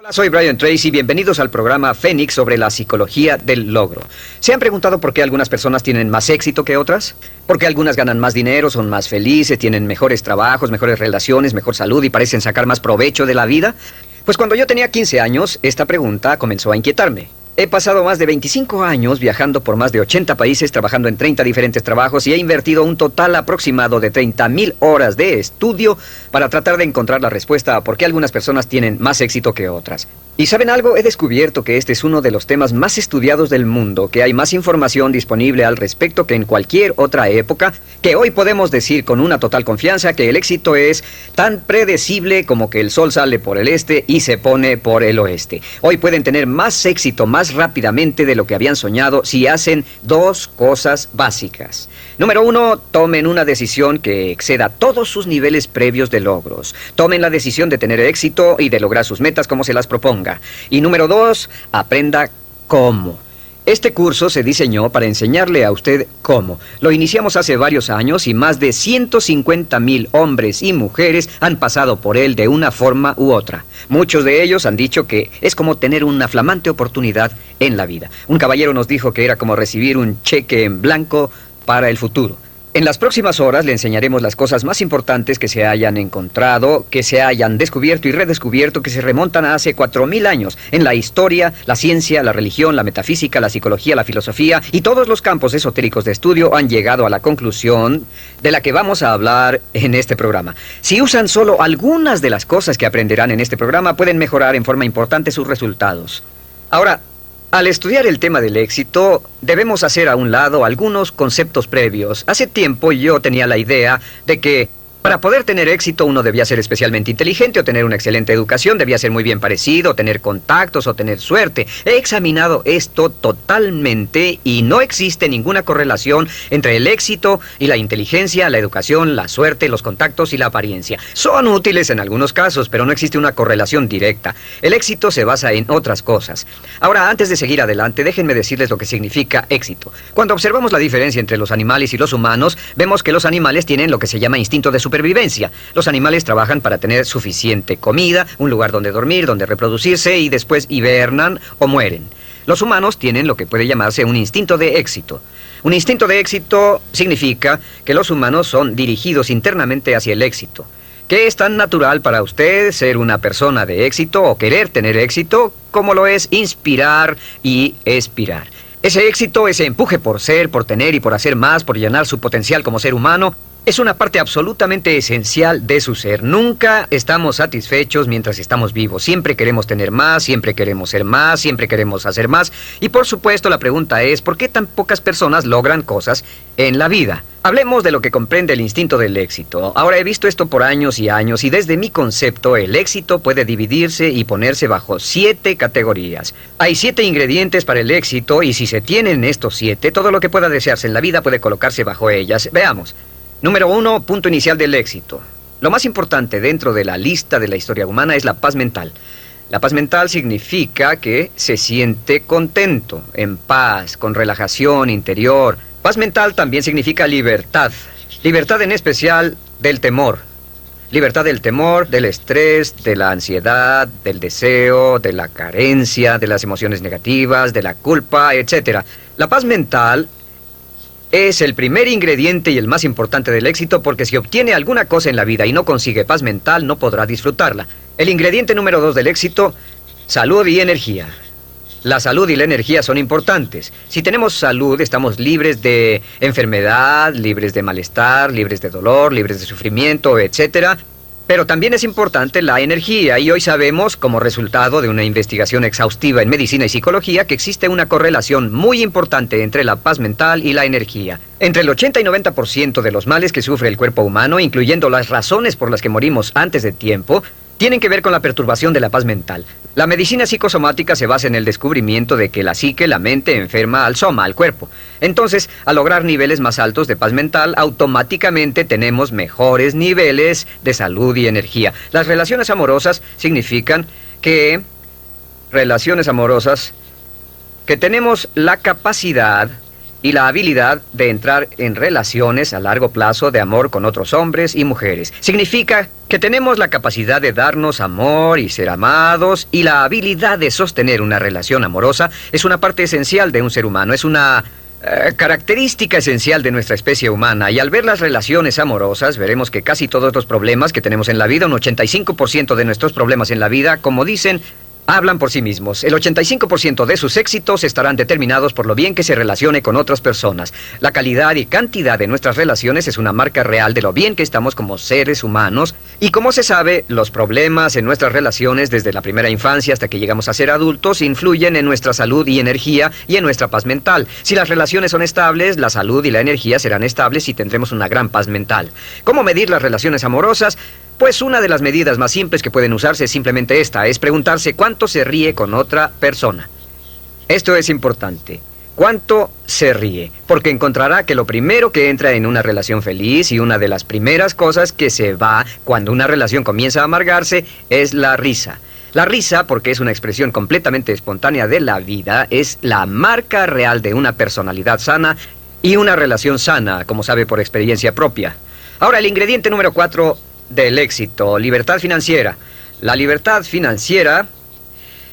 Hola, soy Brian Tracy, bienvenidos al programa Fénix sobre la psicología del logro. ¿Se han preguntado por qué algunas personas tienen más éxito que otras? ¿Por qué algunas ganan más dinero, son más felices, tienen mejores trabajos, mejores relaciones, mejor salud y parecen sacar más provecho de la vida? Pues cuando yo tenía 15 años, esta pregunta comenzó a inquietarme. He pasado más de 25 años viajando por más de 80 países, trabajando en 30 diferentes trabajos y he invertido un total aproximado de 30,000 horas de estudio para tratar de encontrar la respuesta a por qué algunas personas tienen más éxito que otras. ¿Y saben algo? He descubierto que este es uno de los temas más estudiados del mundo, que hay más información disponible al respecto que en cualquier otra época, que hoy podemos decir con una total confianza que el éxito es tan predecible como que el sol sale por el este y se pone por el oeste. Hoy pueden tener más éxito más rápidamente de lo que habían soñado si hacen dos cosas básicas. Número 1, tomen una decisión que exceda todos sus niveles previos de logros. Tomen la decisión de tener éxito y de lograr sus metas como se las proponga. Y número 2, aprenda cómo. Este curso se diseñó para enseñarle a usted cómo. Lo iniciamos hace varios años y más de 150,000 hombres y mujeres han pasado por él de una forma u otra. Muchos de ellos han dicho que es como tener una flamante oportunidad en la vida. Un caballero nos dijo que era como recibir un cheque en blanco para el futuro. En las próximas horas le enseñaremos las cosas más importantes que se hayan encontrado, que se hayan descubierto y redescubierto, que se remontan a hace 4,000 años en la historia, la ciencia, la religión, la metafísica, la psicología, la filosofía y todos los campos esotéricos de estudio han llegado a la conclusión de la que vamos a hablar en este programa. Si usan solo algunas de las cosas que aprenderán en este programa, pueden mejorar en forma importante sus resultados. Ahora, al estudiar el tema del éxito, debemos hacer a un lado algunos conceptos previos. Hace tiempo yo tenía la idea de que para poder tener éxito uno debía ser especialmente inteligente o tener una excelente educación, debía ser muy bien parecido, tener contactos o tener suerte. He examinado esto totalmente y no existe ninguna correlación entre el éxito y la inteligencia, la educación, la suerte, los contactos y la apariencia. Son útiles en algunos casos, pero no existe una correlación directa. El éxito se basa en otras cosas. Ahora, antes de seguir adelante, déjenme decirles lo que significa éxito. Cuando observamos la diferencia entre los animales y los humanos, vemos que los animales tienen lo que se llama instinto de supervivencia. Los animales trabajan para tener suficiente comida, un lugar donde dormir, donde reproducirse y después hibernan o mueren. Los humanos tienen lo que puede llamarse un instinto de éxito. Un instinto de éxito significa que los humanos son dirigidos internamente hacia el éxito. ¿Qué es tan natural para usted ser una persona de éxito o querer tener éxito como lo es inspirar y expirar? Ese éxito, ese empuje por ser, por tener y por hacer más, por llenar su potencial como ser humano, es una parte absolutamente esencial de su ser. Nunca estamos satisfechos mientras estamos vivos. Siempre queremos tener más, siempre queremos ser más, siempre queremos hacer más. Y por supuesto la pregunta es, ¿por qué tan pocas personas logran cosas en la vida? Hablemos de lo que comprende el instinto del éxito. Ahora he visto esto por años y años y desde mi concepto el éxito puede dividirse y ponerse bajo 7 categorías. Hay 7 ingredientes para el éxito y si se tienen estos 7, todo lo que pueda desearse en la vida puede colocarse bajo ellas. Veamos. Número 1, punto inicial del éxito. Lo más importante dentro de la lista de la historia humana es la paz mental. La paz mental significa que se siente contento, en paz, con relajación interior. Paz mental también significa libertad. Libertad en especial del temor. Libertad del temor, del estrés, de la ansiedad, del deseo, de la carencia, de las emociones negativas, de la culpa, etc. La paz mental es el primer ingrediente y el más importante del éxito porque si obtiene alguna cosa en la vida y no consigue paz mental, no podrá disfrutarla. El ingrediente número 2 del éxito, salud y energía. La salud y la energía son importantes. Si tenemos salud, estamos libres de enfermedad, libres de malestar, libres de dolor, libres de sufrimiento, etc. Pero también es importante la energía y hoy sabemos, como resultado de una investigación exhaustiva en medicina y psicología, que existe una correlación muy importante entre la paz mental y la energía. Entre el 80 y 90% de los males que sufre el cuerpo humano, incluyendo las razones por las que morimos antes de tiempo, tienen que ver con la perturbación de la paz mental. La medicina psicosomática se basa en el descubrimiento de que la psique, la mente, enferma al soma, al cuerpo. Entonces, al lograr niveles más altos de paz mental, automáticamente tenemos mejores niveles de salud y energía. Las relaciones amorosas significan que tenemos la capacidad y la habilidad de entrar en relaciones a largo plazo de amor con otros hombres y mujeres. Significa que tenemos la capacidad de darnos amor y ser amados, y la habilidad de sostener una relación amorosa es una parte esencial de un ser humano, es una característica esencial de nuestra especie humana. Y al ver las relaciones amorosas, veremos que casi todos los problemas que tenemos en la vida, un 85% de nuestros problemas en la vida, como dicen, hablan por sí mismos. El 85% de sus éxitos estarán determinados por lo bien que se relacione con otras personas. La calidad y cantidad de nuestras relaciones es una marca real de lo bien que estamos como seres humanos. Y como se sabe, los problemas en nuestras relaciones desde la primera infancia hasta que llegamos a ser adultos influyen en nuestra salud y energía y en nuestra paz mental. Si las relaciones son estables, la salud y la energía serán estables y tendremos una gran paz mental. ¿Cómo medir las relaciones amorosas? Pues una de las medidas más simples que pueden usarse es simplemente esta, es preguntarse cuánto se ríe con otra persona. Esto es importante. ¿Cuánto se ríe? Porque encontrará que lo primero que entra en una relación feliz y una de las primeras cosas que se va cuando una relación comienza a amargarse es la risa. La risa, porque es una expresión completamente espontánea de la vida, es la marca real de una personalidad sana y una relación sana, como sabe por experiencia propia. Ahora, el ingrediente número 4 del éxito, libertad financiera. La libertad financiera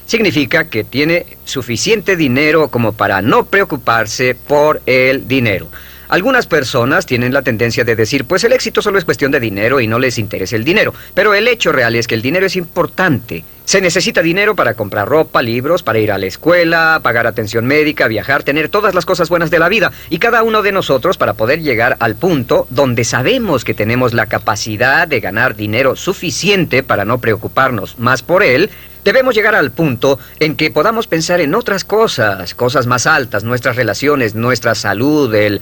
significa que tiene suficiente dinero como para no preocuparse por el dinero. Algunas personas tienen la tendencia de decir, pues el éxito solo es cuestión de dinero y no les interesa el dinero. Pero el hecho real es que el dinero es importante. Se necesita dinero para comprar ropa, libros, para ir a la escuela, pagar atención médica, viajar, tener todas las cosas buenas de la vida. Y cada uno de nosotros, para poder llegar al punto donde sabemos que tenemos la capacidad de ganar dinero suficiente para no preocuparnos más por él, debemos llegar al punto en que podamos pensar en otras cosas, cosas más altas, nuestras relaciones, nuestra salud, el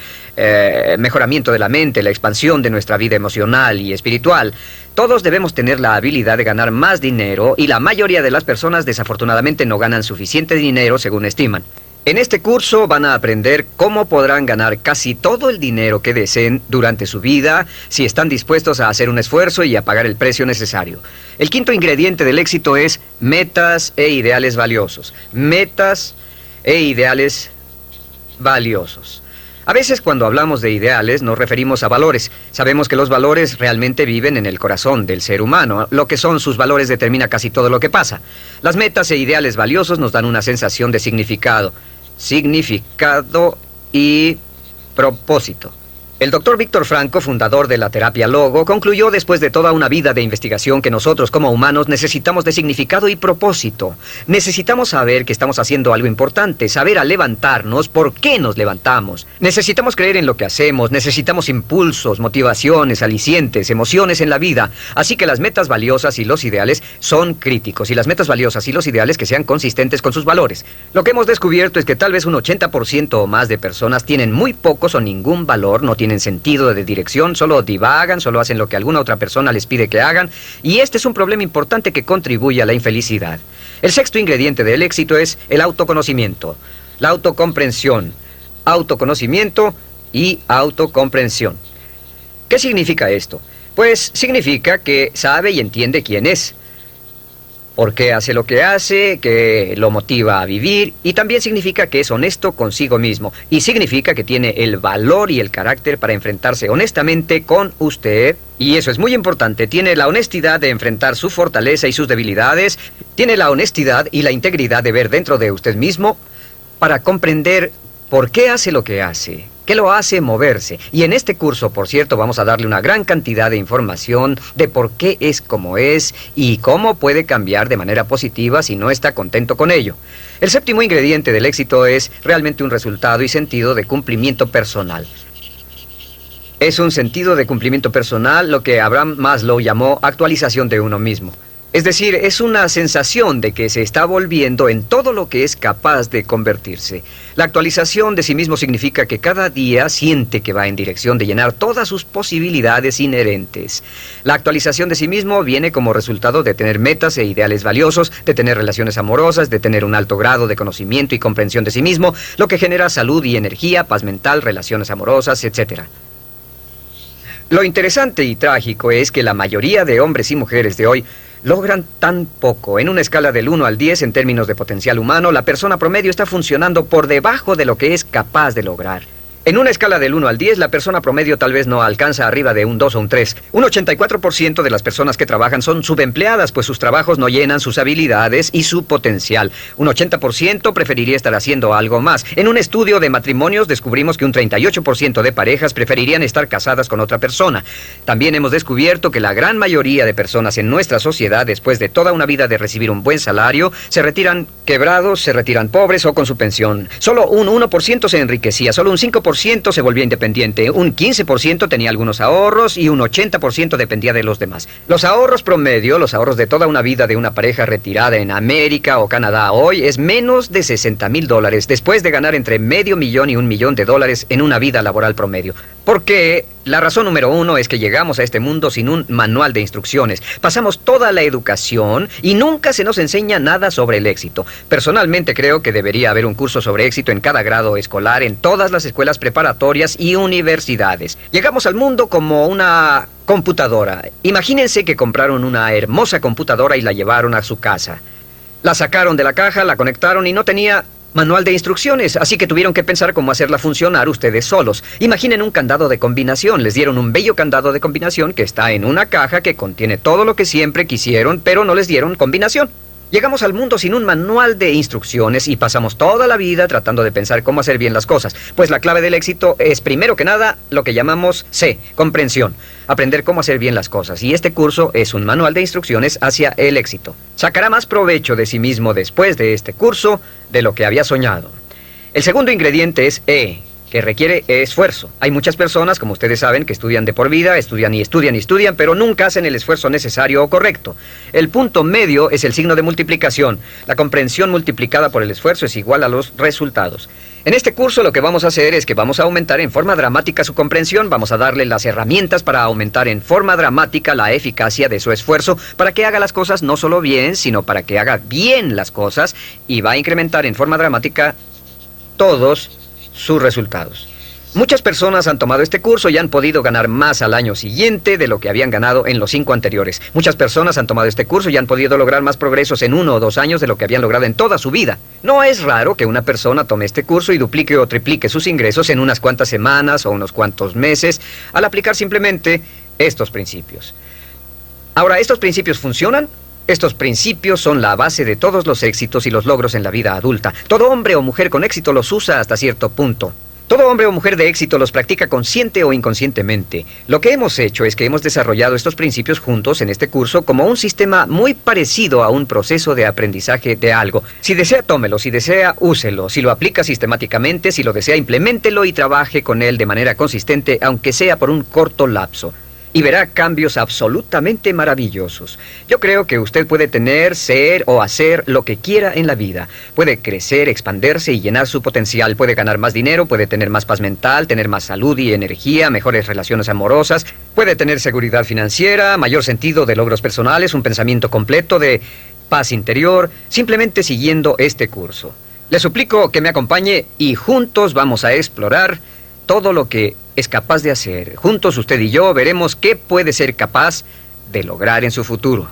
mejoramiento de la mente, la expansión de nuestra vida emocional y espiritual. Todos debemos tener la habilidad de ganar más dinero y la mayoría de las personas desafortunadamente no ganan suficiente dinero según estiman. En este curso van a aprender cómo podrán ganar casi todo el dinero que deseen durante su vida si están dispuestos a hacer un esfuerzo y a pagar el precio necesario. El quinto ingrediente del éxito es metas e ideales valiosos. Metas e ideales valiosos. A veces cuando hablamos de ideales nos referimos a valores. Sabemos que los valores realmente viven en el corazón del ser humano. Lo que son sus valores determina casi todo lo que pasa. Las metas e ideales valiosos nos dan una sensación de significado. Significado y propósito. El doctor Víctor Frankl, fundador de la terapia Logo, concluyó después de toda una vida de investigación que nosotros como humanos necesitamos de significado y propósito. Necesitamos saber que estamos haciendo algo importante, saber al levantarnos por qué nos levantamos. Necesitamos creer en lo que hacemos, necesitamos impulsos, motivaciones, alicientes, emociones en la vida. Así que las metas valiosas y los ideales son críticos, y las metas valiosas y los ideales que sean consistentes con sus valores. Lo que hemos descubierto es que tal vez un 80% o más de personas tienen muy pocos o ningún valor, no tienen sentido de dirección, solo divagan, solo hacen lo que alguna otra persona les pide que hagan, y este es un problema importante que contribuye a la infelicidad. El sexto ingrediente del éxito es el autoconocimiento, la autocomprensión, autoconocimiento y autocomprensión. ¿Qué significa esto? Pues significa que sabe y entiende quién es, por qué hace lo que hace, que lo motiva a vivir, y también significa que es honesto consigo mismo, y significa que tiene el valor y el carácter para enfrentarse honestamente con usted, y eso es muy importante. Tiene la honestidad de enfrentar su fortaleza y sus debilidades, tiene la honestidad y la integridad de ver dentro de usted mismo para comprender por qué hace lo que hace, qué lo hace moverse. Y en este curso, por cierto, vamos a darle una gran cantidad de información de por qué es como es y cómo puede cambiar de manera positiva si no está contento con ello. El séptimo ingrediente del éxito es realmente un resultado y sentido de cumplimiento personal. Es un sentido de cumplimiento personal, lo que Abraham Maslow llamó actualización de uno mismo. Es decir, es una sensación de que se está volviendo en todo lo que es capaz de convertirse. La actualización de sí mismo significa que cada día siente que va en dirección de llenar todas sus posibilidades inherentes. La actualización de sí mismo viene como resultado de tener metas e ideales valiosos, de tener relaciones amorosas, de tener un alto grado de conocimiento y comprensión de sí mismo, lo que genera salud y energía, paz mental, relaciones amorosas, etc. Lo interesante y trágico es que la mayoría de hombres y mujeres de hoy logran tan poco. En una escala del 1 al 10 en términos de potencial humano, la persona promedio está funcionando por debajo de lo que es capaz de lograr. En una escala del 1 al 10, la persona promedio tal vez no alcanza arriba de un 2 o un 3. Un 84% de las personas que trabajan son subempleadas, pues sus trabajos no llenan sus habilidades y su potencial. Un 80% preferiría estar haciendo algo más. En un estudio de matrimonios descubrimos que un 38% de parejas preferirían estar casadas con otra persona. También hemos descubierto que la gran mayoría de personas en nuestra sociedad, después de toda una vida de recibir un buen salario, se retiran quebrados, se retiran pobres o con su pensión. Solo un 1% se enriquecía, solo un 5% se volvía independiente, un 15% tenía algunos ahorros y un 80% dependía de los demás. Los ahorros promedio, los ahorros de toda una vida de una pareja retirada en América o Canadá hoy es menos de $60,000 después de ganar entre $500,000 y $1 millón en una vida laboral promedio. Porque la razón número 1 es que llegamos a este mundo sin un manual de instrucciones. Pasamos toda la educación y nunca se nos enseña nada sobre el éxito. Personalmente creo que debería haber un curso sobre éxito en cada grado escolar, en todas las escuelas preparatorias y universidades. Llegamos al mundo como una computadora. Imagínense que compraron una hermosa computadora y la llevaron a su casa. La sacaron de la caja, la conectaron y no tenía manual de instrucciones, así que tuvieron que pensar cómo hacerla funcionar ustedes solos. Imaginen un candado de combinación. Les dieron un bello candado de combinación que está en una caja que contiene todo lo que siempre quisieron, pero no les dieron combinación. Llegamos al mundo sin un manual de instrucciones y pasamos toda la vida tratando de pensar cómo hacer bien las cosas. Pues la clave del éxito es, primero que nada, lo que llamamos C, comprensión. Aprender cómo hacer bien las cosas. Y este curso es un manual de instrucciones hacia el éxito. Sacará más provecho de sí mismo después de este curso de lo que había soñado. El segundo ingrediente es E, que requiere esfuerzo. Hay muchas personas, como ustedes saben, que estudian de por vida, estudian y estudian y estudian, pero nunca hacen el esfuerzo necesario o correcto. El punto medio es el signo de multiplicación. La comprensión multiplicada por el esfuerzo es igual a los resultados. En este curso lo que vamos a hacer es que vamos a aumentar en forma dramática su comprensión, vamos a darle las herramientas para aumentar en forma dramática la eficacia de su esfuerzo, para que haga las cosas no solo bien, sino para que haga bien las cosas, y va a incrementar en forma dramática todos sus resultados. Muchas personas han tomado este curso y han podido ganar más al año siguiente de lo que habían ganado en los 5 anteriores. Muchas personas han tomado este curso y han podido lograr más progresos en 1 o 2 años de lo que habían logrado en toda su vida. No es raro que una persona tome este curso y duplique o triplique sus ingresos en unas cuantas semanas o unos cuantos meses al aplicar simplemente estos principios. Ahora, ¿estos principios funcionan? Estos principios son la base de todos los éxitos y los logros en la vida adulta. Todo hombre o mujer con éxito los usa hasta cierto punto. Todo hombre o mujer de éxito los practica consciente o inconscientemente. Lo que hemos hecho es que hemos desarrollado estos principios juntos en este curso como un sistema muy parecido a un proceso de aprendizaje de algo. Si desea, tómelo. Si desea, úselo. Si lo aplica sistemáticamente, si lo desea, impleméntelo y trabaje con él de manera consistente, aunque sea por un corto lapso. Y verá cambios absolutamente maravillosos. Yo creo que usted puede tener, ser o hacer lo que quiera en la vida. Puede crecer, expandirse y llenar su potencial. Puede ganar más dinero, puede tener más paz mental, tener más salud y energía, mejores relaciones amorosas. Puede tener seguridad financiera, mayor sentido de logros personales, un pensamiento completo de paz interior, simplemente siguiendo este curso. Le suplico que me acompañe y juntos vamos a explorar todo lo que es capaz de hacer. Juntos usted y yo veremos qué puede ser capaz de lograr en su futuro.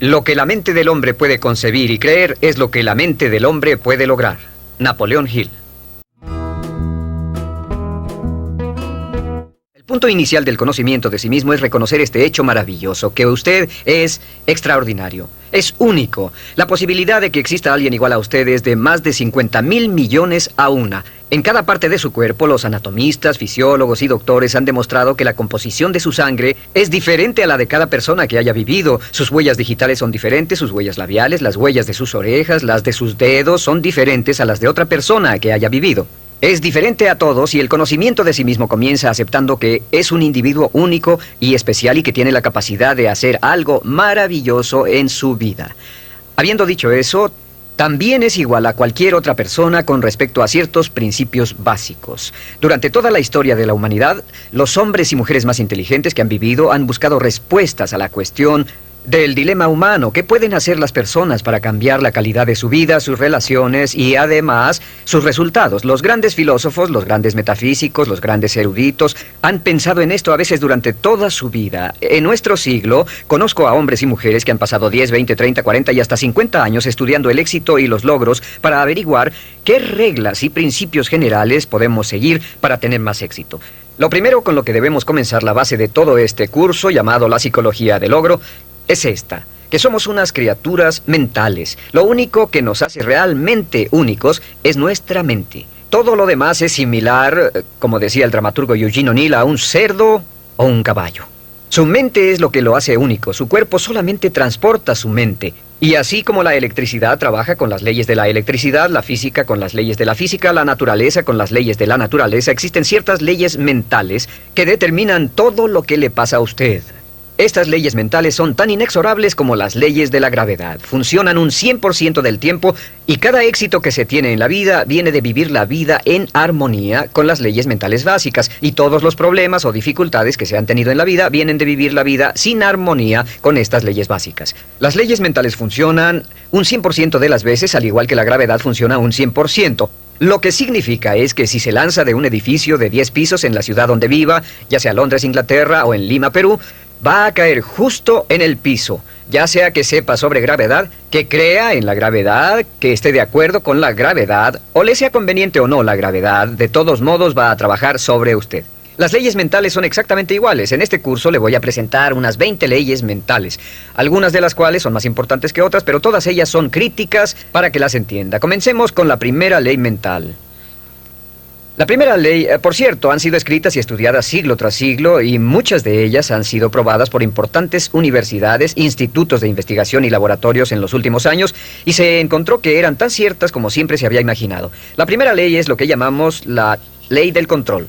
Lo que la mente del hombre puede concebir y creer es lo que la mente del hombre puede lograr. Napoleón Hill. El punto inicial del conocimiento de sí mismo es reconocer este hecho maravilloso, que usted es extraordinario, es único. La posibilidad de que exista alguien igual a usted es de más de 50,000 millones a una. En cada parte de su cuerpo, los anatomistas, fisiólogos y doctores han demostrado que la composición de su sangre es diferente a la de cada persona que haya vivido. Sus huellas digitales son diferentes, sus huellas labiales, las huellas de sus orejas, las de sus dedos son diferentes a las de otra persona que haya vivido. Es diferente a todos y el conocimiento de sí mismo comienza aceptando que es un individuo único y especial y que tiene la capacidad de hacer algo maravilloso en su vida. Habiendo dicho eso, también es igual a cualquier otra persona con respecto a ciertos principios básicos. Durante toda la historia de la humanidad, los hombres y mujeres más inteligentes que han vivido han buscado respuestas a la cuestión: del dilema humano. ¿Qué pueden hacer las personas para cambiar la calidad de su vida, sus relaciones y además sus resultados? Los grandes filósofos, los grandes metafísicos, los grandes eruditos han pensado en esto a veces durante toda su vida. En nuestro siglo conozco a hombres y mujeres que han pasado 10, 20, 30, 40 y hasta 50 años estudiando el éxito y los logros para averiguar qué reglas y principios generales podemos seguir para tener más éxito. Lo primero con lo que debemos comenzar la base de todo este curso llamado la psicología del logro es esta, que somos unas criaturas mentales. Lo único que nos hace realmente únicos es nuestra mente. Todo lo demás es similar, como decía el dramaturgo Eugene O'Neill, a un cerdo o un caballo. Su mente es lo que lo hace único, su cuerpo solamente transporta su mente. Y así como la electricidad trabaja con las leyes de la electricidad, la física con las leyes de la física, la naturaleza con las leyes de la naturaleza, existen ciertas leyes mentales que determinan todo lo que le pasa a usted. Estas leyes mentales son tan inexorables como las leyes de la gravedad. Funcionan un 100% del tiempo y cada éxito que se tiene en la vida viene de vivir la vida en armonía con las leyes mentales básicas. Y todos los problemas o dificultades que se han tenido en la vida vienen de vivir la vida sin armonía con estas leyes básicas. Las leyes mentales funcionan un 100% de las veces, al igual que la gravedad funciona un 100%. Lo que significa es que si se lanza de un edificio de 10 pisos en la ciudad donde viva, ya sea Londres, Inglaterra o en Lima, Perú, va a caer justo en el piso, ya sea que sepa sobre gravedad, que crea en la gravedad, que esté de acuerdo con la gravedad, o le sea conveniente o no la gravedad, de todos modos va a trabajar sobre usted. Las leyes mentales son exactamente iguales. En este curso le voy a presentar unas 20 leyes mentales, algunas de las cuales son más importantes que otras, pero todas ellas son críticas para que las entienda. Comencemos con la primera ley mental. La primera ley, por cierto, han sido escritas y estudiadas siglo tras siglo y muchas de ellas han sido probadas por importantes universidades, institutos de investigación y laboratorios en los últimos años y se encontró que eran tan ciertas como siempre se había imaginado. La primera ley es lo que llamamos la ley del control.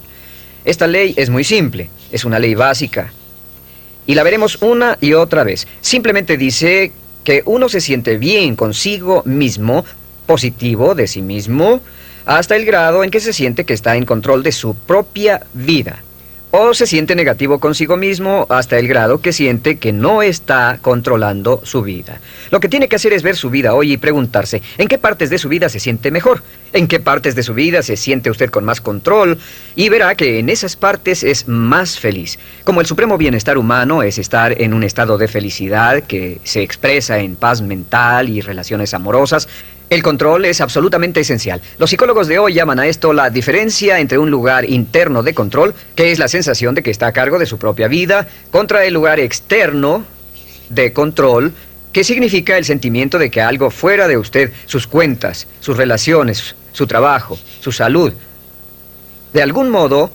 Esta ley es muy simple, es una ley básica y la veremos una y otra vez. Simplemente dice que uno se siente bien consigo mismo, positivo de sí mismo, hasta el grado en que se siente que está en control de su propia vida. O se siente negativo consigo mismo hasta el grado que siente que no está controlando su vida. Lo que tiene que hacer es ver su vida hoy y preguntarse, ¿en qué partes de su vida se siente mejor? ¿En qué partes de su vida se siente usted con más control? Y verá que en esas partes es más feliz. Como el supremo bienestar humano es estar en un estado de felicidad que se expresa en paz mental y relaciones amorosas, el control es absolutamente esencial. Los psicólogos de hoy llaman a esto la diferencia entre un lugar interno de control, que es la sensación de que está a cargo de su propia vida, contra el lugar externo de control, que significa el sentimiento de que algo fuera de usted, sus cuentas, sus relaciones, su trabajo, su salud, de algún modo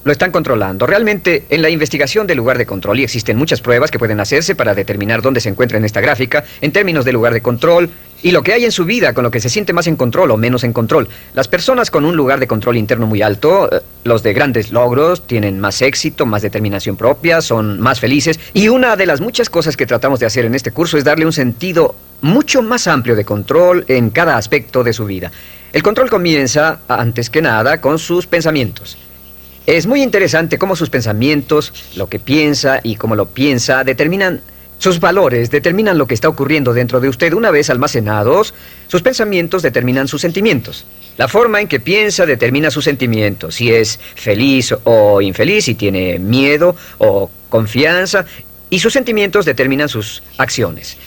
lo están controlando. Realmente, en la investigación del lugar de control, y existen muchas pruebas que pueden hacerse para determinar dónde se encuentra en esta gráfica, en términos de lugar de control, y lo que hay en su vida con lo que se siente más en control o menos en control. Las personas con un lugar de control interno muy alto, los de grandes logros, tienen más éxito, más determinación propia, son más felices, y una de las muchas cosas que tratamos de hacer en este curso es darle un sentido mucho más amplio de control en cada aspecto de su vida. El control comienza, antes que nada, con sus pensamientos. Es muy interesante cómo sus pensamientos, lo que piensa y cómo lo piensa, determinan sus valores, determinan lo que está ocurriendo dentro de usted. Una vez almacenados, sus pensamientos determinan sus sentimientos. La forma en que piensa determina sus sentimientos, si es feliz o infeliz, si tiene miedo o confianza, y sus sentimientos determinan sus acciones.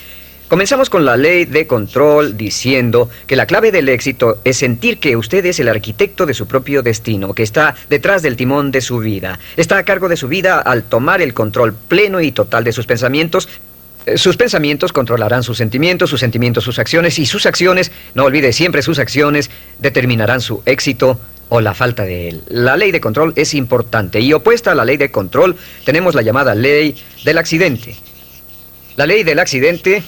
Comenzamos con la ley de control diciendo que la clave del éxito es sentir que usted es el arquitecto de su propio destino, que está detrás del timón de su vida. Está a cargo de su vida al tomar el control pleno y total de sus pensamientos. Sus pensamientos controlarán sus sentimientos sus acciones, y sus acciones, no olvide siempre sus acciones, determinarán su éxito o la falta de él. La ley de control es importante y opuesta a la ley de control tenemos la llamada ley del accidente. La ley del accidente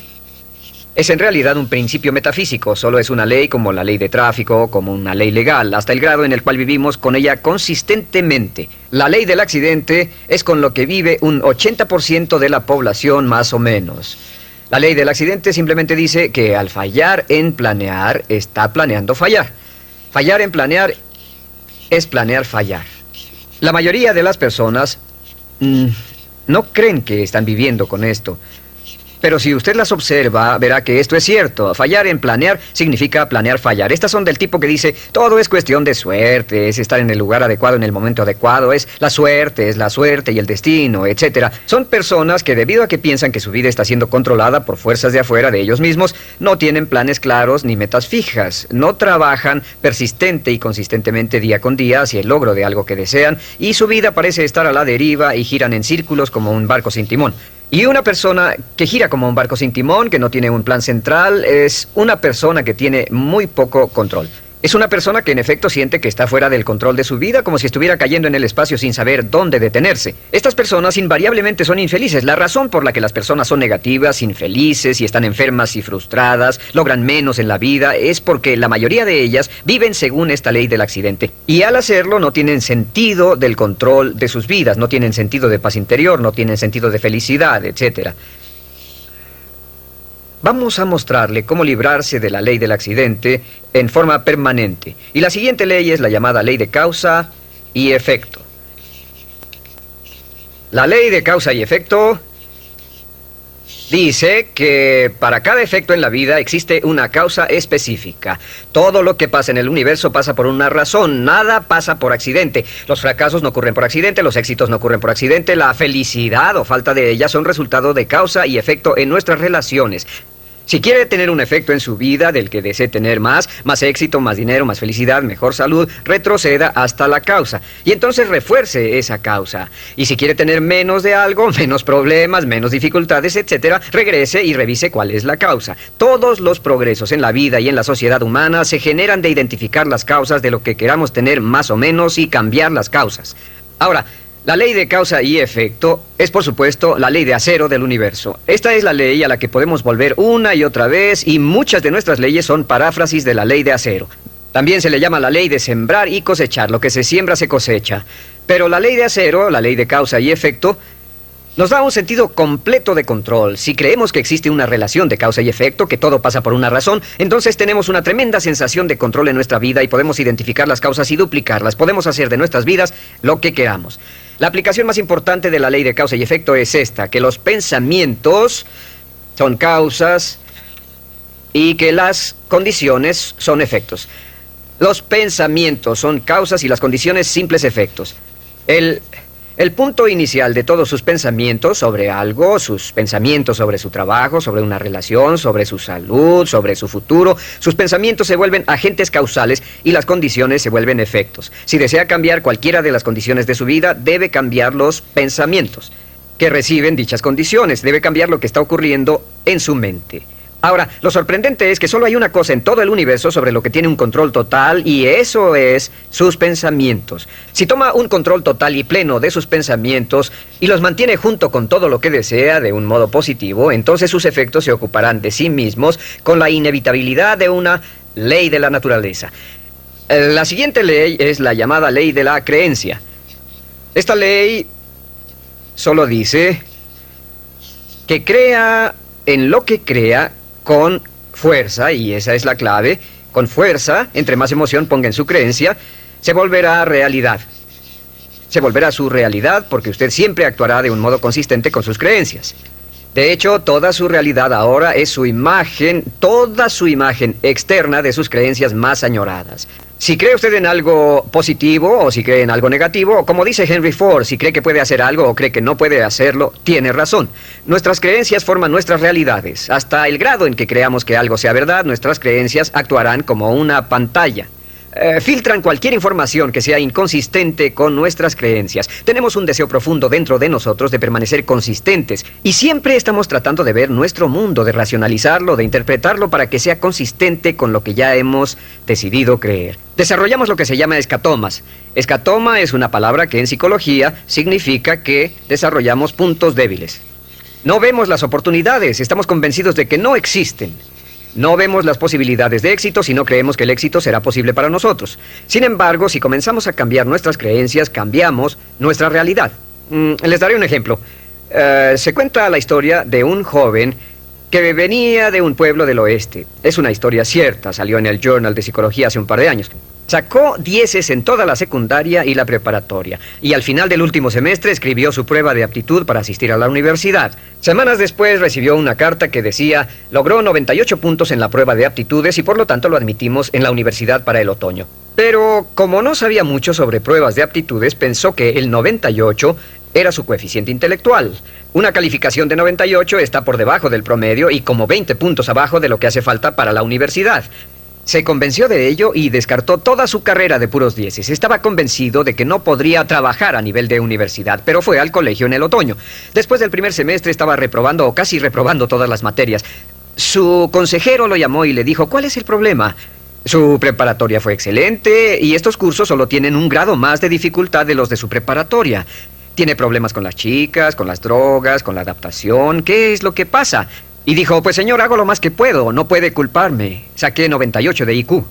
es en realidad un principio metafísico, solo es una ley como la ley de tráfico, como una ley legal, hasta el grado en el cual vivimos con ella consistentemente. La ley del accidente es con lo que vive un 80% de la población más o menos. La ley del accidente simplemente dice que al fallar en planear, está planeando fallar. Fallar en planear es planear fallar. La mayoría de las personas no creen que están viviendo con esto. Pero si usted las observa, verá que esto es cierto. Fallar en planear significa planear fallar. Estas son del tipo que dice, todo es cuestión de suerte, es estar en el lugar adecuado en el momento adecuado, es la suerte y el destino, etc. Son personas que debido a que piensan que su vida está siendo controlada por fuerzas de afuera de ellos mismos, no tienen planes claros ni metas fijas, no trabajan persistente y consistentemente día con día hacia el logro de algo que desean, y su vida parece estar a la deriva y giran en círculos como un barco sin timón. Y una persona que gira como un barco sin timón, que no tiene un plan central, es una persona que tiene muy poco control. Es una persona que en efecto siente que está fuera del control de su vida, como si estuviera cayendo en el espacio sin saber dónde detenerse. Estas personas invariablemente son infelices. La razón por la que las personas son negativas, infelices y están enfermas y frustradas, logran menos en la vida, es porque la mayoría de ellas viven según esta ley del accidente. Y al hacerlo no tienen sentido del control de sus vidas, no tienen sentido de paz interior, no tienen sentido de felicidad, etc. Vamos a mostrarle cómo librarse de la ley del accidente en forma permanente. Y la siguiente ley es la llamada ley de causa y efecto. La ley de causa y efecto dice que para cada efecto en la vida existe una causa específica. Todo lo que pasa en el universo pasa por una razón, nada pasa por accidente. Los fracasos no ocurren por accidente, los éxitos no ocurren por accidente, la felicidad o falta de ella son resultado de causa y efecto en nuestras relaciones. Si quiere tener un efecto en su vida del que desee tener más éxito, más dinero, más felicidad, mejor salud, retroceda hasta la causa y entonces refuerce esa causa. Y si quiere tener menos de algo, menos problemas, menos dificultades, etc., regrese y revise cuál es la causa. Todos los progresos en la vida y en la sociedad humana se generan de identificar las causas de lo que queramos tener más o menos y cambiar las causas. Ahora, la ley de causa y efecto es, por supuesto, la ley de acero del universo. Esta es la ley a la que podemos volver una y otra vez y muchas de nuestras leyes son paráfrasis de la ley de acero. También se le llama la ley de sembrar y cosechar. Lo que se siembra se cosecha. Pero la ley de acero, la ley de causa y efecto, nos da un sentido completo de control. Si creemos que existe una relación de causa y efecto, que todo pasa por una razón, entonces tenemos una tremenda sensación de control en nuestra vida y podemos identificar las causas y duplicarlas. Podemos hacer de nuestras vidas lo que queramos. La aplicación más importante de la ley de causa y efecto es esta, que los pensamientos son causas y que las condiciones son efectos. Los pensamientos son causas y las condiciones simples efectos. El punto inicial de todos sus pensamientos sobre algo, sus pensamientos sobre su trabajo, sobre una relación, sobre su salud, sobre su futuro, sus pensamientos se vuelven agentes causales y las condiciones se vuelven efectos. Si desea cambiar cualquiera de las condiciones de su vida, debe cambiar los pensamientos que reciben dichas condiciones, debe cambiar lo que está ocurriendo en su mente. Ahora, lo sorprendente es que solo hay una cosa en todo el universo sobre lo que tiene un control total y eso es sus pensamientos. Si toma un control total y pleno de sus pensamientos y los mantiene junto con todo lo que desea de un modo positivo, entonces sus efectos se ocuparán de sí mismos con la inevitabilidad de una ley de la naturaleza. La siguiente ley es la llamada ley de la creencia. Esta ley solo dice que crea en lo que crea con fuerza, y esa es la clave, con fuerza, entre más emoción ponga en su creencia, se volverá realidad. Se volverá su realidad porque usted siempre actuará de un modo consistente con sus creencias. De hecho, toda su realidad ahora es su imagen, toda su imagen externa de sus creencias más añoradas. Si cree usted en algo positivo o si cree en algo negativo, o como dice Henry Ford, si cree que puede hacer algo o cree que no puede hacerlo, tiene razón. Nuestras creencias forman nuestras realidades. Hasta el grado en que creamos que algo sea verdad, nuestras creencias actuarán como una pantalla. Filtran cualquier información que sea inconsistente con nuestras creencias. Tenemos un deseo profundo dentro de nosotros de permanecer consistentes y siempre estamos tratando de ver nuestro mundo, de racionalizarlo, de interpretarlo para que sea consistente con lo que ya hemos decidido creer. Desarrollamos lo que se llama escatomas. Escatoma es una palabra que en psicología significa que desarrollamos puntos débiles. No vemos las oportunidades, estamos convencidos de que no existen. No vemos las posibilidades de éxito si no creemos que el éxito será posible para nosotros. Sin embargo, si comenzamos a cambiar nuestras creencias, cambiamos nuestra realidad. Les daré un ejemplo. Se cuenta la historia de un joven que venía de un pueblo del oeste. Es una historia cierta, salió en el Journal de Psicología hace un par de años. Sacó 10 en toda la secundaria y la preparatoria, y al final del último semestre escribió su prueba de aptitud para asistir a la universidad. Semanas después recibió una carta que decía, logró 98 puntos en la prueba de aptitudes y por lo tanto lo admitimos en la universidad para el otoño. Pero como no sabía mucho sobre pruebas de aptitudes, pensó que el 98 era su coeficiente intelectual. Una calificación de 98 está por debajo del promedio y como 20 puntos abajo de lo que hace falta para la universidad. Se convenció de ello y descartó toda su carrera de puros 10. Estaba convencido de que no podría trabajar a nivel de universidad, pero fue al colegio en el otoño. Después del primer semestre estaba reprobando o casi reprobando todas las materias. Su consejero lo llamó y le dijo, ¿cuál es el problema? Su preparatoria fue excelente y estos cursos solo tienen un grado más de dificultad de los de su preparatoria. Tiene problemas con las chicas, con las drogas, con la adaptación. ¿Qué es lo que pasa? Y dijo, pues señor, hago lo más que puedo, no puede culparme. Saqué 98 de IQ.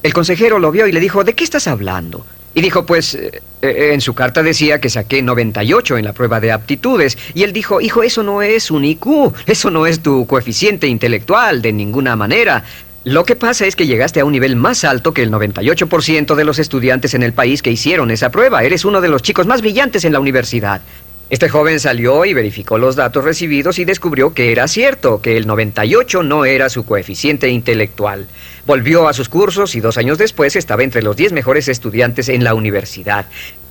El consejero lo vio y le dijo, ¿de qué estás hablando? Y dijo, pues, en su carta decía que saqué 98 en la prueba de aptitudes. Y él dijo, hijo, eso no es un IQ, eso no es tu coeficiente intelectual de ninguna manera. Lo que pasa es que llegaste a un nivel más alto que el 98% de los estudiantes en el país que hicieron esa prueba. Eres uno de los chicos más brillantes en la universidad. Este joven salió y verificó los datos recibidos y descubrió que era cierto, que el 98 no era su coeficiente intelectual. Volvió a sus cursos y 2 años después estaba entre los 10 mejores estudiantes en la universidad.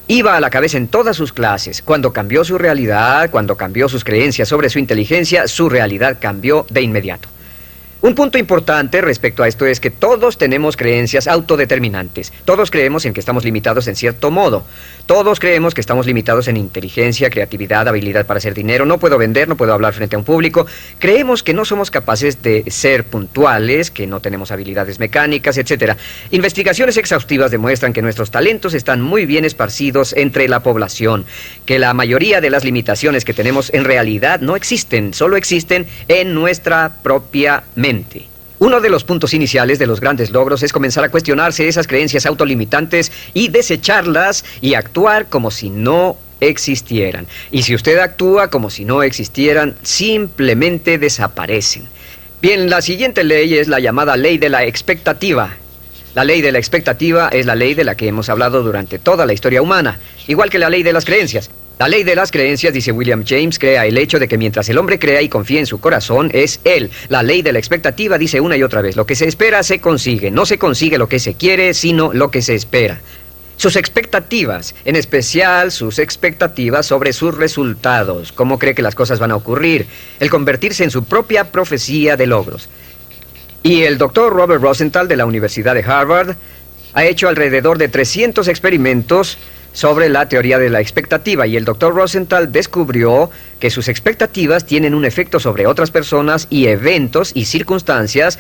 Iba a la cabeza en todas sus clases. Cuando cambió su realidad, cuando cambió sus creencias sobre su inteligencia, su realidad cambió de inmediato. Un punto importante respecto a esto es que todos tenemos creencias autodeterminantes. Todos creemos en que estamos limitados en cierto modo. Todos creemos que estamos limitados en inteligencia, creatividad, habilidad para hacer dinero. No puedo vender, no puedo hablar frente a un público. Creemos que no somos capaces de ser puntuales, que no tenemos habilidades mecánicas, etc. Investigaciones exhaustivas demuestran que nuestros talentos están muy bien esparcidos entre la población, que la mayoría de las limitaciones que tenemos en realidad no existen, solo existen en nuestra propia mente. Uno de los puntos iniciales de los grandes logros es comenzar a cuestionarse esas creencias autolimitantes y desecharlas y actuar como si no existieran. Y si usted actúa como si no existieran, simplemente desaparecen. Bien, la siguiente ley es la llamada ley de la expectativa. La ley de la expectativa es la ley de la que hemos hablado durante toda la historia humana, igual que la ley de las creencias. La ley de las creencias, dice William James, crea el hecho de que mientras el hombre crea y confía en su corazón, es él. La ley de la expectativa dice una y otra vez, lo que se espera se consigue. No se consigue lo que se quiere, sino lo que se espera. Sus expectativas, en especial sus expectativas sobre sus resultados, cómo cree que las cosas van a ocurrir, el convertirse en su propia profecía de logros. Y el doctor Robert Rosenthal de la Universidad de Harvard ha hecho alrededor de 300 experimentos sobre la teoría de la expectativa, y el doctor Rosenthal descubrió que sus expectativas tienen un efecto sobre otras personas y eventos y circunstancias,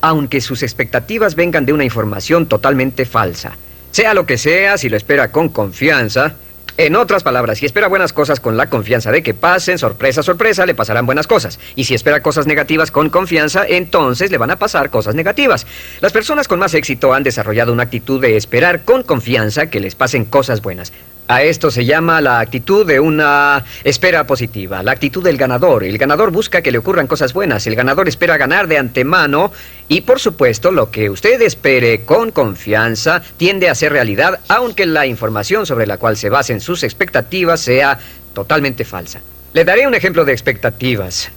aunque sus expectativas vengan de una información totalmente falsa. Sea lo que sea, si lo espera con confianza. En otras palabras, si espera buenas cosas con la confianza de que pasen, sorpresa, sorpresa, le pasarán buenas cosas. Y si espera cosas negativas con confianza, entonces le van a pasar cosas negativas. Las personas con más éxito han desarrollado una actitud de esperar con confianza que les pasen cosas buenas. A esto se llama la actitud de una espera positiva, la actitud del ganador. El ganador busca que le ocurran cosas buenas, el ganador espera ganar de antemano y, por supuesto, lo que usted espere con confianza tiende a ser realidad, aunque la información sobre la cual se basen sus expectativas sea totalmente falsa. Le daré un ejemplo de expectativas.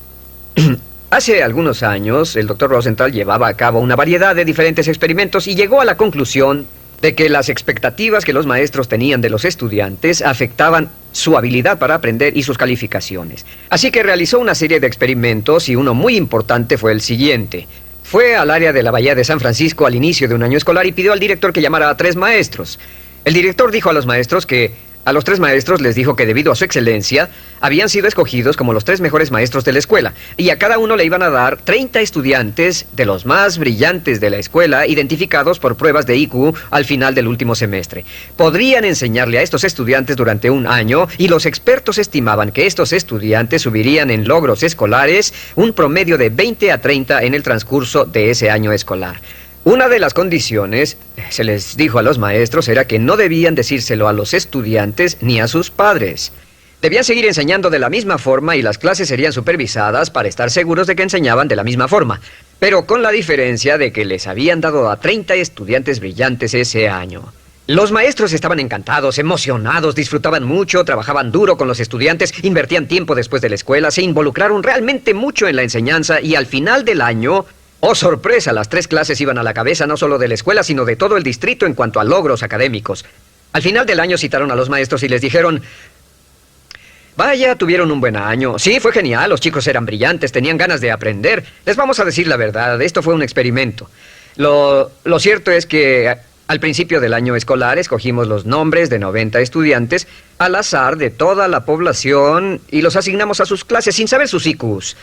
Hace algunos años, el doctor Rosenthal llevaba a cabo una variedad de diferentes experimentos y llegó a la conclusión de que las expectativas que los maestros tenían de los estudiantes afectaban su habilidad para aprender y sus calificaciones. Así que realizó una serie de experimentos y uno muy importante fue el siguiente. Fue al área de la Bahía de San Francisco al inicio de un año escolar y pidió al director que llamara a 3 maestros. El director dijo a los maestros que a los 3 maestros les dijo que debido a su excelencia habían sido escogidos como los 3 mejores maestros de la escuela y a cada uno le iban a dar 30 estudiantes de los más brillantes de la escuela identificados por pruebas de IQ al final del último semestre. Podrían enseñarle a estos estudiantes durante un año y los expertos estimaban que estos estudiantes subirían en logros escolares un promedio de 20 a 30 en el transcurso de ese año escolar. Una de las condiciones, se les dijo a los maestros, era que no debían decírselo a los estudiantes ni a sus padres. Debían seguir enseñando de la misma forma y las clases serían supervisadas para estar seguros de que enseñaban de la misma forma. Pero con la diferencia de que les habían dado a 30 estudiantes brillantes ese año. Los maestros estaban encantados, emocionados, disfrutaban mucho, trabajaban duro con los estudiantes, invertían tiempo después de la escuela, se involucraron realmente mucho en la enseñanza y al final del año, ¡oh sorpresa!, las 3 clases iban a la cabeza no solo de la escuela, sino de todo el distrito en cuanto a logros académicos. Al final del año citaron a los maestros y les dijeron: vaya, tuvieron un buen año. Sí, fue genial, los chicos eran brillantes, tenían ganas de aprender. Les vamos a decir la verdad, esto fue un experimento. Lo cierto es que al principio del año escolar escogimos los nombres de 90 estudiantes al azar de toda la población y los asignamos a sus clases sin saber sus IQs.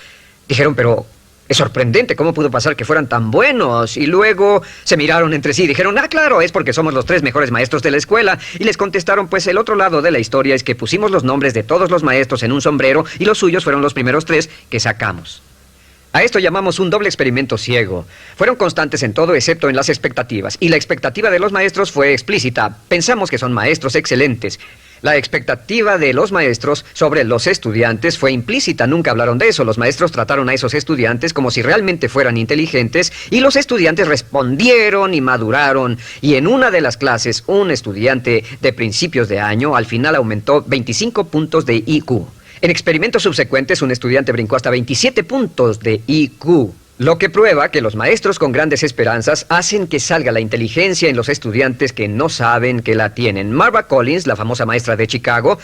Dijeron, pero es sorprendente, ¿cómo pudo pasar que fueran tan buenos? Y luego se miraron entre sí y dijeron, claro, es porque somos los 3 mejores maestros de la escuela. Y les contestaron, pues el otro lado de la historia es que pusimos los nombres de todos los maestros en un sombrero y los suyos fueron los primeros 3 que sacamos. A esto llamamos un doble experimento ciego. Fueron constantes en todo excepto en las expectativas. Y la expectativa de los maestros fue explícita. Pensamos que son maestros excelentes. La expectativa de los maestros sobre los estudiantes fue implícita. Nunca hablaron de eso. Los maestros trataron a esos estudiantes como si realmente fueran inteligentes y los estudiantes respondieron y maduraron. Y en una de las clases, un estudiante de principios de año al final aumentó 25 puntos de IQ. En experimentos subsecuentes, un estudiante brincó hasta 27 puntos de IQ, lo que prueba que los maestros con grandes esperanzas hacen que salga la inteligencia en los estudiantes que no saben que la tienen. Marva Collins, la famosa maestra de Chicago,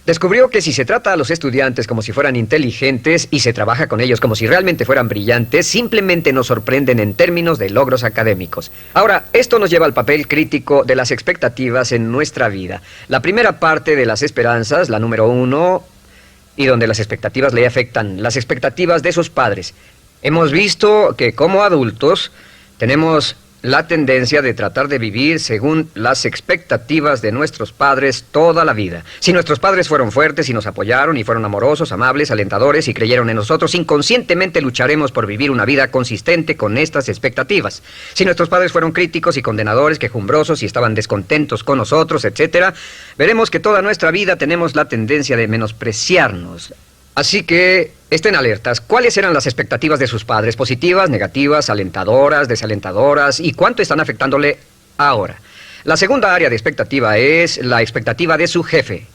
descubrió que si se trata a los estudiantes como si fueran inteligentes y se trabaja con ellos como si realmente fueran brillantes, simplemente nos sorprenden en términos de logros académicos. Ahora, esto nos lleva al papel crítico de las expectativas en nuestra vida. La primera parte de las esperanzas, la número 1... y donde las expectativas le afectan, las expectativas de sus padres. Hemos visto que como adultos tenemos la tendencia de tratar de vivir según las expectativas de nuestros padres toda la vida. Si nuestros padres fueron fuertes y nos apoyaron y fueron amorosos, amables, alentadores y creyeron en nosotros, inconscientemente lucharemos por vivir una vida consistente con estas expectativas. Si nuestros padres fueron críticos y condenadores, quejumbrosos y estaban descontentos con nosotros, etc., veremos que toda nuestra vida tenemos la tendencia de menospreciarnos. Así que estén alertas. ¿Cuáles eran las expectativas de sus padres? ¿Positivas, negativas, alentadoras, desalentadoras? ¿Y cuánto están afectándole ahora? La segunda área de expectativa es la expectativa de su jefe.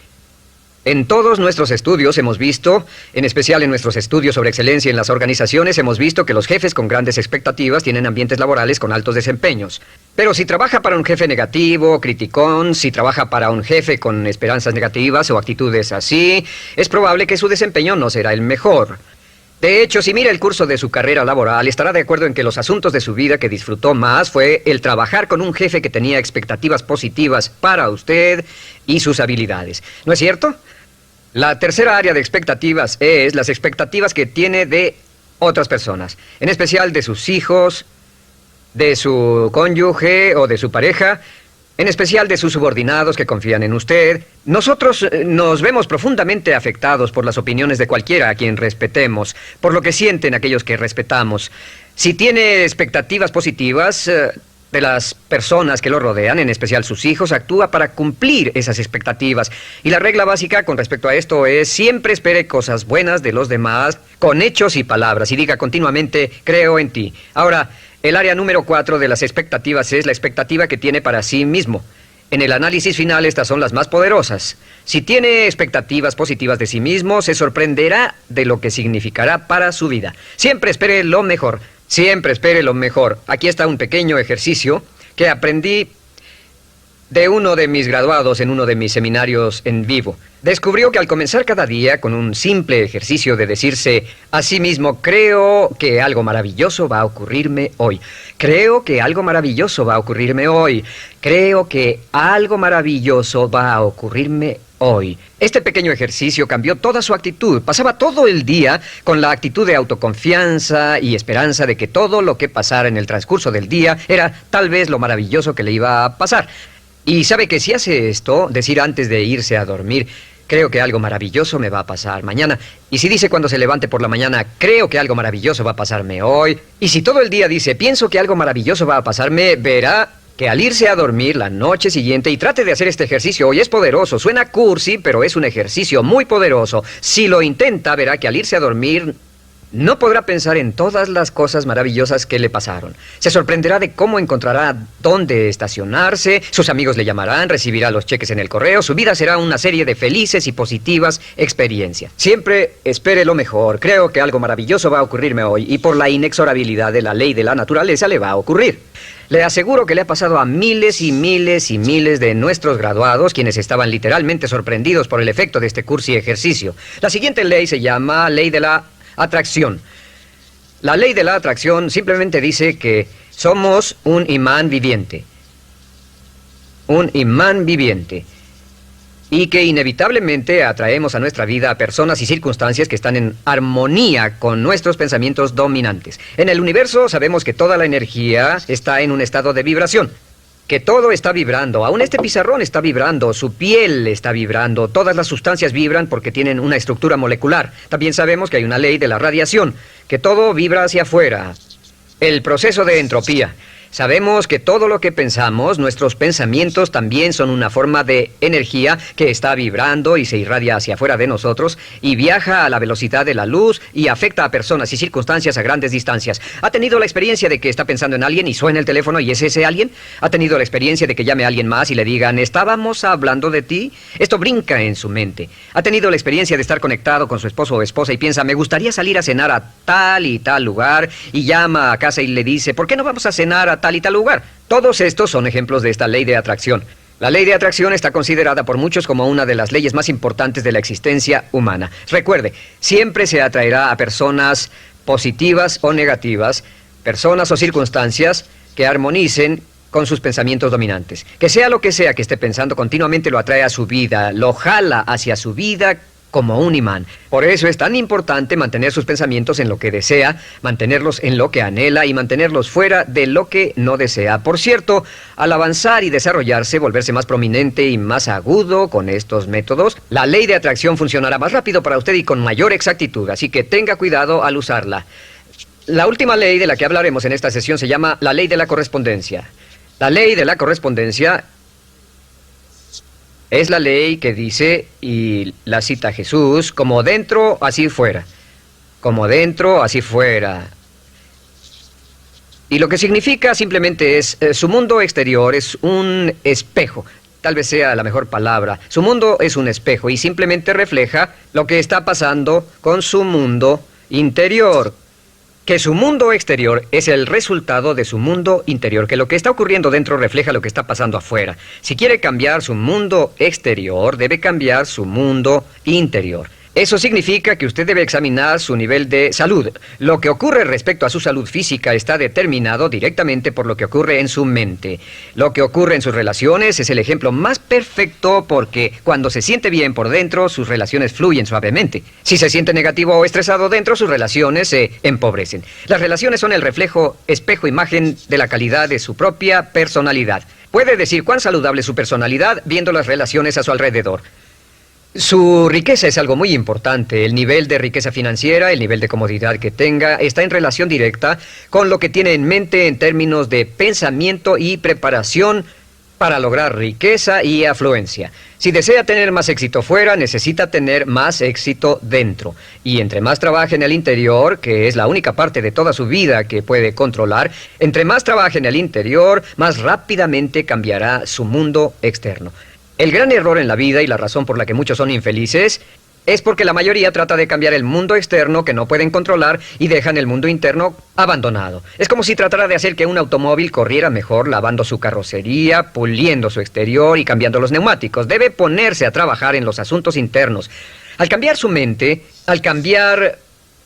En todos nuestros estudios hemos visto, en especial en nuestros estudios sobre excelencia en las organizaciones, hemos visto que los jefes con grandes expectativas tienen ambientes laborales con altos desempeños. Pero si trabaja para un jefe negativo, criticón, si trabaja para un jefe con esperanzas negativas o actitudes así, es probable que su desempeño no será el mejor. De hecho, si mira el curso de su carrera laboral, estará de acuerdo en que los asuntos de su vida que disfrutó más fue el trabajar con un jefe que tenía expectativas positivas para usted y sus habilidades. ¿No es cierto? La tercera área de expectativas es las expectativas que tiene de otras personas, en especial de sus hijos, de su cónyuge o de su pareja, en especial de sus subordinados que confían en usted. Nosotros nos vemos profundamente afectados por las opiniones de cualquiera a quien respetemos, por lo que sienten aquellos que respetamos. Si tiene expectativas positivas de las personas que lo rodean, en especial sus hijos, actúa para cumplir esas expectativas. Y la regla básica con respecto a esto es siempre espere cosas buenas de los demás con hechos y palabras y diga continuamente, creo en ti. Ahora, el área número 4 de las expectativas es la expectativa que tiene para sí mismo. En el análisis final, estas son las más poderosas. Si tiene expectativas positivas de sí mismo, se sorprenderá de lo que significará para su vida. Siempre espere lo mejor. Siempre espere lo mejor. Aquí está un pequeño ejercicio que aprendí de uno de mis graduados en uno de mis seminarios en vivo. Descubrió que al comenzar cada día con un simple ejercicio de decirse a sí mismo, creo que algo maravilloso va a ocurrirme hoy. Creo que algo maravilloso va a ocurrirme hoy. Creo que algo maravilloso va a ocurrirme hoy. Este pequeño ejercicio cambió toda su actitud. Pasaba todo el día con la actitud de autoconfianza y esperanza de que todo lo que pasara en el transcurso del día era tal vez lo maravilloso que le iba a pasar. Y sabe que si hace esto, decir antes de irse a dormir, creo que algo maravilloso me va a pasar mañana. Y si dice cuando se levante por la mañana, creo que algo maravilloso va a pasarme hoy. Y si todo el día dice, pienso que algo maravilloso va a pasarme, verá que al irse a dormir la noche siguiente y trate de hacer este ejercicio hoy, es poderoso. Suena cursi, pero es un ejercicio muy poderoso. Si lo intenta, verá que al irse a dormir no podrá pensar en todas las cosas maravillosas que le pasaron. Se sorprenderá de cómo encontrará dónde estacionarse, sus amigos le llamarán, recibirá los cheques en el correo, su vida será una serie de felices y positivas experiencias. Siempre espere lo mejor. Creo que algo maravilloso va a ocurrirme hoy y por la inexorabilidad de la ley de la naturaleza le va a ocurrir. Le aseguro que le ha pasado a miles y miles y miles de nuestros graduados, quienes estaban literalmente sorprendidos por el efecto de este curso y ejercicio. La siguiente ley se llama ley de la atracción. La ley de la atracción simplemente dice que somos un imán viviente. Un imán viviente. Y que inevitablemente atraemos a nuestra vida a personas y circunstancias que están en armonía con nuestros pensamientos dominantes. En el universo sabemos que toda la energía está en un estado de vibración. Que todo está vibrando, aún este pizarrón está vibrando, su piel está vibrando, todas las sustancias vibran porque tienen una estructura molecular. También sabemos que hay una ley de la radiación, que todo vibra hacia afuera. El proceso de entropía. Sabemos que todo lo que pensamos, nuestros pensamientos también son una forma de energía que está vibrando y se irradia hacia afuera de nosotros y viaja a la velocidad de la luz y afecta a personas y circunstancias a grandes distancias. ¿Ha tenido la experiencia de que está pensando en alguien y suena el teléfono y es ese alguien? ¿Ha tenido la experiencia de que llame a alguien más y le digan, estábamos hablando de ti? Esto brinca en su mente. ¿Ha tenido la experiencia de estar conectado con su esposo o esposa y piensa, me gustaría salir a cenar a tal y tal lugar, y llama a casa y le dice, ¿por qué no vamos a cenar a tal y tal lugar? Todos estos son ejemplos de esta ley de atracción. La ley de atracción está considerada por muchos como una de las leyes más importantes de la existencia humana. Recuerde, siempre se atraerá a personas positivas o negativas, personas o circunstancias que armonicen con sus pensamientos dominantes. Que sea lo que sea que esté pensando, continuamente lo atrae a su vida, lo jala hacia su vida como un imán. Por eso es tan importante mantener sus pensamientos en lo que desea, mantenerlos en lo que anhela y mantenerlos fuera de lo que no desea. Por cierto, al avanzar y desarrollarse, volverse más prominente y más agudo con estos métodos, la ley de atracción funcionará más rápido para usted y con mayor exactitud, así que tenga cuidado al usarla. La última ley de la que hablaremos en esta sesión se llama la ley de la correspondencia. La ley de la correspondencia es la ley que dice, y la cita Jesús, como dentro, así fuera. Como dentro, así fuera. Y lo que significa simplemente es, su mundo exterior es un espejo. Tal vez sea la mejor palabra. Su mundo es un espejo y simplemente refleja lo que está pasando con su mundo interior. Que su mundo exterior es el resultado de su mundo interior, que lo que está ocurriendo dentro refleja lo que está pasando afuera. Si quiere cambiar su mundo exterior, debe cambiar su mundo interior. Eso significa que usted debe examinar su nivel de salud. Lo que ocurre respecto a su salud física está determinado directamente por lo que ocurre en su mente. Lo que ocurre en sus relaciones es el ejemplo más perfecto porque cuando se siente bien por dentro, sus relaciones fluyen suavemente. Si se siente negativo o estresado dentro, sus relaciones se empobrecen. Las relaciones son el reflejo, espejo, imagen de la calidad de su propia personalidad. Puede decir cuán saludable es su personalidad viendo las relaciones a su alrededor. Su riqueza es algo muy importante. El nivel de riqueza financiera, el nivel de comodidad que tenga, está en relación directa con lo que tiene en mente en términos de pensamiento y preparación para lograr riqueza y afluencia. Si desea tener más éxito fuera, necesita tener más éxito dentro. Y entre más trabaje en el interior, que es la única parte de toda su vida que puede controlar, entre más trabaje en el interior, más rápidamente cambiará su mundo externo. El gran error en la vida y la razón por la que muchos son infelices es porque la mayoría trata de cambiar el mundo externo que no pueden controlar y dejan el mundo interno abandonado. Es como si tratara de hacer que un automóvil corriera mejor lavando su carrocería, puliendo su exterior y cambiando los neumáticos. Debe ponerse a trabajar en los asuntos internos. Al cambiar su mente, al cambiar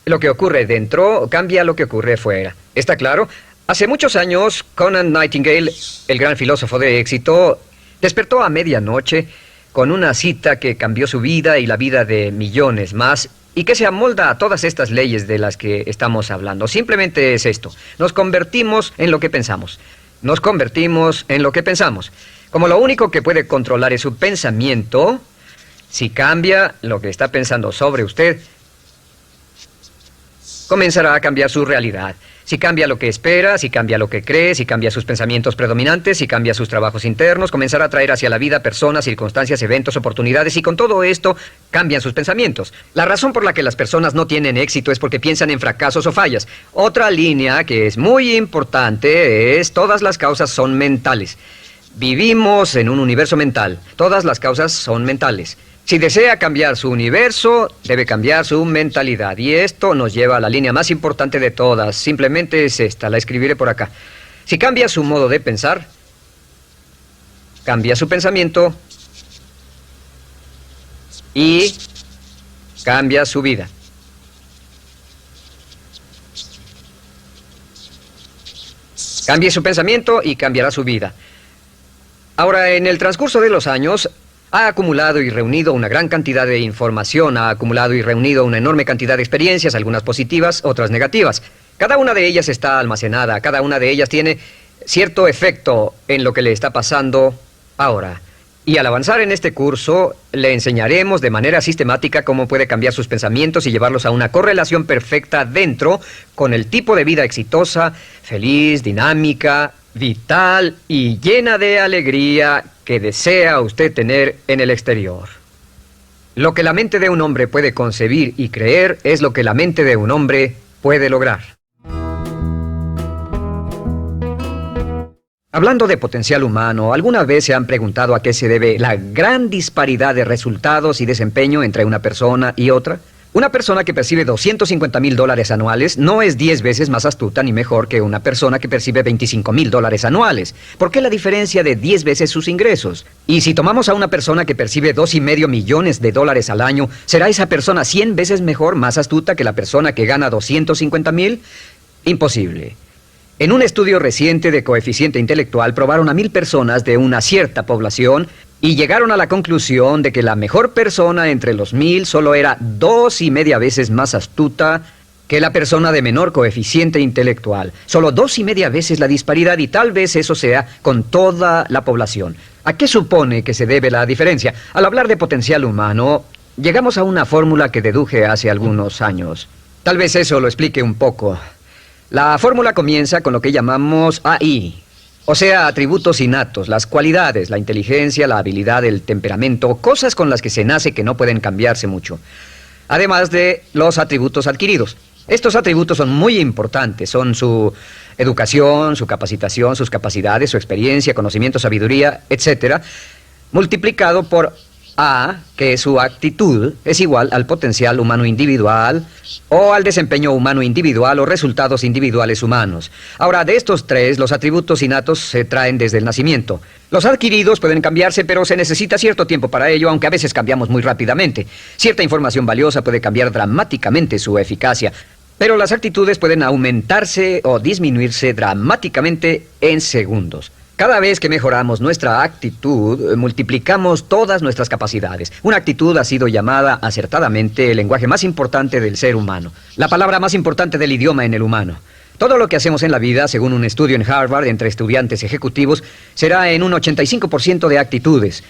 lo que ocurre dentro, cambia lo que ocurre fuera. ¿Está claro? Hace muchos años, Conant Nightingale, el gran filósofo de éxito, despertó a medianoche con una cita que cambió su vida y la vida de millones más y que se amolda a todas estas leyes de las que estamos hablando. Simplemente es esto: nos convertimos en lo que pensamos. Nos convertimos en lo que pensamos. Como lo único que puede controlar es su pensamiento, si cambia lo que está pensando sobre usted, comenzará a cambiar su realidad. Si cambia lo que espera, si cambia lo que cree, si cambia sus pensamientos predominantes, si cambia sus trabajos internos, comenzará a traer hacia la vida personas, circunstancias, eventos, oportunidades, y con todo esto cambian sus pensamientos. La razón por la que las personas no tienen éxito es porque piensan en fracasos o fallas. Otra línea que es muy importante es: todas las causas son mentales. Vivimos en un universo mental. Todas las causas son mentales. Si desea cambiar su universo, debe cambiar su mentalidad. Y esto nos lleva a la línea más importante de todas. Simplemente es esta, la escribiré por acá. Si cambia su modo de pensar, cambia su pensamiento y cambia su vida. Cambie su pensamiento y cambiará su vida. Ahora, en el transcurso de los años, ha acumulado y reunido una gran cantidad de información, ha acumulado y reunido una enorme cantidad de experiencias, algunas positivas, otras negativas. Cada una de ellas está almacenada, cada una de ellas tiene cierto efecto en lo que le está pasando ahora. Y al avanzar en este curso, le enseñaremos de manera sistemática cómo puede cambiar sus pensamientos y llevarlos a una correlación perfecta dentro con el tipo de vida exitosa, feliz, dinámica, vital y llena de alegría que desea usted tener en el exterior. Lo que la mente de un hombre puede concebir y creer es lo que la mente de un hombre puede lograr. Hablando de potencial humano, ¿alguna vez se han preguntado a qué se debe la gran disparidad de resultados y desempeño entre una persona y otra? Una persona que percibe $250,000 anuales no es 10 veces más astuta ni mejor que una persona que percibe $25,000 anuales. ¿Por qué la diferencia de 10 veces sus ingresos? Y si tomamos a una persona que percibe $2,5 millones al año, ¿será esa persona 100 veces mejor, más astuta que la persona que gana $250,000? Imposible. En un estudio reciente de coeficiente intelectual probaron a 1,000 personas de una cierta población y llegaron a la conclusión de que la mejor persona entre los 1,000 solo era 2,5 veces más astuta que la persona de menor coeficiente intelectual. Solo 2,5 veces la disparidad, y tal vez eso sea con toda la población. ¿A qué supone que se debe la diferencia? Al hablar de potencial humano, llegamos a una fórmula que deduje hace algunos años. Tal vez eso lo explique un poco. La fórmula comienza con lo que llamamos AI. O sea, atributos innatos, las cualidades, la inteligencia, la habilidad, el temperamento, cosas con las que se nace que no pueden cambiarse mucho. Además de los atributos adquiridos. Estos atributos son muy importantes, son su educación, su capacitación, sus capacidades, su experiencia, conocimiento, sabiduría, etc. Multiplicado por A, que es su actitud, es igual al potencial humano individual o al desempeño humano individual o resultados individuales humanos. Ahora, de estos tres, los atributos innatos se traen desde el nacimiento. Los adquiridos pueden cambiarse, pero se necesita cierto tiempo para ello, aunque a veces cambiamos muy rápidamente. Cierta información valiosa puede cambiar dramáticamente su eficacia, pero las actitudes pueden aumentarse o disminuirse dramáticamente en segundos. Cada vez que mejoramos nuestra actitud, multiplicamos todas nuestras capacidades. Una actitud ha sido llamada acertadamente el lenguaje más importante del ser humano, la palabra más importante del idioma en el humano. Todo lo que hacemos en la vida, según un estudio en Harvard entre estudiantes ejecutivos, será en un 85% de actitudes.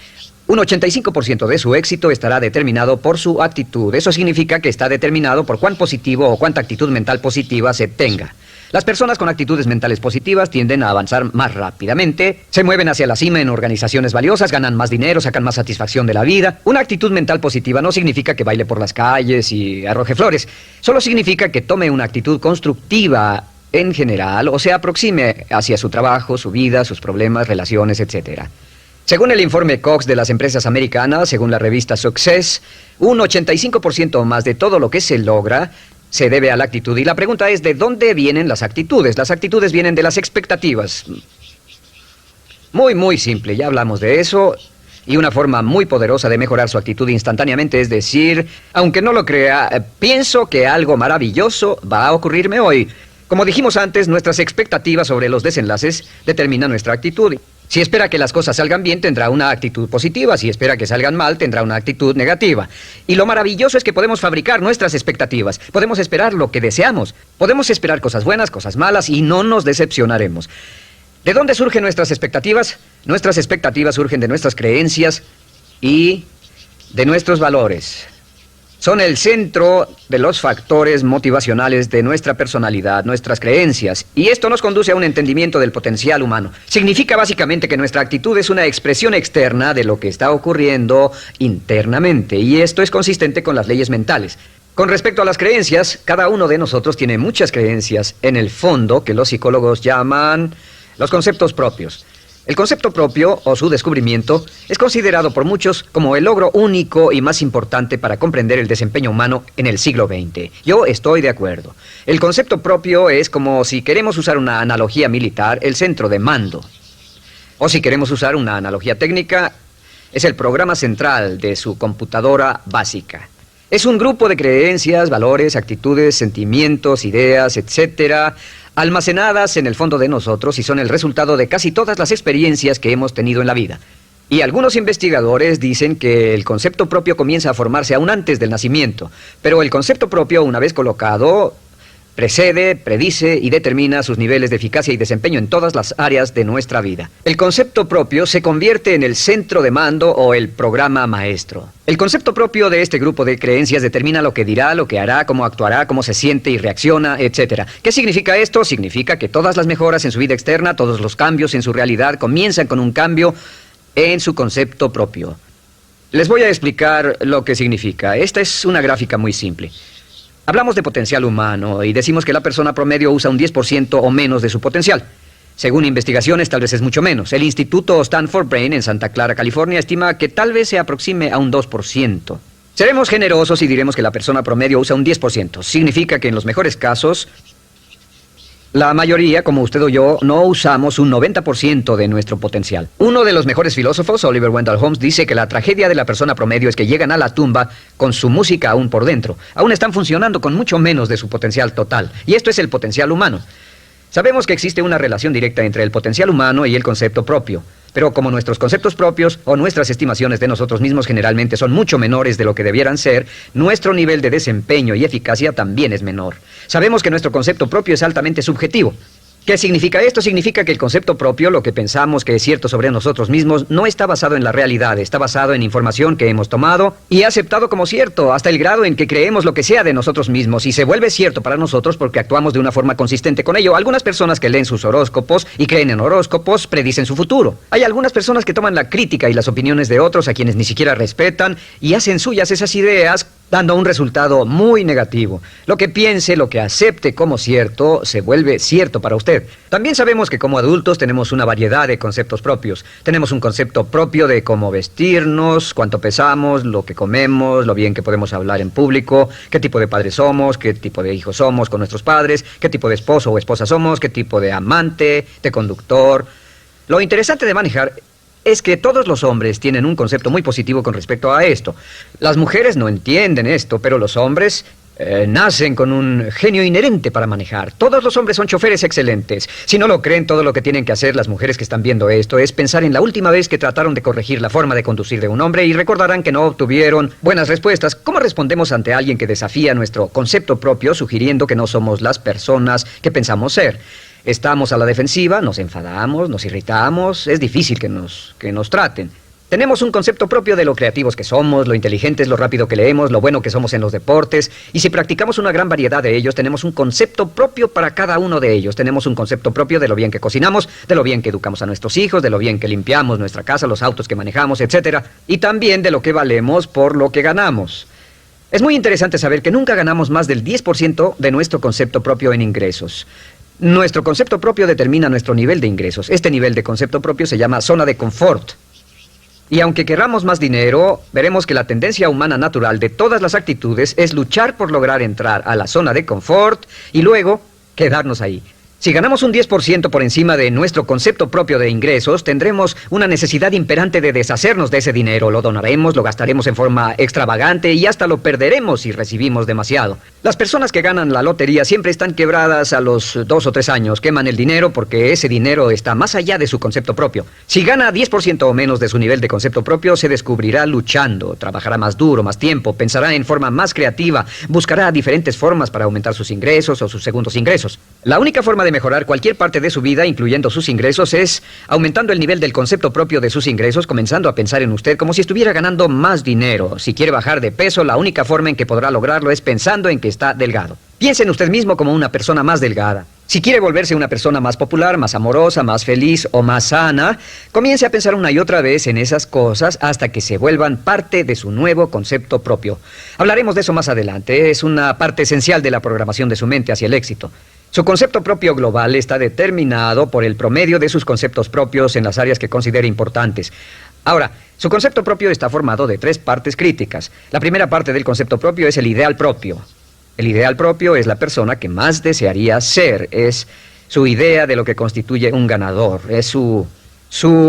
Un 85% de su éxito estará determinado por su actitud. Eso significa que está determinado por cuán positivo o cuánta actitud mental positiva se tenga. Las personas con actitudes mentales positivas tienden a avanzar más rápidamente, se mueven hacia la cima en organizaciones valiosas, ganan más dinero, sacan más satisfacción de la vida. Una actitud mental positiva no significa que baile por las calles y arroje flores. Solo significa que tome una actitud constructiva en general o se aproxime hacia su trabajo, su vida, sus problemas, relaciones, etc. Según el informe Cox de las empresas americanas, según la revista Success, un 85% más de todo lo que se logra se debe a la actitud. Y la pregunta es, ¿de dónde vienen las actitudes? Las actitudes vienen de las expectativas. Muy simple, ya hablamos de eso. Y una forma muy poderosa de mejorar su actitud instantáneamente es decir, aunque no lo crea, pienso que algo maravilloso va a ocurrirme hoy. Como dijimos antes, nuestras expectativas sobre los desenlaces determinan nuestra actitud. Si espera que las cosas salgan bien, tendrá una actitud positiva. Si espera que salgan mal, tendrá una actitud negativa. Y lo maravilloso es que podemos fabricar nuestras expectativas. Podemos esperar lo que deseamos. Podemos esperar cosas buenas, cosas malas, y no nos decepcionaremos. ¿De dónde surgen nuestras expectativas? Nuestras expectativas surgen de nuestras creencias y de nuestros valores. Son el centro de los factores motivacionales de nuestra personalidad, nuestras creencias, y esto nos conduce a un entendimiento del potencial humano. Significa básicamente que nuestra actitud es una expresión externa de lo que está ocurriendo internamente, y esto es consistente con las leyes mentales. Con respecto a las creencias, cada uno de nosotros tiene muchas creencias en el fondo que los psicólogos llaman los conceptos propios. El concepto propio, o su descubrimiento, es considerado por muchos como el logro único y más importante para comprender el desempeño humano en el siglo XX. Yo estoy de acuerdo. El concepto propio es como, si queremos usar una analogía militar, el centro de mando. O si queremos usar una analogía técnica, es el programa central de su computadora básica. Es un grupo de creencias, valores, actitudes, sentimientos, ideas, etcétera, almacenadas en el fondo de nosotros y son el resultado de casi todas las experiencias que hemos tenido en la vida. Y algunos investigadores dicen que el concepto propio comienza a formarse aún antes del nacimiento, pero el concepto propio, una vez colocado, precede, predice y determina sus niveles de eficacia y desempeño en todas las áreas de nuestra vida. El concepto propio se convierte en el centro de mando o el programa maestro. El concepto propio de este grupo de creencias determina lo que dirá, lo que hará, cómo actuará, cómo se siente y reacciona, etc. ¿Qué significa esto? Significa que todas las mejoras en su vida externa, todos los cambios en su realidad comienzan con un cambio en su concepto propio. Les voy a explicar lo que significa. Esta es una gráfica muy simple. Hablamos de potencial humano y decimos que la persona promedio usa un 10% o menos de su potencial. Según investigaciones, tal vez es mucho menos. El Instituto Stanford Brain en Santa Clara, California, estima que tal vez se aproxime a un 2%. Seremos generosos y diremos que la persona promedio usa un 10%. Significa que en los mejores casos, la mayoría, como usted o yo, no usamos un 90% de nuestro potencial. Uno de los mejores filósofos, Oliver Wendell Holmes, dice que la tragedia de la persona promedio es que llegan a la tumba con su música aún por dentro. Aún están funcionando con mucho menos de su potencial total. Y esto es el potencial humano. Sabemos que existe una relación directa entre el potencial humano y el concepto propio. Pero como nuestros conceptos propios o nuestras estimaciones de nosotros mismos generalmente son mucho menores de lo que debieran ser, nuestro nivel de desempeño y eficacia también es menor. Sabemos que nuestro concepto propio es altamente subjetivo. ¿Qué significa esto? Significa que el concepto propio, lo que pensamos que es cierto sobre nosotros mismos, no está basado en la realidad, está basado en información que hemos tomado y aceptado como cierto, hasta el grado en que creemos lo que sea de nosotros mismos y se vuelve cierto para nosotros porque actuamos de una forma consistente con ello. Algunas personas que leen sus horóscopos y creen en horóscopos predicen su futuro. Hay algunas personas que toman la crítica y las opiniones de otros a quienes ni siquiera respetan y hacen suyas esas ideas, dando un resultado muy negativo. Lo que piense, lo que acepte como cierto, se vuelve cierto para usted. También sabemos que como adultos tenemos una variedad de conceptos propios. Tenemos un concepto propio de cómo vestirnos, cuánto pesamos, lo que comemos, lo bien que podemos hablar en público, qué tipo de padres somos, qué tipo de hijos somos con nuestros padres, qué tipo de esposo o esposa somos, qué tipo de amante, de conductor. Lo interesante de manejar es que todos los hombres tienen un concepto muy positivo con respecto a esto. Las mujeres no entienden esto, pero los hombres nacen con un genio inherente para manejar. Todos los hombres son choferes excelentes. Si no lo creen, todo lo que tienen que hacer las mujeres que están viendo esto es pensar en la última vez que trataron de corregir la forma de conducir de un hombre y recordarán que no obtuvieron buenas respuestas. ¿Cómo respondemos ante alguien que desafía nuestro concepto propio, sugiriendo que no somos las personas que pensamos ser? Estamos a la defensiva, nos enfadamos, nos irritamos, es difícil que nos traten. Tenemos un concepto propio de lo creativos que somos, lo inteligentes, lo rápido que leemos, lo bueno que somos en los deportes, y si practicamos una gran variedad de ellos, tenemos un concepto propio para cada uno de ellos. Tenemos un concepto propio de lo bien que cocinamos, de lo bien que educamos a nuestros hijos, de lo bien que limpiamos nuestra casa, los autos que manejamos, etc. Y también de lo que valemos por lo que ganamos. Es muy interesante saber que nunca ganamos más del 10% de nuestro concepto propio en ingresos. Nuestro concepto propio determina nuestro nivel de ingresos. Este nivel de concepto propio se llama zona de confort. Y aunque querramos más dinero, veremos que la tendencia humana natural de todas las actitudes es luchar por lograr entrar a la zona de confort y luego quedarnos ahí. Si ganamos un 10% por encima de nuestro concepto propio de ingresos, tendremos una necesidad imperante de deshacernos de ese dinero. Lo donaremos, lo gastaremos en forma extravagante y hasta lo perderemos si recibimos demasiado. Las personas que ganan la lotería siempre están quebradas a los 2 o 3 años. Queman el dinero porque ese dinero está más allá de su concepto propio. Si gana 10% o menos de su nivel de concepto propio, se descubrirá luchando, trabajará más duro, más tiempo, pensará en forma más creativa, buscará diferentes formas para aumentar sus ingresos o sus segundos ingresos. La única forma de de mejorar cualquier parte de su vida, incluyendo sus ingresos, es aumentando el nivel del concepto propio de sus ingresos, comenzando a pensar en usted como si estuviera ganando más dinero. Si quiere bajar de peso, la única forma en que podrá lograrlo es pensando en que está delgado. Piense en usted mismo como una persona más delgada. Si quiere volverse una persona más popular, más amorosa, más feliz o más sana, comience a pensar una y otra vez en esas cosas hasta que se vuelvan parte de su nuevo concepto propio. Hablaremos de eso más adelante. Es una parte esencial de la programación de su mente hacia el éxito. Su concepto propio global está determinado por el promedio de sus conceptos propios en las áreas que considere importantes. Ahora, su concepto propio está formado de 3 partes críticas. La primera parte del concepto propio es el ideal propio. El ideal propio es la persona que más desearía ser, es su idea de lo que constituye un ganador, es su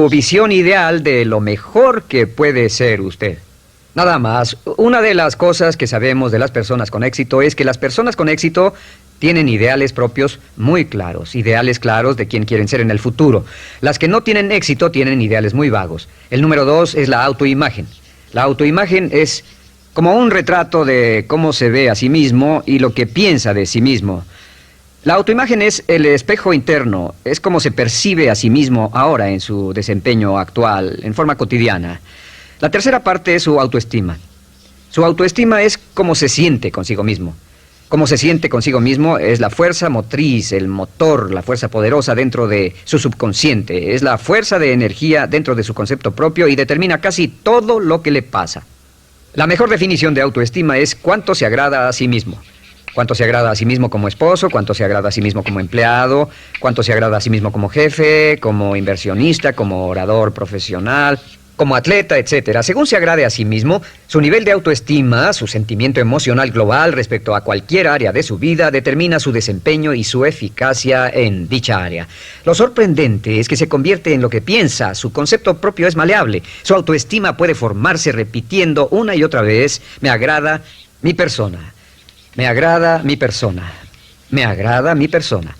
visión ideal de lo mejor que puede ser usted. Nada más, una de las cosas que sabemos de las personas con éxito es que las personas con éxito tienen ideales propios muy claros, ideales claros de quién quieren ser en el futuro. Las que no tienen éxito tienen ideales muy vagos. El número 2 es la autoimagen. La autoimagen es como un retrato de cómo se ve a sí mismo y lo que piensa de sí mismo. La autoimagen es el espejo interno, es como se percibe a sí mismo ahora en su desempeño actual, en forma cotidiana. La tercera parte es su autoestima. Su autoestima es cómo se siente consigo mismo. Cómo se siente consigo mismo es la fuerza motriz, el motor, la fuerza poderosa dentro de su subconsciente. Es la fuerza de energía dentro de su concepto propio y determina casi todo lo que le pasa. La mejor definición de autoestima es cuánto se agrada a sí mismo. Cuánto se agrada a sí mismo como esposo, cuánto se agrada a sí mismo como empleado, cuánto se agrada a sí mismo como jefe, como inversionista, como orador profesional, como atleta, etcétera. Según se agrade a sí mismo, su nivel de autoestima, su sentimiento emocional global respecto a cualquier área de su vida, determina su desempeño y su eficacia en dicha área. Lo sorprendente es que se convierte en lo que piensa. Su concepto propio es maleable. Su autoestima puede formarse repitiendo una y otra vez: me agrada mi persona, me agrada mi persona, me agrada mi persona.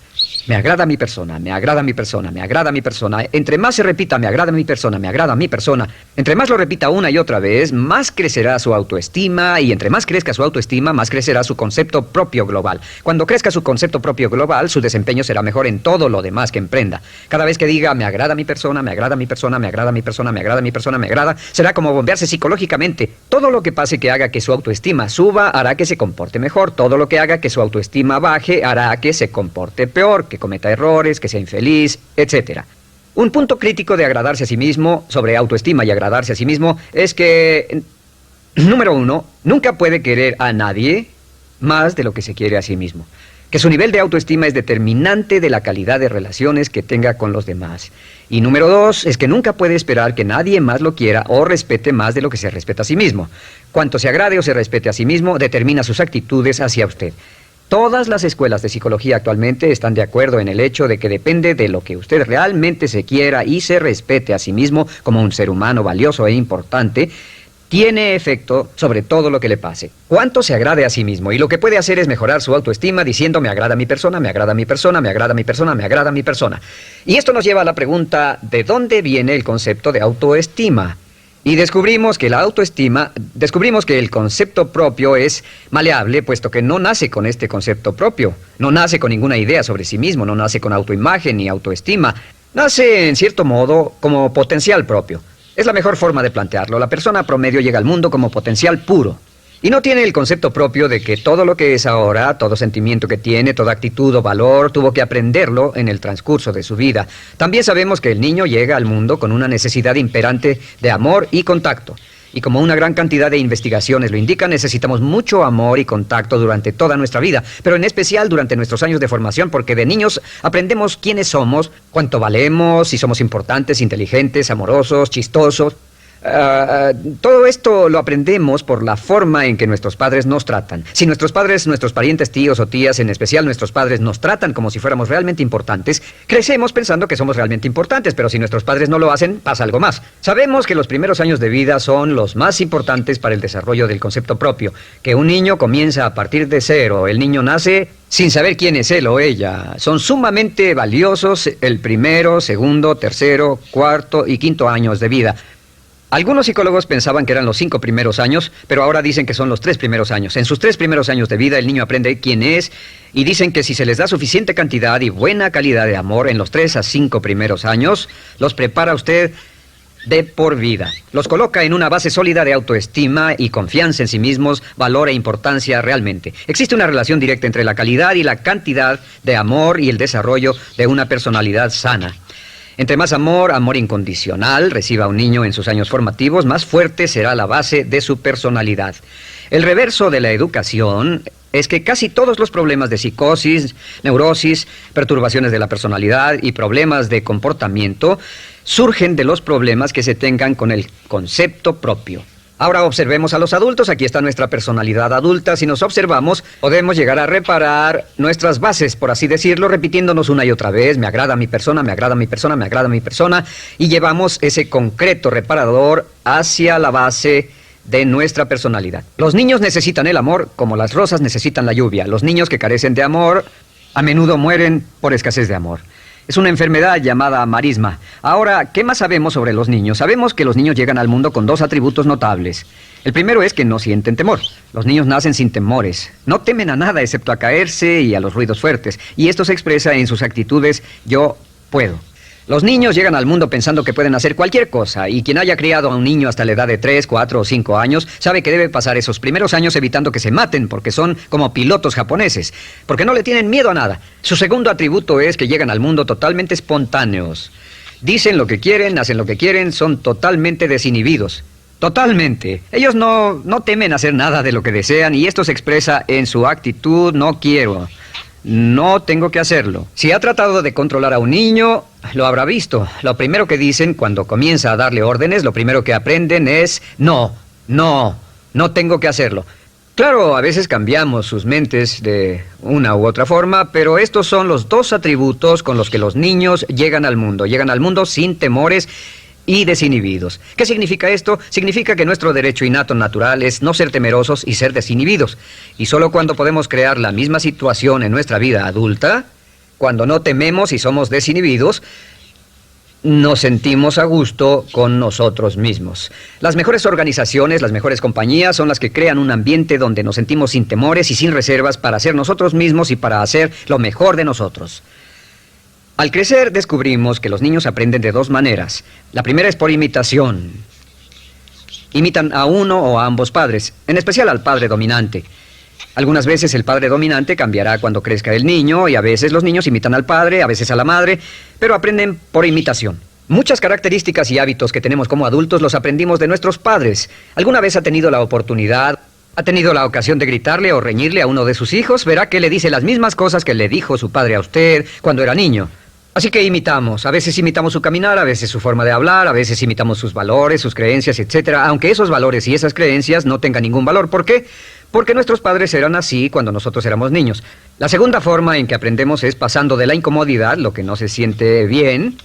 Me agrada mi persona, me agrada mi persona, me agrada mi persona. Entre más se repita, me agrada mi persona, me agrada mi persona, entre más lo repita una y otra vez, más crecerá su autoestima, y entre más crezca su autoestima, más crecerá su concepto propio global. Cuando crezca su concepto propio global, su desempeño será mejor en todo lo demás que emprenda. Cada vez que diga, me agrada mi persona, me agrada mi persona, me agrada mi persona, me agrada mi persona, me agrada, será como bombearse psicológicamente. Todo lo que pase que haga que su autoestima suba, hará que se comporte mejor. Todo lo que haga que su autoestima baje, hará que se comporte peor, que cometa errores, que sea infeliz, etc. Un punto crítico de agradarse a sí mismo, sobre autoestima y agradarse a sí mismo, es que, número 1, nunca puede querer a nadie más de lo que se quiere a sí mismo. Que su nivel de autoestima es determinante de la calidad de relaciones que tenga con los demás. Y número 2, es que nunca puede esperar que nadie más lo quiera o respete más de lo que se respeta a sí mismo. Cuanto se agrade o se respete a sí mismo, determina sus actitudes hacia usted. Todas las escuelas de psicología actualmente están de acuerdo en el hecho de que depende de lo que usted realmente se quiera y se respete a sí mismo como un ser humano valioso e importante, tiene efecto sobre todo lo que le pase. Cuánto se agrade a sí mismo, y lo que puede hacer es mejorar su autoestima diciendo: me agrada mi persona, me agrada mi persona, me agrada mi persona, me agrada mi persona. Y esto nos lleva a la pregunta: ¿de dónde viene el concepto de autoestima? Y descubrimos que el concepto propio es maleable, puesto que no nace con este concepto propio, no nace con ninguna idea sobre sí mismo, no nace con autoimagen ni autoestima, nace en cierto modo como potencial propio. Es la mejor forma de plantearlo. La persona promedio llega al mundo como potencial puro. Y no tiene el concepto propio de que todo lo que es ahora, todo sentimiento que tiene, toda actitud o valor, tuvo que aprenderlo en el transcurso de su vida. También sabemos que el niño llega al mundo con una necesidad imperante de amor y contacto. Y como una gran cantidad de investigaciones lo indican, necesitamos mucho amor y contacto durante toda nuestra vida, pero en especial durante nuestros años de formación, porque de niños aprendemos quiénes somos, cuánto valemos, si somos importantes, inteligentes, amorosos, chistosos. Todo esto lo aprendemos por la forma en que nuestros padres nos tratan. Si nuestros padres, nuestros parientes, tíos o tías, en especial nuestros padres, nos tratan como si fuéramos realmente importantes, crecemos pensando que somos realmente importantes, pero si nuestros padres no lo hacen, pasa algo más. Sabemos que los primeros años de vida son los más importantes para el desarrollo del concepto propio, que un niño comienza a partir de cero. El niño nace sin saber quién es él o ella. Son sumamente valiosos el primero, segundo, tercero, cuarto y quinto años de vida. Algunos psicólogos pensaban que eran los 5 primeros años, pero ahora dicen que son los 3 primeros años. En sus 3 primeros años de vida, el niño aprende quién es, y dicen que si se les da suficiente cantidad y buena calidad de amor en los 3 a 5 primeros años, los prepara usted de por vida. Los coloca en una base sólida de autoestima y confianza en sí mismos, valor e importancia realmente. Existe una relación directa entre la calidad y la cantidad de amor y el desarrollo de una personalidad sana. Entre más amor, amor incondicional, reciba un niño en sus años formativos, más fuerte será la base de su personalidad. El reverso de la educación es que casi todos los problemas de psicosis, neurosis, perturbaciones de la personalidad y problemas de comportamiento surgen de los problemas que se tengan con el concepto propio. Ahora observemos a los adultos. Aquí está nuestra personalidad adulta. Si nos observamos, podemos llegar a reparar nuestras bases, por así decirlo, repitiéndonos una y otra vez: me agrada mi persona, me agrada mi persona, me agrada mi persona, y llevamos ese concreto reparador hacia la base de nuestra personalidad. Los niños necesitan el amor como las rosas necesitan la lluvia. Los niños que carecen de amor a menudo mueren por escasez de amor. Es una enfermedad llamada marisma. Ahora, ¿qué más sabemos sobre los niños? Sabemos que los niños llegan al mundo con 2 atributos notables. El primero es que no sienten temor. Los niños nacen sin temores. No temen a nada excepto a caerse y a los ruidos fuertes. Y esto se expresa en sus actitudes: yo puedo. Los niños llegan al mundo pensando que pueden hacer cualquier cosa, y quien haya criado a un niño hasta la edad de 3, 4 o 5 años sabe que debe pasar esos primeros años evitando que se maten, porque son como pilotos japoneses, porque no le tienen miedo a nada. Su segundo atributo es que llegan al mundo totalmente espontáneos. Dicen lo que quieren, hacen lo que quieren, son totalmente desinhibidos. Totalmente. Ellos no temen hacer nada de lo que desean, y esto se expresa en su actitud: no quiero. No tengo que hacerlo. Si ha tratado de controlar a un niño, lo habrá visto. Lo primero que dicen cuando comienza a darle órdenes, lo primero que aprenden es: no tengo que hacerlo. Claro, a veces cambiamos sus mentes de una u otra forma, pero estos son los 2 atributos con los que los niños llegan al mundo. Llegan al mundo sin temores y desinhibidos. ¿Qué significa esto? Significa que nuestro derecho innato natural es no ser temerosos y ser desinhibidos. Y solo cuando podemos crear la misma situación en nuestra vida adulta, cuando no tememos y somos desinhibidos, nos sentimos a gusto con nosotros mismos. Las mejores organizaciones, las mejores compañías son las que crean un ambiente donde nos sentimos sin temores y sin reservas para ser nosotros mismos y para hacer lo mejor de nosotros. Al crecer descubrimos que los niños aprenden de 2 maneras. La primera es por imitación. Imitan a uno o a ambos padres, en especial al padre dominante. Algunas veces el padre dominante cambiará cuando crezca el niño, y a veces los niños imitan al padre, a veces a la madre, pero aprenden por imitación. Muchas características y hábitos que tenemos como adultos los aprendimos de nuestros padres. ¿Alguna vez ha tenido la ocasión de gritarle o reñirle a uno de sus hijos? Verá que le dice las mismas cosas que le dijo su padre a usted cuando era niño. Así que imitamos. A veces imitamos su caminar, a veces su forma de hablar, a veces imitamos sus valores, sus creencias, etc. Aunque esos valores y esas creencias no tengan ningún valor. ¿Por qué? Porque nuestros padres eran así cuando nosotros éramos niños. La segunda forma en que aprendemos es pasando de la incomodidad, lo que no se siente bien,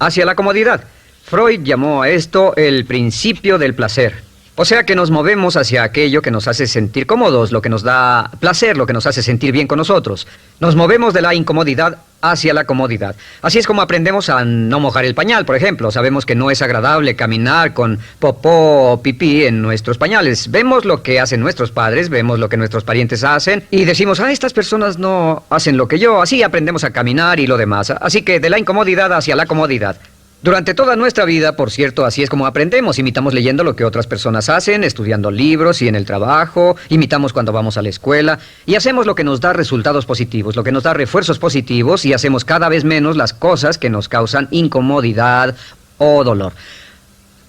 hacia la comodidad. Freud llamó a esto el principio del placer. O sea que nos movemos hacia aquello que nos hace sentir cómodos, lo que nos da placer, lo que nos hace sentir bien con nosotros. Nos movemos de la incomodidad hacia la comodidad. Así es como aprendemos a no mojar el pañal, por ejemplo. Sabemos que no es agradable caminar con popó o pipí en nuestros pañales. Vemos lo que hacen nuestros padres, vemos lo que nuestros parientes hacen y decimos: estas personas no hacen lo que yo. Así aprendemos a caminar y lo demás. Así que de la incomodidad hacia la comodidad. Durante toda nuestra vida, por cierto, así es como aprendemos. Imitamos leyendo lo que otras personas hacen, estudiando libros y en el trabajo, imitamos cuando vamos a la escuela, y hacemos lo que nos da resultados positivos, lo que nos da refuerzos positivos, y hacemos cada vez menos las cosas que nos causan incomodidad o dolor.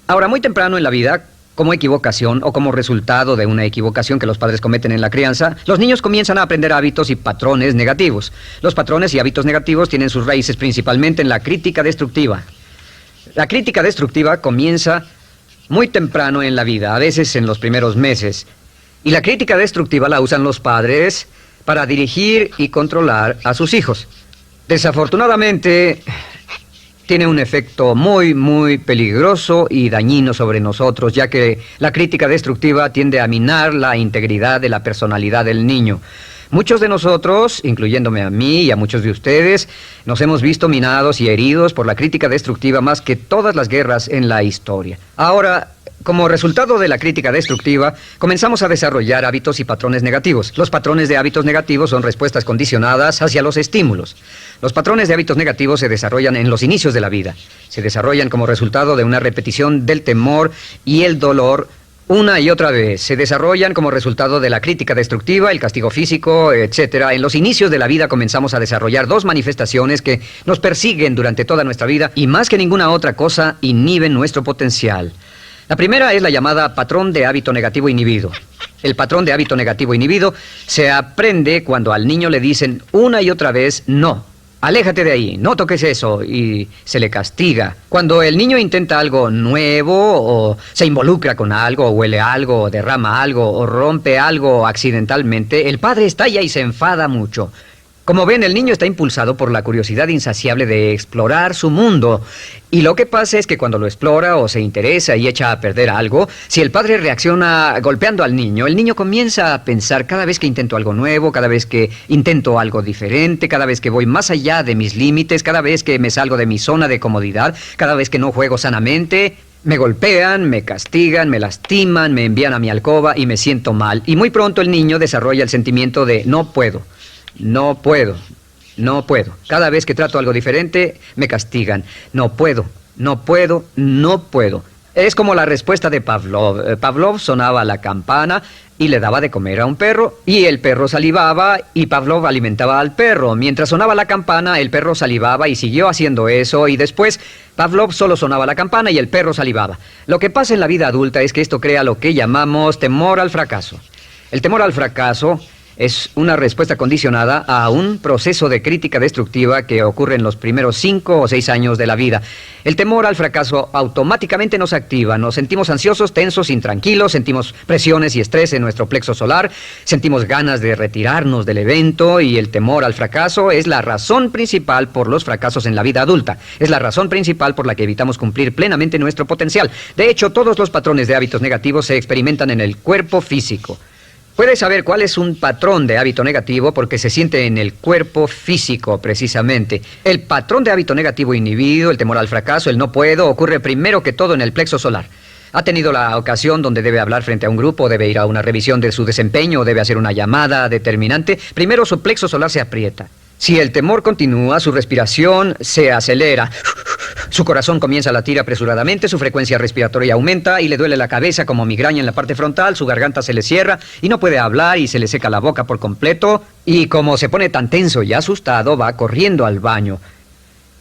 Ahora, muy temprano en la vida, como equivocación o como resultado de una equivocación que los padres cometen en la crianza, los niños comienzan a aprender hábitos y patrones negativos. Los patrones y hábitos negativos tienen sus raíces principalmente en la crítica destructiva. La crítica destructiva comienza muy temprano en la vida, a veces en los primeros meses. Y la crítica destructiva la usan los padres para dirigir y controlar a sus hijos. Desafortunadamente, tiene un efecto muy peligroso y dañino sobre nosotros, ya que la crítica destructiva tiende a minar la integridad de la personalidad del niño. Muchos de nosotros, incluyéndome a mí y a muchos de ustedes, nos hemos visto minados y heridos por la crítica destructiva más que todas las guerras en la historia. Ahora, como resultado de la crítica destructiva, comenzamos a desarrollar hábitos y patrones negativos. Los patrones de hábitos negativos son respuestas condicionadas hacia los estímulos. Los patrones de hábitos negativos se desarrollan en los inicios de la vida. Se desarrollan como resultado de una repetición del temor y el dolor una y otra vez. Se desarrollan como resultado de la crítica destructiva, el castigo físico, etc. En los inicios de la vida comenzamos a desarrollar dos manifestaciones que nos persiguen durante toda nuestra vida y más que ninguna otra cosa inhiben nuestro potencial. La primera es la llamada patrón de hábito negativo inhibido. El patrón de hábito negativo inhibido se aprende cuando al niño le dicen una y otra vez no. Aléjate de ahí, no toques eso, y se le castiga. Cuando el niño intenta algo nuevo, o se involucra con algo, o huele algo, o derrama algo, o rompe algo accidentalmente, el padre estalla y se enfada mucho. Como ven, el niño está impulsado por la curiosidad insaciable de explorar su mundo. Y lo que pasa es que cuando lo explora o se interesa y echa a perder algo, si el padre reacciona golpeando al niño, el niño comienza a pensar cada vez que intento algo nuevo, cada vez que intento algo diferente, cada vez que voy más allá de mis límites, cada vez que me salgo de mi zona de comodidad, cada vez que no juego sanamente, me golpean, me castigan, me lastiman, me envían a mi alcoba y me siento mal. Y muy pronto el niño desarrolla el sentimiento de no puedo. No puedo, no puedo. Cada vez que trato algo diferente, me castigan. No puedo, no puedo, no puedo. Es como la respuesta de Pavlov. Pavlov sonaba la campana y le daba de comer a un perro, y el perro salivaba, y Pavlov alimentaba al perro. Mientras sonaba la campana, el perro salivaba y siguió haciendo eso, y después Pavlov solo sonaba la campana y el perro salivaba. Lo que pasa en la vida adulta es que esto crea lo que llamamos temor al fracaso. El temor al fracaso es una respuesta condicionada a un proceso de crítica destructiva que ocurre en los primeros 5 o 6 años de la vida. El temor al fracaso automáticamente nos activa. Nos sentimos ansiosos, tensos, intranquilos, sentimos presiones y estrés en nuestro plexo solar, sentimos ganas de retirarnos del evento, y el temor al fracaso es la razón principal por los fracasos en la vida adulta. Es la razón principal por la que evitamos cumplir plenamente nuestro potencial. De hecho, todos los patrones de hábitos negativos se experimentan en el cuerpo físico. Puedes saber cuál es un patrón de hábito negativo porque se siente en el cuerpo físico, precisamente. El patrón de hábito negativo inhibido, el temor al fracaso, el no puedo, ocurre primero que todo en el plexo solar. ¿Ha tenido la ocasión donde debe hablar frente a un grupo, debe ir a una revisión de su desempeño, debe hacer una llamada determinante? Primero su plexo solar se aprieta. Si el temor continúa, su respiración se acelera. Su corazón comienza a latir apresuradamente, su frecuencia respiratoria aumenta y le duele la cabeza como migraña en la parte frontal, su garganta se le cierra y no puede hablar y se le seca la boca por completo. Y como se pone tan tenso y asustado, va corriendo al baño.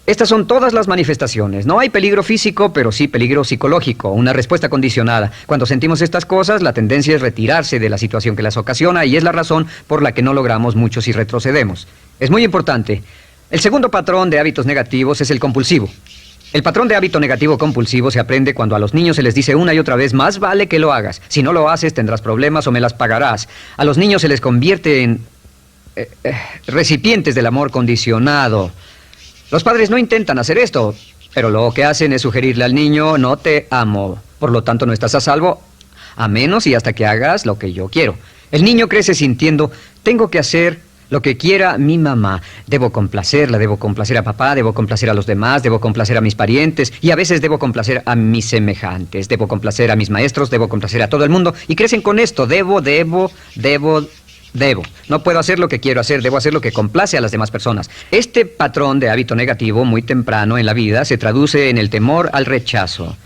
Estas son todas las manifestaciones. No hay peligro físico, pero sí peligro psicológico, una respuesta condicionada. Cuando sentimos estas cosas, la tendencia es retirarse de la situación que las ocasiona y es la razón por la que no logramos mucho si retrocedemos. Es muy importante. El segundo patrón de hábitos negativos es el compulsivo. El patrón de hábito negativo compulsivo se aprende cuando a los niños se les dice una y otra vez, más vale que lo hagas. Si no lo haces, tendrás problemas o me las pagarás. A los niños se les convierte en recipientes del amor condicionado. Los padres no intentan hacer esto, pero lo que hacen es sugerirle al niño, no te amo, por lo tanto no estás a salvo, a menos y hasta que hagas lo que yo quiero. El niño crece sintiendo, tengo que hacer lo que quiera mi mamá. Debo complacerla, debo complacer a papá, debo complacer a los demás, debo complacer a mis parientes, y a veces debo complacer a mis semejantes, debo complacer a mis maestros, debo complacer a todo el mundo, y crecen con esto, debo. No puedo hacer lo que quiero hacer, debo hacer lo que complace a las demás personas. Este patrón de hábito negativo muy temprano en la vida se traduce en el temor al rechazo.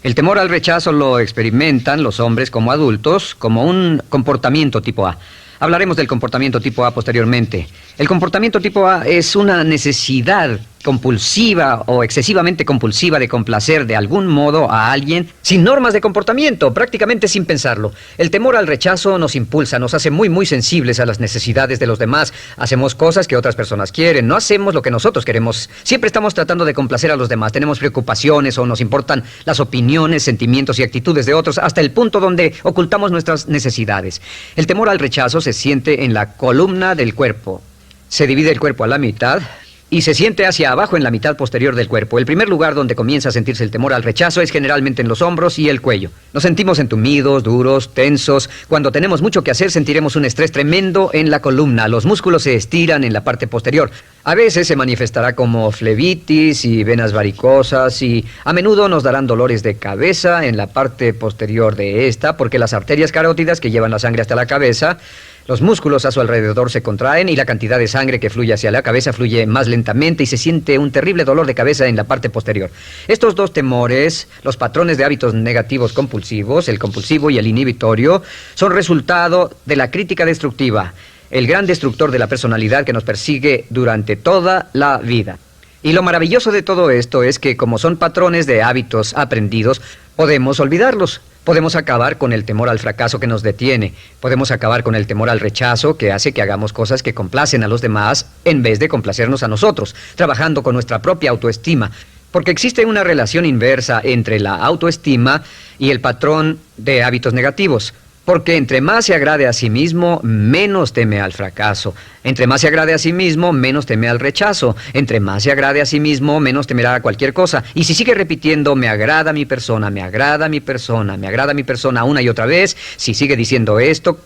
El temor al rechazo lo experimentan los hombres como adultos como un comportamiento tipo A. Hablaremos del comportamiento tipo A posteriormente. El comportamiento tipo A es una necesidad compulsiva o excesivamente compulsiva de complacer de algún modo a alguien sin normas de comportamiento, prácticamente sin pensarlo. El temor al rechazo nos impulsa, nos hace muy sensibles a las necesidades de los demás. Hacemos cosas que otras personas quieren, no hacemos lo que nosotros queremos. Siempre estamos tratando de complacer a los demás. Tenemos preocupaciones o nos importan las opiniones, sentimientos y actitudes de otros hasta el punto donde ocultamos nuestras necesidades. El temor al rechazo se siente en la columna del cuerpo. Se divide el cuerpo a la mitad y se siente hacia abajo en la mitad posterior del cuerpo. El primer lugar donde comienza a sentirse el temor al rechazo es generalmente en los hombros y el cuello. Nos sentimos entumidos, duros, tensos. Cuando tenemos mucho que hacer, sentiremos un estrés tremendo en la columna. Los músculos se estiran en la parte posterior. A veces se manifestará como flebitis y venas varicosas y a menudo nos darán dolores de cabeza en la parte posterior de esta porque las arterias carótidas que llevan la sangre hasta la cabeza, los músculos a su alrededor se contraen y la cantidad de sangre que fluye hacia la cabeza fluye más lentamente y se siente un terrible dolor de cabeza en la parte posterior. Estos dos temores, los patrones de hábitos negativos compulsivos, el compulsivo y el inhibitorio, son resultado de la crítica destructiva, el gran destructor de la personalidad que nos persigue durante toda la vida. Y lo maravilloso de todo esto es que como son patrones de hábitos aprendidos, podemos olvidarlos. Podemos acabar con el temor al fracaso que nos detiene. Podemos acabar con el temor al rechazo que hace que hagamos cosas que complacen a los demás en vez de complacernos a nosotros, trabajando con nuestra propia autoestima. Porque existe una relación inversa entre la autoestima y el patrón de hábitos negativos. Porque entre más se agrade a sí mismo, menos teme al fracaso. Entre más se agrade a sí mismo, menos teme al rechazo. Entre más se agrade a sí mismo, menos temerá a cualquier cosa. Y si sigue repitiendo, me agrada mi persona, me agrada mi persona, me agrada mi persona una y otra vez, si sigue diciendo esto,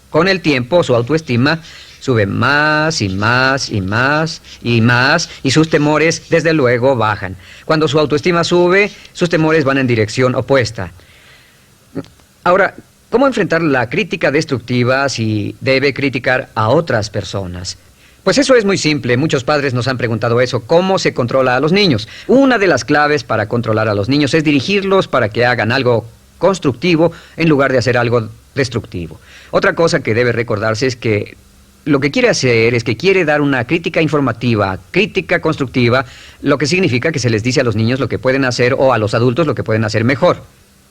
con el tiempo su autoestima sube más y más y más y más y sus temores, desde luego, bajan. Cuando su autoestima sube, sus temores van en dirección opuesta. Ahora, ¿cómo enfrentar la crítica destructiva si debe criticar a otras personas? Pues eso es muy simple. Muchos padres nos han preguntado eso. ¿Cómo se controla a los niños? Una de las claves para controlar a los niños es dirigirlos para que hagan algo constructivo en lugar de hacer algo destructivo. Otra cosa que debe recordarse es que lo que quiere hacer es que quiere dar una crítica informativa, crítica constructiva, lo que significa que se les dice a los niños lo que pueden hacer o a los adultos lo que pueden hacer mejor.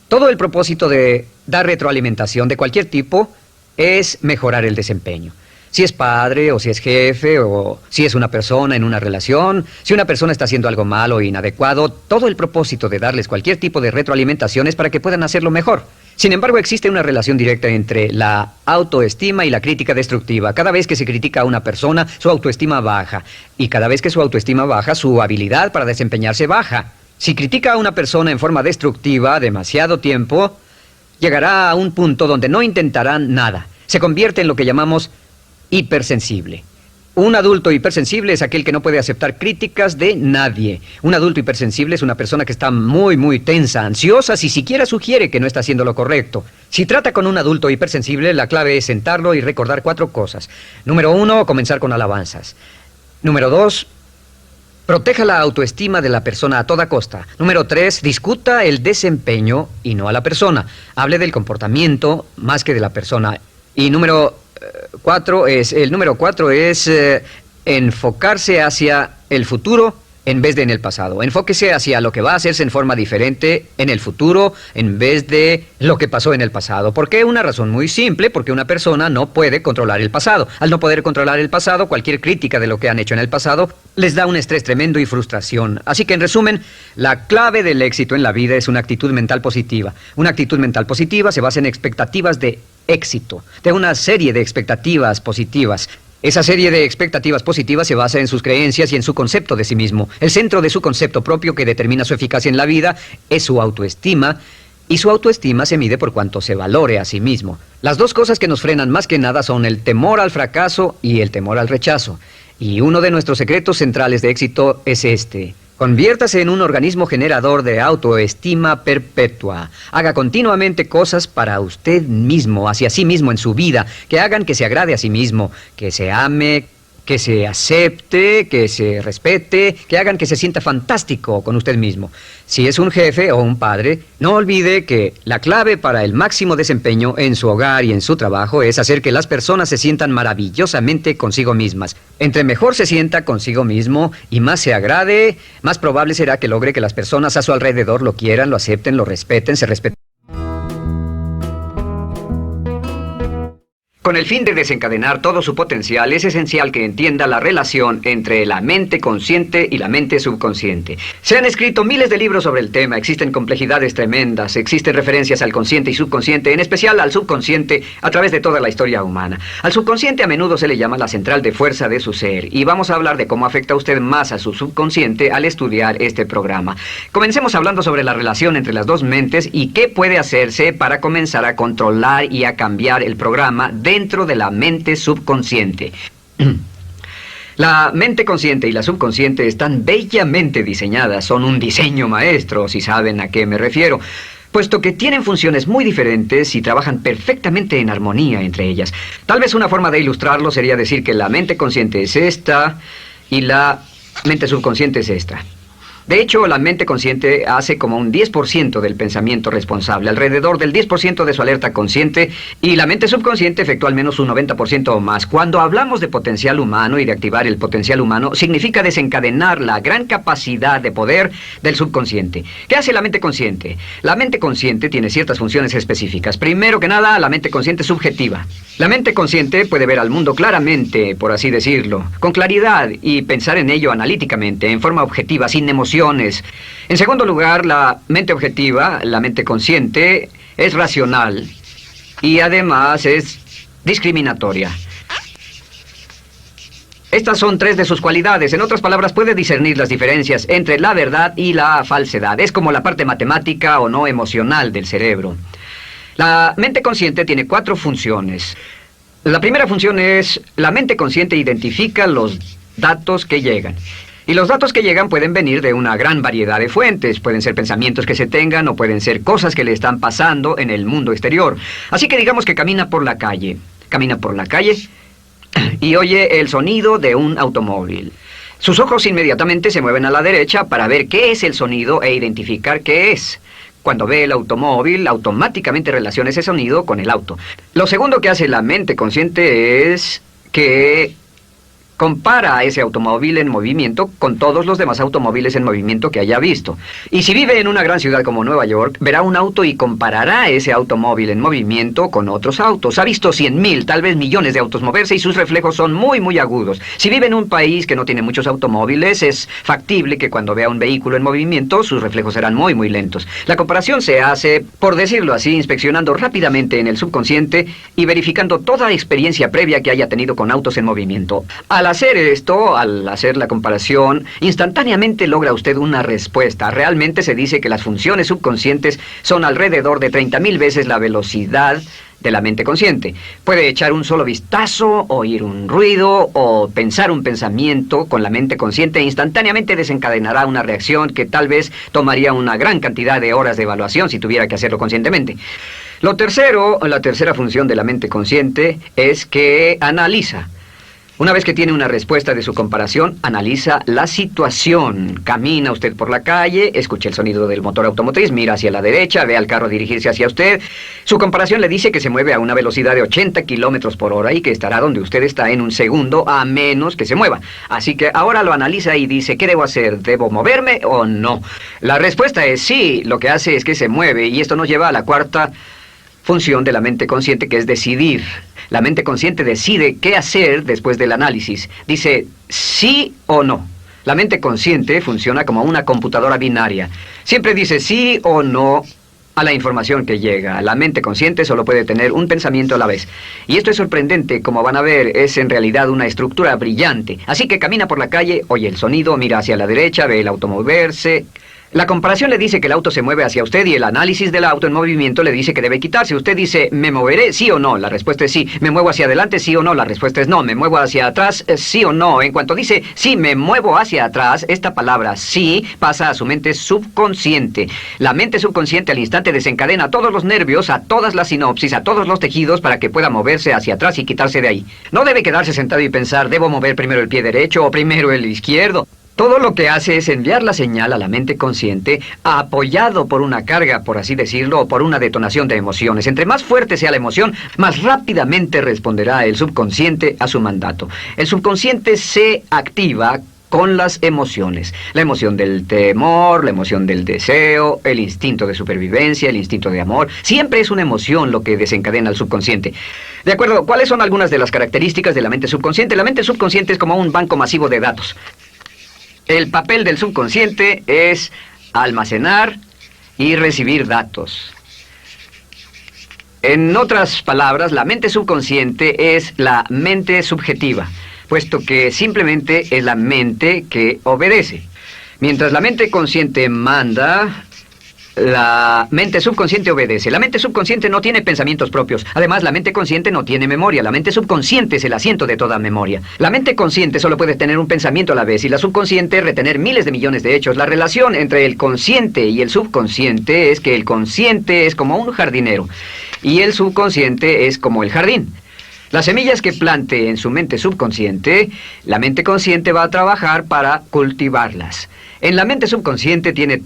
Todo el propósito de dar retroalimentación de cualquier tipo es mejorar el desempeño. Si es padre o si es jefe o si es una persona en una relación, si una persona está haciendo algo malo o inadecuado, todo el propósito de darles cualquier tipo de retroalimentación es para que puedan hacerlo mejor. Sin embargo, existe una relación directa entre la autoestima y la crítica destructiva. Cada vez que se critica a una persona, su autoestima baja. Y cada vez que su autoestima baja, su habilidad para desempeñarse baja. Si critica a una persona en forma destructiva demasiado tiempo, llegará a un punto donde no intentarán nada. Se convierte en lo que llamamos hipersensible. Un adulto hipersensible es aquel que no puede aceptar críticas de nadie. Un adulto hipersensible es una persona que está muy tensa, ansiosa, si siquiera sugiere que no está haciendo lo correcto. Si trata con un adulto hipersensible, la clave es sentarlo y recordar 4 cosas. Número 1, comenzar con alabanzas. Número 2, proteja la autoestima de la persona a toda costa. Número 3, discuta el desempeño y no a la persona. Hable del comportamiento más que de la persona. Y número 4 es enfocarse hacia el futuro en vez de en el pasado. Enfóquese hacia lo que va a hacerse en forma diferente en el futuro en vez de lo que pasó en el pasado. ¿Por qué? Una razón muy simple, porque una persona no puede controlar el pasado. Al no poder controlar el pasado, cualquier crítica de lo que han hecho en el pasado les da un estrés tremendo y frustración. Así que, en resumen, la clave del éxito en la vida es una actitud mental positiva. Una actitud mental positiva se basa en expectativas de éxito, de una serie de expectativas positivas. Esa serie de expectativas positivas se basa en sus creencias y en su concepto de sí mismo. El centro de su concepto propio que determina su eficacia en la vida es su autoestima, y su autoestima se mide por cuanto se valore a sí mismo. Las dos cosas que nos frenan más que nada son el temor al fracaso y el temor al rechazo. Y uno de nuestros secretos centrales de éxito es este: conviértase en un organismo generador de autoestima perpetua. Haga continuamente cosas para usted mismo, hacia sí mismo en su vida, que hagan que se agrade a sí mismo, que se ame, que se acepte, que se respete, que hagan que se sienta fantástico con usted mismo. Si es un jefe o un padre, no olvide que la clave para el máximo desempeño en su hogar y en su trabajo es hacer que las personas se sientan maravillosamente consigo mismas. Entre mejor se sienta consigo mismo y más se agrade, más probable será que logre que las personas a su alrededor lo quieran, lo acepten, lo respeten, se respeten. Con el fin de desencadenar todo su potencial, es esencial que entienda la relación entre la mente consciente y la mente subconsciente. Se han escrito miles de libros sobre el tema, existen complejidades tremendas, existen referencias al consciente y subconsciente, en especial al subconsciente, a través de toda la historia humana. Al subconsciente a menudo se le llama la central de fuerza de su ser, y vamos a hablar de cómo afecta a usted más a su subconsciente al estudiar este programa. Comencemos hablando sobre la relación entre las dos mentes y qué puede hacerse para comenzar a controlar y a cambiar el programa dentro de la mente subconsciente. La mente consciente y la subconsciente están bellamente diseñadas, son un diseño maestro, si saben a qué me refiero, puesto que tienen funciones muy diferentes y trabajan perfectamente en armonía entre ellas. Tal vez una forma de ilustrarlo sería decir que la mente consciente es esta y la mente subconsciente es esta. De hecho, la mente consciente hace como un 10% del pensamiento responsable, alrededor del 10% de su alerta consciente, y la mente subconsciente efectúa al menos un 90% o más. Cuando hablamos de potencial humano y de activar el potencial humano, significa desencadenar la gran capacidad de poder del subconsciente. ¿Qué hace la mente consciente? La mente consciente tiene ciertas funciones específicas. Primero que nada, la mente consciente es subjetiva. La mente consciente puede ver al mundo claramente, por así decirlo, con claridad, y pensar en ello analíticamente, en forma objetiva, sin emoción. En segundo lugar, la mente objetiva, la mente consciente, es racional y además es discriminatoria. Estas son tres de sus cualidades. En otras palabras, puede discernir las diferencias entre la verdad y la falsedad. Es como la parte matemática o no emocional del cerebro. La mente consciente tiene 4 funciones. La primera función es, la mente consciente identifica los datos que llegan. Y los datos que llegan pueden venir de una gran variedad de fuentes. Pueden ser pensamientos que se tengan o pueden ser cosas que le están pasando en el mundo exterior. Así que digamos que camina por la calle. Camina por la calle y oye el sonido de un automóvil. Sus ojos inmediatamente se mueven a la derecha para ver qué es el sonido e identificar qué es. Cuando ve el automóvil, automáticamente relaciona ese sonido con el auto. Lo segundo que hace la mente consciente es que compara a ese automóvil en movimiento con todos los demás automóviles en movimiento que haya visto. Y si vive en una gran ciudad como Nueva York, verá un auto y comparará ese automóvil en movimiento con otros autos. Ha visto 100,000, tal vez millones de autos moverse y sus reflejos son muy, muy agudos. Si vive en un país que no tiene muchos automóviles, es factible que cuando vea un vehículo en movimiento, sus reflejos serán muy, muy lentos. La comparación se hace, por decirlo así, inspeccionando rápidamente en el subconsciente y verificando toda experiencia previa que haya tenido con autos en movimiento. Al hacer esto, al hacer la comparación, instantáneamente logra usted una respuesta. Realmente se dice que las funciones subconscientes son alrededor de 30,000 veces la velocidad de la mente consciente. Puede echar un solo vistazo, oír un ruido o pensar un pensamiento con la mente consciente e instantáneamente desencadenará una reacción que tal vez tomaría una gran cantidad de horas de evaluación si tuviera que hacerlo conscientemente. La tercera función de la mente consciente es que analiza. Una vez que tiene una respuesta de su comparación, analiza la situación. Camina usted por la calle, escucha el sonido del motor automotriz, mira hacia la derecha, ve al carro dirigirse hacia usted. Su comparación le dice que se mueve a una velocidad de 80 kilómetros por hora y que estará donde usted está en un segundo, a menos que se mueva. Así que ahora lo analiza y dice, ¿qué debo hacer? ¿Debo moverme o no? La respuesta es sí, lo que hace es que se mueve, y esto nos lleva a la cuarta función de la mente consciente, que es decidir. La mente consciente decide qué hacer después del análisis. Dice sí o no. La mente consciente funciona como una computadora binaria. Siempre dice sí o no a la información que llega. La mente consciente solo puede tener un pensamiento a la vez. Y esto es sorprendente, como van a ver, es en realidad una estructura brillante. Así que camina por la calle, oye el sonido, mira hacia la derecha, ve el auto moverse. La comparación le dice que el auto se mueve hacia usted y el análisis del auto en movimiento le dice que debe quitarse. Usted dice, ¿me moveré? ¿Sí o no? La respuesta es sí. ¿Me muevo hacia adelante? ¿Sí o no? La respuesta es no. ¿Me muevo hacia atrás? ¿Sí o no? En cuanto dice, sí, me muevo hacia atrás, esta palabra sí pasa a su mente subconsciente. La mente subconsciente al instante desencadena todos los nervios, a todas las sinapsis, a todos los tejidos para que pueda moverse hacia atrás y quitarse de ahí. No debe quedarse sentado y pensar, ¿debo mover primero el pie derecho o primero el izquierdo? Todo lo que hace es enviar la señal a la mente consciente, apoyado por una carga, por así decirlo, o por una detonación de emociones. Entre más fuerte sea la emoción, más rápidamente responderá el subconsciente a su mandato. El subconsciente se activa con las emociones. La emoción del temor, la emoción del deseo, el instinto de supervivencia, el instinto de amor. Siempre es una emoción lo que desencadena el subconsciente. De acuerdo, ¿cuáles son algunas de las características de la mente subconsciente? La mente subconsciente es como un banco masivo de datos. El papel del subconsciente es almacenar y recibir datos. En otras palabras, la mente subconsciente es la mente subjetiva, puesto que simplemente es la mente que obedece. Mientras la mente consciente manda, la mente subconsciente obedece. La mente subconsciente no tiene pensamientos propios. Además, la mente consciente no tiene memoria. La mente subconsciente es el asiento de toda memoria. La mente consciente solo puede tener un pensamiento a la vez y la subconsciente retener miles de millones de hechos. La relación entre el consciente y el subconsciente es que el consciente es como un jardinero y el subconsciente es como el jardín. Las semillas que plante en su mente subconsciente, la mente consciente va a trabajar para cultivarlas. En la mente subconsciente tiene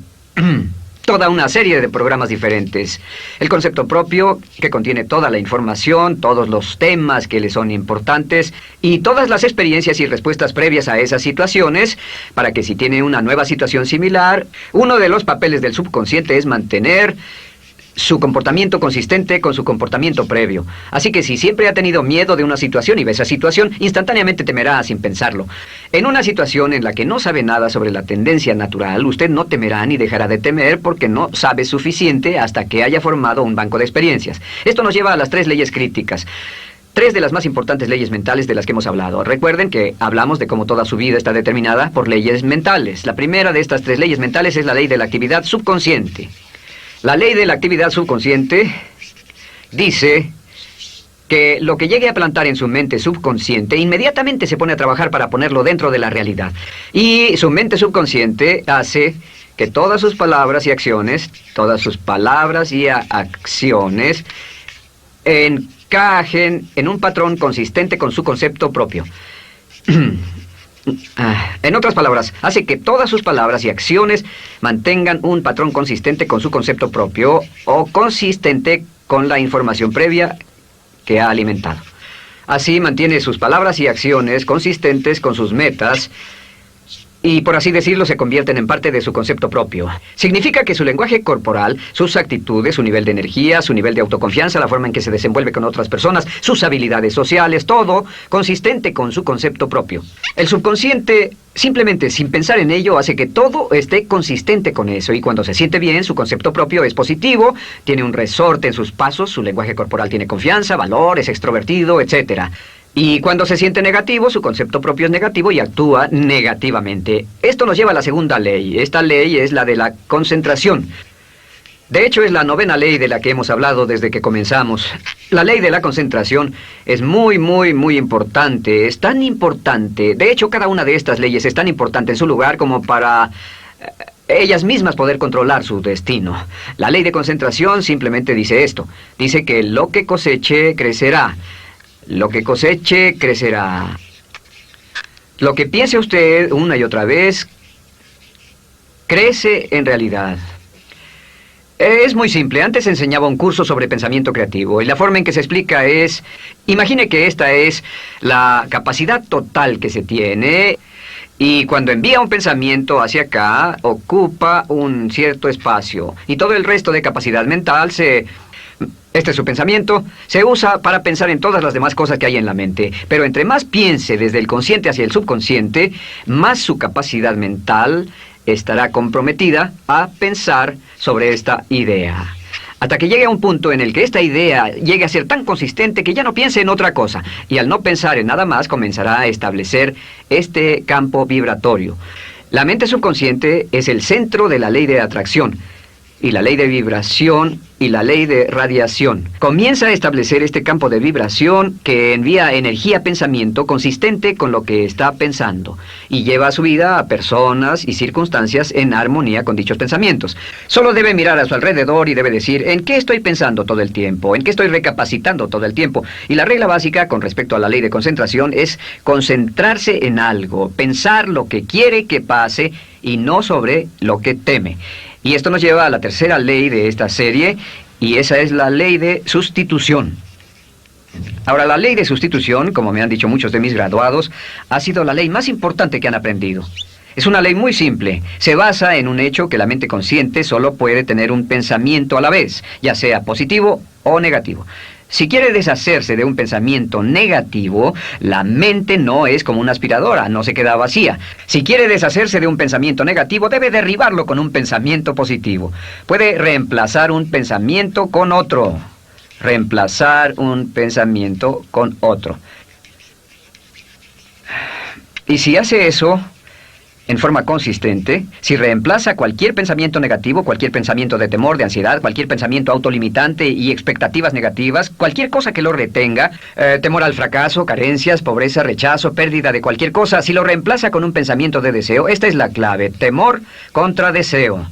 toda una serie de programas diferentes. El concepto propio, que contiene toda la información, todos los temas que le son importantes y todas las experiencias y respuestas previas a esas situaciones, para que si tiene una nueva situación similar, uno de los papeles del subconsciente es mantener su comportamiento consistente con su comportamiento previo. Así que si siempre ha tenido miedo de una situación y ve esa situación, instantáneamente temerá sin pensarlo. En una situación en la que no sabe nada sobre la tendencia natural, usted no temerá ni dejará de temer porque no sabe suficiente hasta que haya formado un banco de experiencias. Esto nos lleva a las 3 leyes críticas. 3 de las más importantes leyes mentales de las que hemos hablado. Recuerden que hablamos de cómo toda su vida está determinada por leyes mentales. La primera de estas 3 leyes mentales es la ley de la actividad subconsciente. La ley de la actividad subconsciente dice que lo que llegue a plantar en su mente subconsciente inmediatamente se pone a trabajar para ponerlo dentro de la realidad. Y su mente subconsciente hace que todas sus palabras y acciones, encajen en un patrón consistente con su concepto propio. En otras palabras, hace que todas sus palabras y acciones mantengan un patrón consistente con su concepto propio o consistente con la información previa que ha alimentado. Así mantiene sus palabras y acciones consistentes con sus metas y, por así decirlo, se convierten en parte de su concepto propio. Significa que su lenguaje corporal, sus actitudes, su nivel de energía, su nivel de autoconfianza, la forma en que se desenvuelve con otras personas, sus habilidades sociales, todo consistente con su concepto propio. El subconsciente, simplemente sin pensar en ello, hace que todo esté consistente con eso. Y cuando se siente bien, su concepto propio es positivo, tiene un resorte en sus pasos, su lenguaje corporal tiene confianza, valor, es extrovertido, etc. Y cuando se siente negativo, su concepto propio es negativo y actúa negativamente. Esto nos lleva a la segunda ley. Esta ley es la de la concentración. De hecho, es la 9ª ley de la que hemos hablado desde que comenzamos. La ley de la concentración es muy importante. Es tan importante. De hecho, cada una de estas leyes es tan importante en su lugar como para ellas mismas poder controlar su destino. La ley de concentración simplemente dice esto. Dice que lo que coseche, crecerá. Lo que coseche, crecerá. Lo que piense usted una y otra vez, crece en realidad. Es muy simple. Antes enseñaba un curso sobre pensamiento creativo y la forma en que se explica es, imagine que esta es la capacidad total que se tiene y cuando envía un pensamiento hacia acá, ocupa un cierto espacio y todo el resto de capacidad mental este es su pensamiento, se usa para pensar en todas las demás cosas que hay en la mente. Pero entre más piense desde el consciente hacia el subconsciente, más su capacidad mental estará comprometida a pensar sobre esta idea. Hasta que llegue a un punto en el que esta idea llegue a ser tan consistente que ya no piense en otra cosa. Y al no pensar en nada más, comenzará a establecer este campo vibratorio. La mente subconsciente es el centro de la ley de atracción, y la ley de vibración y la ley de radiación. Comienza a establecer este campo de vibración que envía energía-pensamiento consistente con lo que está pensando y lleva a su vida a personas y circunstancias en armonía con dichos pensamientos. Solo debe mirar a su alrededor y debe decir, ¿en qué estoy pensando todo el tiempo? ¿En qué estoy recapacitando todo el tiempo? Y la regla básica con respecto a la ley de concentración es concentrarse en algo, pensar lo que quiere que pase y no sobre lo que teme. Y esto nos lleva a la 3ª ley de esta serie, y esa es la ley de sustitución. Ahora, la ley de sustitución, como me han dicho muchos de mis graduados, ha sido la ley más importante que han aprendido. Es una ley muy simple. Se basa en un hecho que la mente consciente solo puede tener un pensamiento a la vez, ya sea positivo o negativo. Si quiere deshacerse de un pensamiento negativo, la mente no es como una aspiradora, no se queda vacía. Si quiere deshacerse de un pensamiento negativo, debe derribarlo con un pensamiento positivo. Puede reemplazar un pensamiento con otro. Reemplazar un pensamiento con otro. Y si hace eso en forma consistente, si reemplaza cualquier pensamiento negativo, cualquier pensamiento de temor, de ansiedad, cualquier pensamiento autolimitante y expectativas negativas, cualquier cosa que lo retenga, temor al fracaso, carencias, pobreza, rechazo, pérdida de cualquier cosa, si lo reemplaza con un pensamiento de deseo, esta es la clave: temor contra deseo.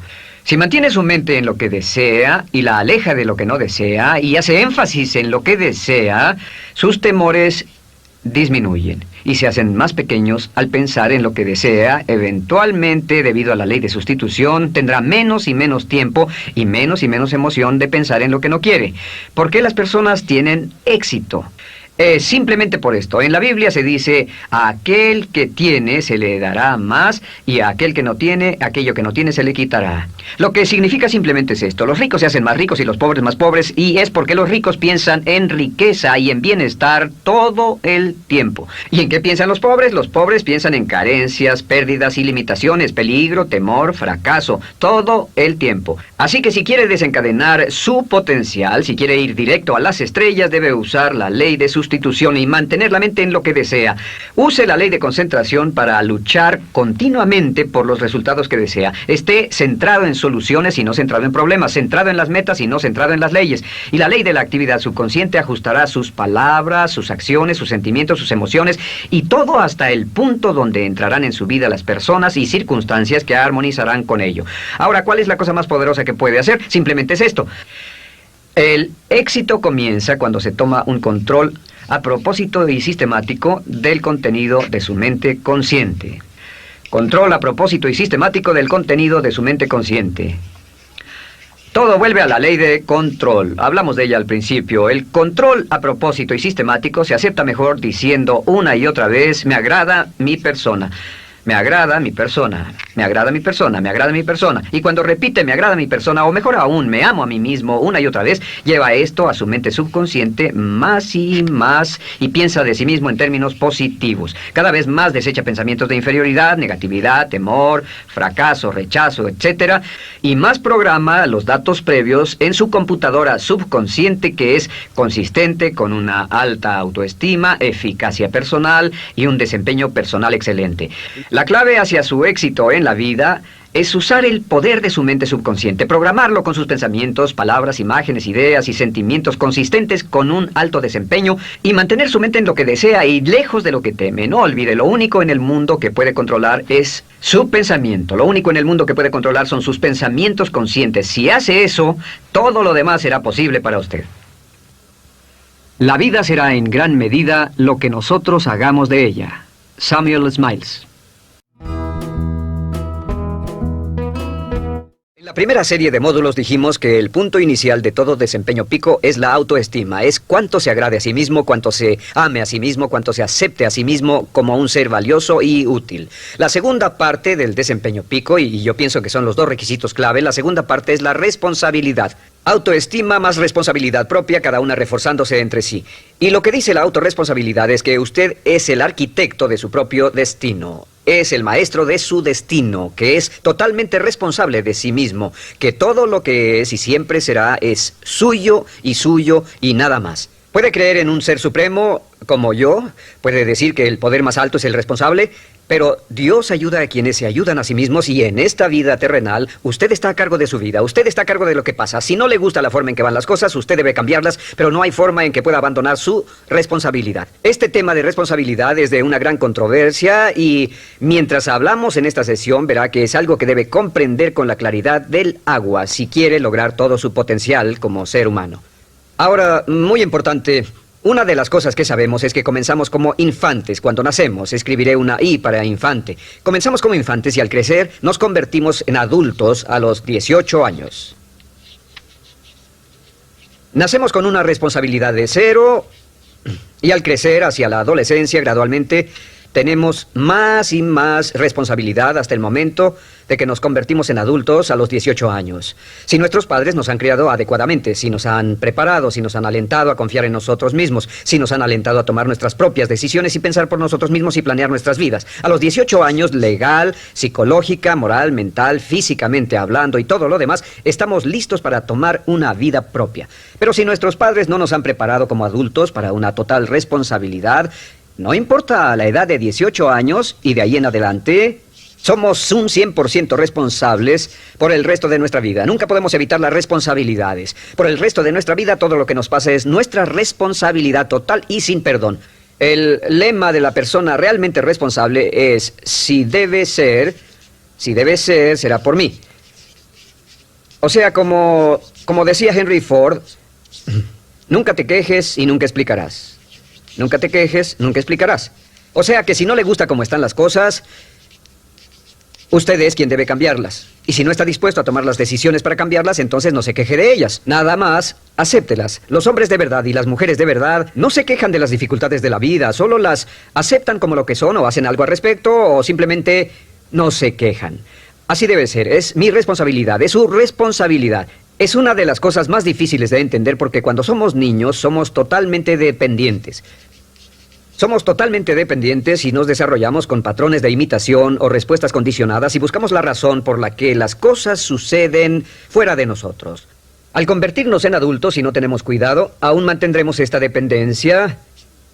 Si mantiene su mente en lo que desea y la aleja de lo que no desea y hace énfasis en lo que desea, sus temores disminuyen y se hacen más pequeños al pensar en lo que desea. Eventualmente, debido a la ley de sustitución, tendrá menos y menos tiempo y menos emoción de pensar en lo que no quiere. ¿Por qué las personas tienen éxito? Simplemente por esto. En la Biblia se dice: a aquel que tiene se le dará más, y a aquel que no tiene, aquello que no tiene se le quitará. Lo que significa simplemente es esto: los ricos se hacen más ricos y los pobres más pobres, y es porque los ricos piensan en riqueza y en bienestar todo el tiempo. ¿Y en qué piensan los pobres? Los pobres piensan en carencias, pérdidas y limitaciones, peligro, temor, fracaso, todo el tiempo. Así que si quiere desencadenar su potencial, si quiere ir directo a las estrellas, debe usar la ley de sustitución y mantener la mente en lo que desea. Use la ley de concentración para luchar continuamente por los resultados que desea. Esté centrado en soluciones y no centrado en problemas, centrado en las metas y no centrado en las leyes. Y la ley de la actividad subconsciente ajustará sus palabras, sus acciones, sus sentimientos, sus emociones y todo hasta el punto donde entrarán en su vida las personas y circunstancias que armonizarán con ello. Ahora, ¿cuál es la cosa más poderosa que puede hacer? Simplemente es esto: el éxito comienza cuando se toma un control a propósito y sistemático del contenido de su mente consciente. Control a propósito y sistemático del contenido de su mente consciente. Todo vuelve a la ley de control. Hablamos de ella al principio. El control a propósito y sistemático se acepta mejor diciendo una y otra vez: me agrada mi persona. Me agrada mi persona, me agrada mi persona, me agrada mi persona. Y cuando repite me agrada mi persona, o mejor aún, me amo a mí mismo una y otra vez, lleva esto a su mente subconsciente más y más y piensa de sí mismo en términos positivos. Cada vez más desecha pensamientos de inferioridad, negatividad, temor, fracaso, rechazo, etc. Y más programa los datos previos en su computadora subconsciente, que es consistente con una alta autoestima, eficacia personal y un desempeño personal excelente. La clave hacia su éxito en la vida es usar el poder de su mente subconsciente, programarlo con sus pensamientos, palabras, imágenes, ideas y sentimientos consistentes con un alto desempeño y mantener su mente en lo que desea y lejos de lo que teme. No olvide, lo único en el mundo que puede controlar es su pensamiento. Lo único en el mundo que puede controlar son sus pensamientos conscientes. Si hace eso, todo lo demás será posible para usted. La vida será en gran medida lo que nosotros hagamos de ella. Samuel Smiles. En la primera serie de módulos dijimos que el punto inicial de todo desempeño pico es la autoestima. Es cuánto se agrade a sí mismo, cuánto se ame a sí mismo, cuánto se acepte a sí mismo como un ser valioso y útil. La segunda parte del desempeño pico, y yo pienso que son los dos requisitos clave, la segunda parte es la responsabilidad. Autoestima más responsabilidad propia, cada una reforzándose entre sí. Y lo que dice la autorresponsabilidad es que usted es el arquitecto de su propio destino. Es el maestro de su destino, que es totalmente responsable de sí mismo, que todo lo que es y siempre será es suyo y nada más. Puede creer en un ser supremo como yo, puede decir que el poder más alto es el responsable, pero Dios ayuda a quienes se ayudan a sí mismos y en esta vida terrenal usted está a cargo de su vida, usted está a cargo de lo que pasa. Si no le gusta la forma en que van las cosas, usted debe cambiarlas, pero no hay forma en que pueda abandonar su responsabilidad. Este tema de responsabilidad es de una gran controversia y mientras hablamos en esta sesión verá que es algo que debe comprender con la claridad del agua si quiere lograr todo su potencial como ser humano. Ahora, muy importante, una de las cosas que sabemos es que comenzamos como infantes cuando nacemos. Escribiré una I para infante. Comenzamos como infantes y al crecer nos convertimos en adultos a los 18 años. Nacemos con una responsabilidad de 0 Y al crecer hacia la adolescencia, gradualmente, tenemos más y más responsabilidad hasta el momento de que nos convertimos en adultos a los 18 años. Si nuestros padres nos han criado adecuadamente, si nos han preparado, si nos han alentado a confiar en nosotros mismos, si nos han alentado a tomar nuestras propias decisiones y pensar por nosotros mismos y planear nuestras vidas. A los 18 años, legal, psicológica, moral, mental, físicamente hablando y todo lo demás, estamos listos para tomar una vida propia. Pero si nuestros padres no nos han preparado como adultos para una total responsabilidad, no importa la edad de 18 años y de ahí en adelante, somos un 100% responsables por el resto de nuestra vida. Nunca podemos evitar las responsabilidades. Por el resto de nuestra vida, todo lo que nos pasa es nuestra responsabilidad total y sin perdón. El lema de la persona realmente responsable es, si debe ser, será por mí. O sea, como decía Henry Ford, nunca te quejes y nunca explicarás. Nunca te quejes, nunca explicarás. O sea que si no le gusta cómo están las cosas, usted es quien debe cambiarlas. Y si no está dispuesto a tomar las decisiones para cambiarlas, entonces no se queje de ellas. Nada más, acéptelas. Los hombres de verdad y las mujeres de verdad no se quejan de las dificultades de la vida, solo las aceptan como lo que son o hacen algo al respecto o simplemente no se quejan. Así debe ser, es mi responsabilidad, es su responsabilidad. Es una de las cosas más difíciles de entender porque cuando somos niños somos totalmente dependientes. Somos totalmente dependientes y nos desarrollamos con patrones de imitación o respuestas condicionadas y buscamos la razón por la que las cosas suceden fuera de nosotros. Al convertirnos en adultos, si no tenemos cuidado, aún mantendremos esta dependencia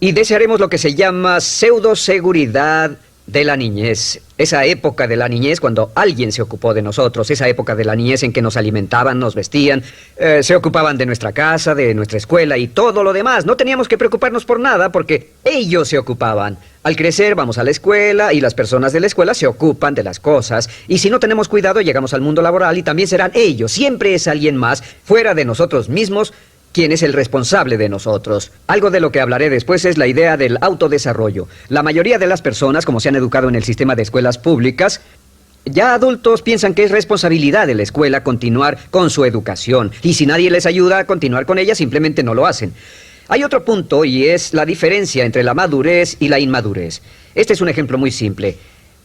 y desearemos lo que se llama pseudoseguridad de la niñez. Esa época de la niñez cuando alguien se ocupó de nosotros, esa época de la niñez en que nos alimentaban, nos vestían, se ocupaban de nuestra casa, de nuestra escuela y todo lo demás. No teníamos que preocuparnos por nada porque ellos se ocupaban. Al crecer vamos a la escuela y las personas de la escuela se ocupan de las cosas. Y si no tenemos cuidado llegamos al mundo laboral y también serán ellos. Siempre es alguien más, fuera de nosotros mismos, quien es el responsable de nosotros. Algo de lo que hablaré después es la idea del autodesarrollo. La mayoría de las personas, como se han educado en el sistema de escuelas públicas, ya adultos piensan que es responsabilidad de la escuela continuar con su educación. Y si nadie les ayuda a continuar con ella, simplemente no lo hacen. Hay otro punto y es la diferencia entre la madurez y la inmadurez. Este es un ejemplo muy simple.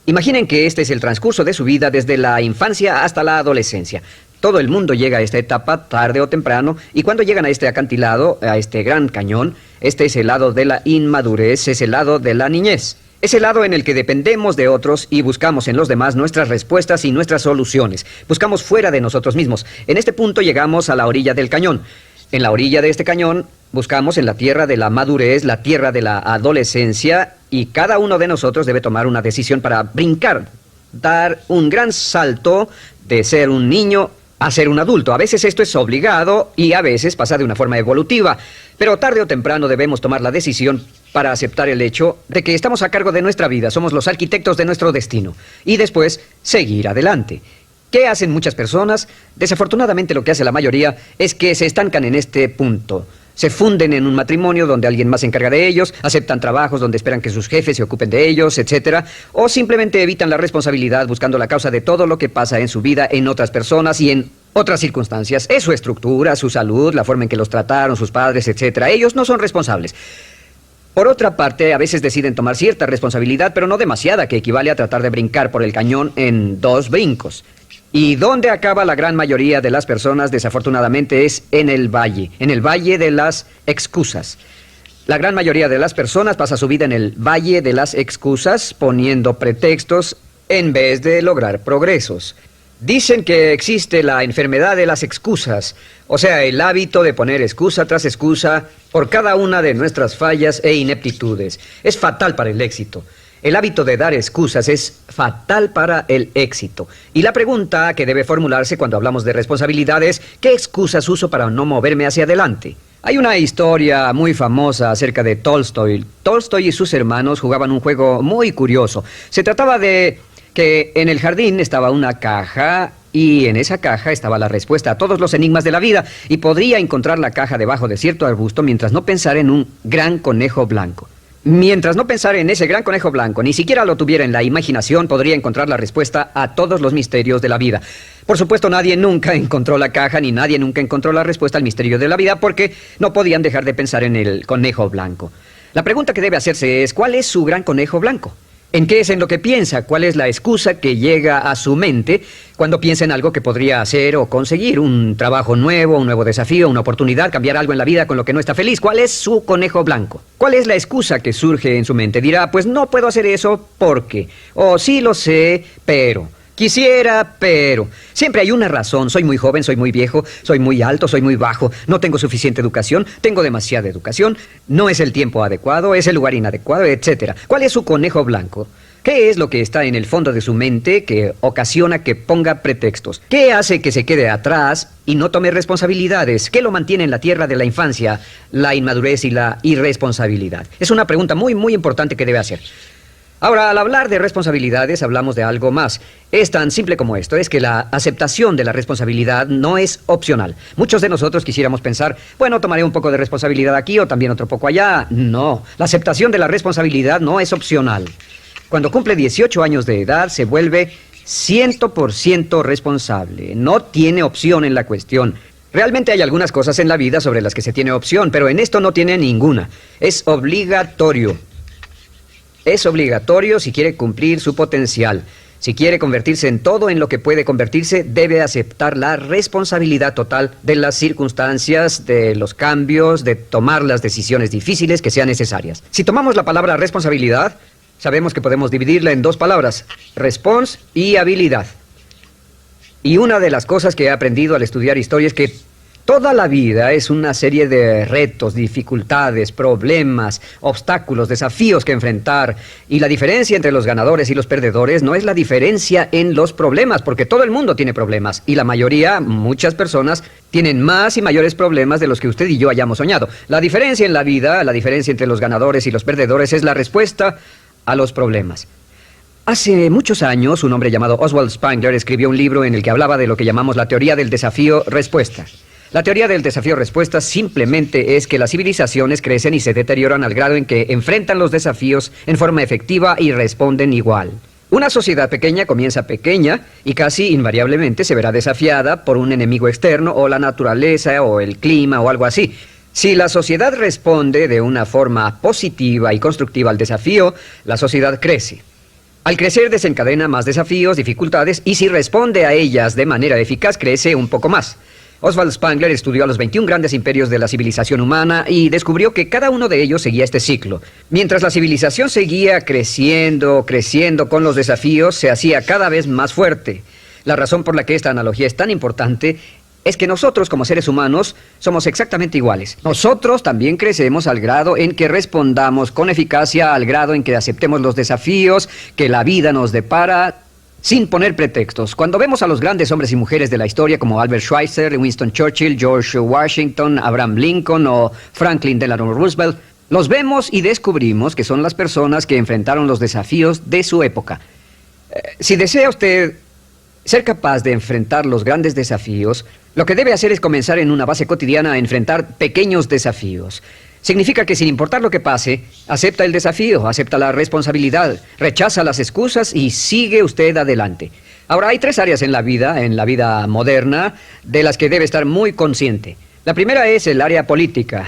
Imaginen que este es el transcurso de su vida desde la infancia hasta la adolescencia. Todo el mundo llega a esta etapa tarde o temprano y cuando llegan a este acantilado, a este gran cañón, este es el lado de la inmadurez, es el lado de la niñez. Es el lado en el que dependemos de otros y buscamos en los demás nuestras respuestas y nuestras soluciones. Buscamos fuera de nosotros mismos. En este punto llegamos a la orilla del cañón. En la orilla de este cañón buscamos en la tierra de la madurez, la tierra de la adolescencia y cada uno de nosotros debe tomar una decisión para brincar, dar un gran salto de ser un niño a ser un adulto. A veces esto es obligado y a veces pasa de una forma evolutiva. Pero tarde o temprano debemos tomar la decisión para aceptar el hecho de que estamos a cargo de nuestra vida, somos los arquitectos de nuestro destino. Y después, seguir adelante. ¿Qué hacen muchas personas? Desafortunadamente lo que hace la mayoría es que se estancan en este punto. Se funden en un matrimonio donde alguien más se encarga de ellos, aceptan trabajos donde esperan que sus jefes se ocupen de ellos, etc. O simplemente evitan la responsabilidad buscando la causa de todo lo que pasa en su vida en otras personas y en otras circunstancias. Es su estructura, su salud, la forma en que los trataron, sus padres, etc. Ellos no son responsables. Por otra parte, a veces deciden tomar cierta responsabilidad, pero no demasiada, que equivale a tratar de brincar por el cañón en 2 brincos. ¿Y dónde acaba la gran mayoría de las personas? Desafortunadamente es en el valle de las excusas. La gran mayoría de las personas pasa su vida en el valle de las excusas, poniendo pretextos en vez de lograr progresos. Dicen que existe la enfermedad de las excusas, o sea, el hábito de poner excusa tras excusa por cada una de nuestras fallas e ineptitudes. Es fatal para el éxito. El hábito de dar excusas es fatal para el éxito. Y la pregunta que debe formularse cuando hablamos de responsabilidad es, ¿qué excusas uso para no moverme hacia adelante? Hay una historia muy famosa acerca de Tolstoy. Tolstoy y sus hermanos jugaban un juego muy curioso. Se trataba de que en el jardín estaba una caja y en esa caja estaba la respuesta a todos los enigmas de la vida y podría encontrar la caja debajo de cierto arbusto mientras no pensara en un gran conejo blanco. Mientras no pensara en ese gran conejo blanco, ni siquiera lo tuviera en la imaginación, podría encontrar la respuesta a todos los misterios de la vida. Por supuesto, nadie nunca encontró la caja, ni nadie nunca encontró la respuesta al misterio de la vida, porque no podían dejar de pensar en el conejo blanco. La pregunta que debe hacerse es, ¿cuál es su gran conejo blanco? ¿En qué es en lo que piensa? ¿Cuál es la excusa que llega a su mente cuando piensa en algo que podría hacer o conseguir? Un trabajo nuevo, un nuevo desafío, una oportunidad, cambiar algo en la vida con lo que no está feliz. ¿Cuál es su conejo blanco? ¿Cuál es la excusa que surge en su mente? Dirá, pues no puedo hacer eso porque, o sí lo sé, pero... Quisiera, pero... Siempre hay una razón. Soy muy joven, soy muy viejo, soy muy alto, soy muy bajo. No tengo suficiente educación, tengo demasiada educación. No es el tiempo adecuado, es el lugar inadecuado, etc. ¿Cuál es su conejo blanco? ¿Qué es lo que está en el fondo de su mente que ocasiona que ponga pretextos? ¿Qué hace que se quede atrás y no tome responsabilidades? ¿Qué lo mantiene en la tierra de la infancia, la inmadurez y la irresponsabilidad? Es una pregunta muy, muy importante que debe hacer. Ahora, al hablar de responsabilidades, hablamos de algo más. Es tan simple como esto, es que la aceptación de la responsabilidad no es opcional. Muchos de nosotros quisiéramos pensar, bueno, tomaré un poco de responsabilidad aquí o también otro poco allá. No, la aceptación de la responsabilidad no es opcional. Cuando cumple 18 años de edad, se vuelve 100% responsable. No tiene opción en la cuestión. Realmente hay algunas cosas en la vida sobre las que se tiene opción, pero en esto no tiene ninguna. Es obligatorio. Es obligatorio si quiere cumplir su potencial. Si quiere convertirse en todo en lo que puede convertirse, debe aceptar la responsabilidad total de las circunstancias, de los cambios, de tomar las decisiones difíciles que sean necesarias. Si tomamos la palabra responsabilidad, sabemos que podemos dividirla en dos palabras, response y habilidad. Y una de las cosas que he aprendido al estudiar historia es que toda la vida es una serie de retos, dificultades, problemas, obstáculos, desafíos que enfrentar. Y la diferencia entre los ganadores y los perdedores no es la diferencia en los problemas, porque todo el mundo tiene problemas. Y la mayoría, muchas personas, tienen más y mayores problemas de los que usted y yo hayamos soñado. La diferencia en la vida, la diferencia entre los ganadores y los perdedores es la respuesta a los problemas. Hace muchos años, un hombre llamado Oswald Spengler escribió un libro en el que hablaba de lo que llamamos la teoría del desafío-respuesta. La teoría del desafío-respuesta simplemente es que las civilizaciones crecen y se deterioran al grado en que enfrentan los desafíos en forma efectiva y responden igual. Una sociedad pequeña comienza pequeña y casi invariablemente se verá desafiada por un enemigo externo o la naturaleza o el clima o algo así. Si la sociedad responde de una forma positiva y constructiva al desafío, la sociedad crece. Al crecer desencadena más desafíos, dificultades, y si responde a ellas de manera eficaz, crece un poco más. Oswald Spengler estudió a los 21 grandes imperios de la civilización humana y descubrió que cada uno de ellos seguía este ciclo. Mientras la civilización seguía creciendo con los desafíos, se hacía cada vez más fuerte. La razón por la que esta analogía es tan importante es que nosotros, como seres humanos, somos exactamente iguales. Nosotros también crecemos al grado en que respondamos con eficacia, al grado en que aceptemos los desafíos que la vida nos depara, sin poner pretextos. Cuando vemos a los grandes hombres y mujeres de la historia como Albert Schweitzer, Winston Churchill, George Washington, Abraham Lincoln o Franklin Delano Roosevelt, los vemos y descubrimos que son las personas que enfrentaron los desafíos de su época. Si desea usted ser capaz de enfrentar los grandes desafíos, lo que debe hacer es comenzar en una base cotidiana a enfrentar pequeños desafíos. Significa que sin importar lo que pase, acepta el desafío, acepta la responsabilidad, rechaza las excusas y sigue usted adelante. Ahora, hay 3 áreas en la vida moderna, de las que debe estar muy consciente. La primera es el área política.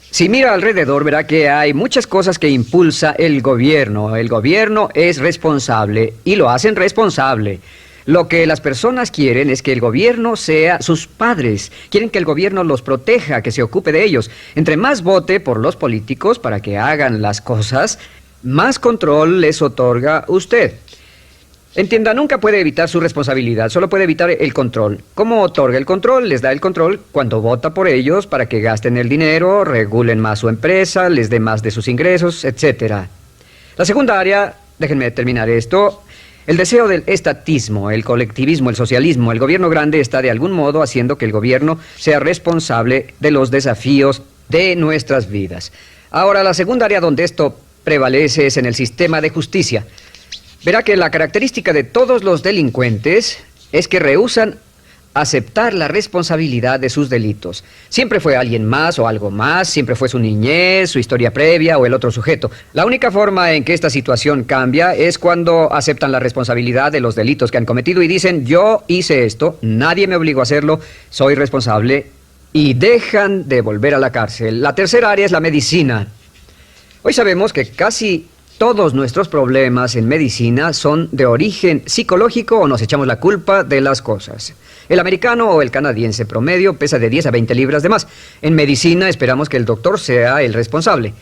Si mira alrededor, verá que hay muchas cosas que impulsa el gobierno. El gobierno es responsable y lo hacen responsable. Lo que las personas quieren es que el gobierno sea sus padres. Quieren que el gobierno los proteja, que se ocupe de ellos. Entre más vote por los políticos para que hagan las cosas, más control les otorga usted. Entienda, nunca puede evitar su responsabilidad, solo puede evitar el control. ¿Cómo otorga el control? Les da el control cuando vota por ellos para que gasten el dinero, regulen más su empresa, les dé más de sus ingresos, etc. La segunda área, déjenme terminar esto. El deseo del estatismo, el colectivismo, el socialismo, el gobierno grande está de algún modo haciendo que el gobierno sea responsable de los desafíos de nuestras vidas. Ahora, la segunda área donde esto prevalece es en el sistema de justicia. Verá que la característica de todos los delincuentes es que rehúsan aceptar la responsabilidad de sus delitos. Siempre fue alguien más o algo más, siempre fue su niñez, su historia previa o el otro sujeto. La única forma en que esta situación cambia es cuando aceptan la responsabilidad de los delitos que han cometido y dicen, yo hice esto, nadie me obligó a hacerlo, soy responsable, y dejan de volver a la cárcel. La tercera área es la medicina. Hoy sabemos que casi todos nuestros problemas en medicina son de origen psicológico o nos echamos la culpa de las cosas. El americano o el canadiense promedio pesa de 10 a 20 libras de más. En medicina esperamos que el doctor sea el responsable.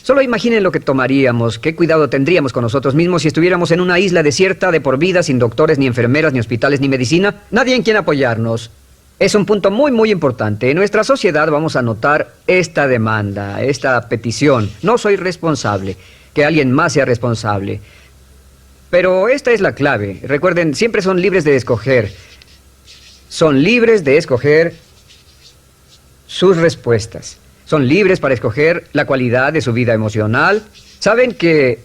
Solo imaginen lo que tomaríamos, qué cuidado tendríamos con nosotros mismos si estuviéramos en una isla desierta de por vida sin doctores, ni enfermeras, ni hospitales, ni medicina. Nadie en quien apoyarnos. Es un punto muy importante. En nuestra sociedad vamos a notar esta demanda, esta petición. No soy responsable. Que alguien más sea responsable. Pero esta es la clave. Recuerden, siempre son libres de escoger. Son libres de escoger sus respuestas. Son libres para escoger la cualidad de su vida emocional. Saben que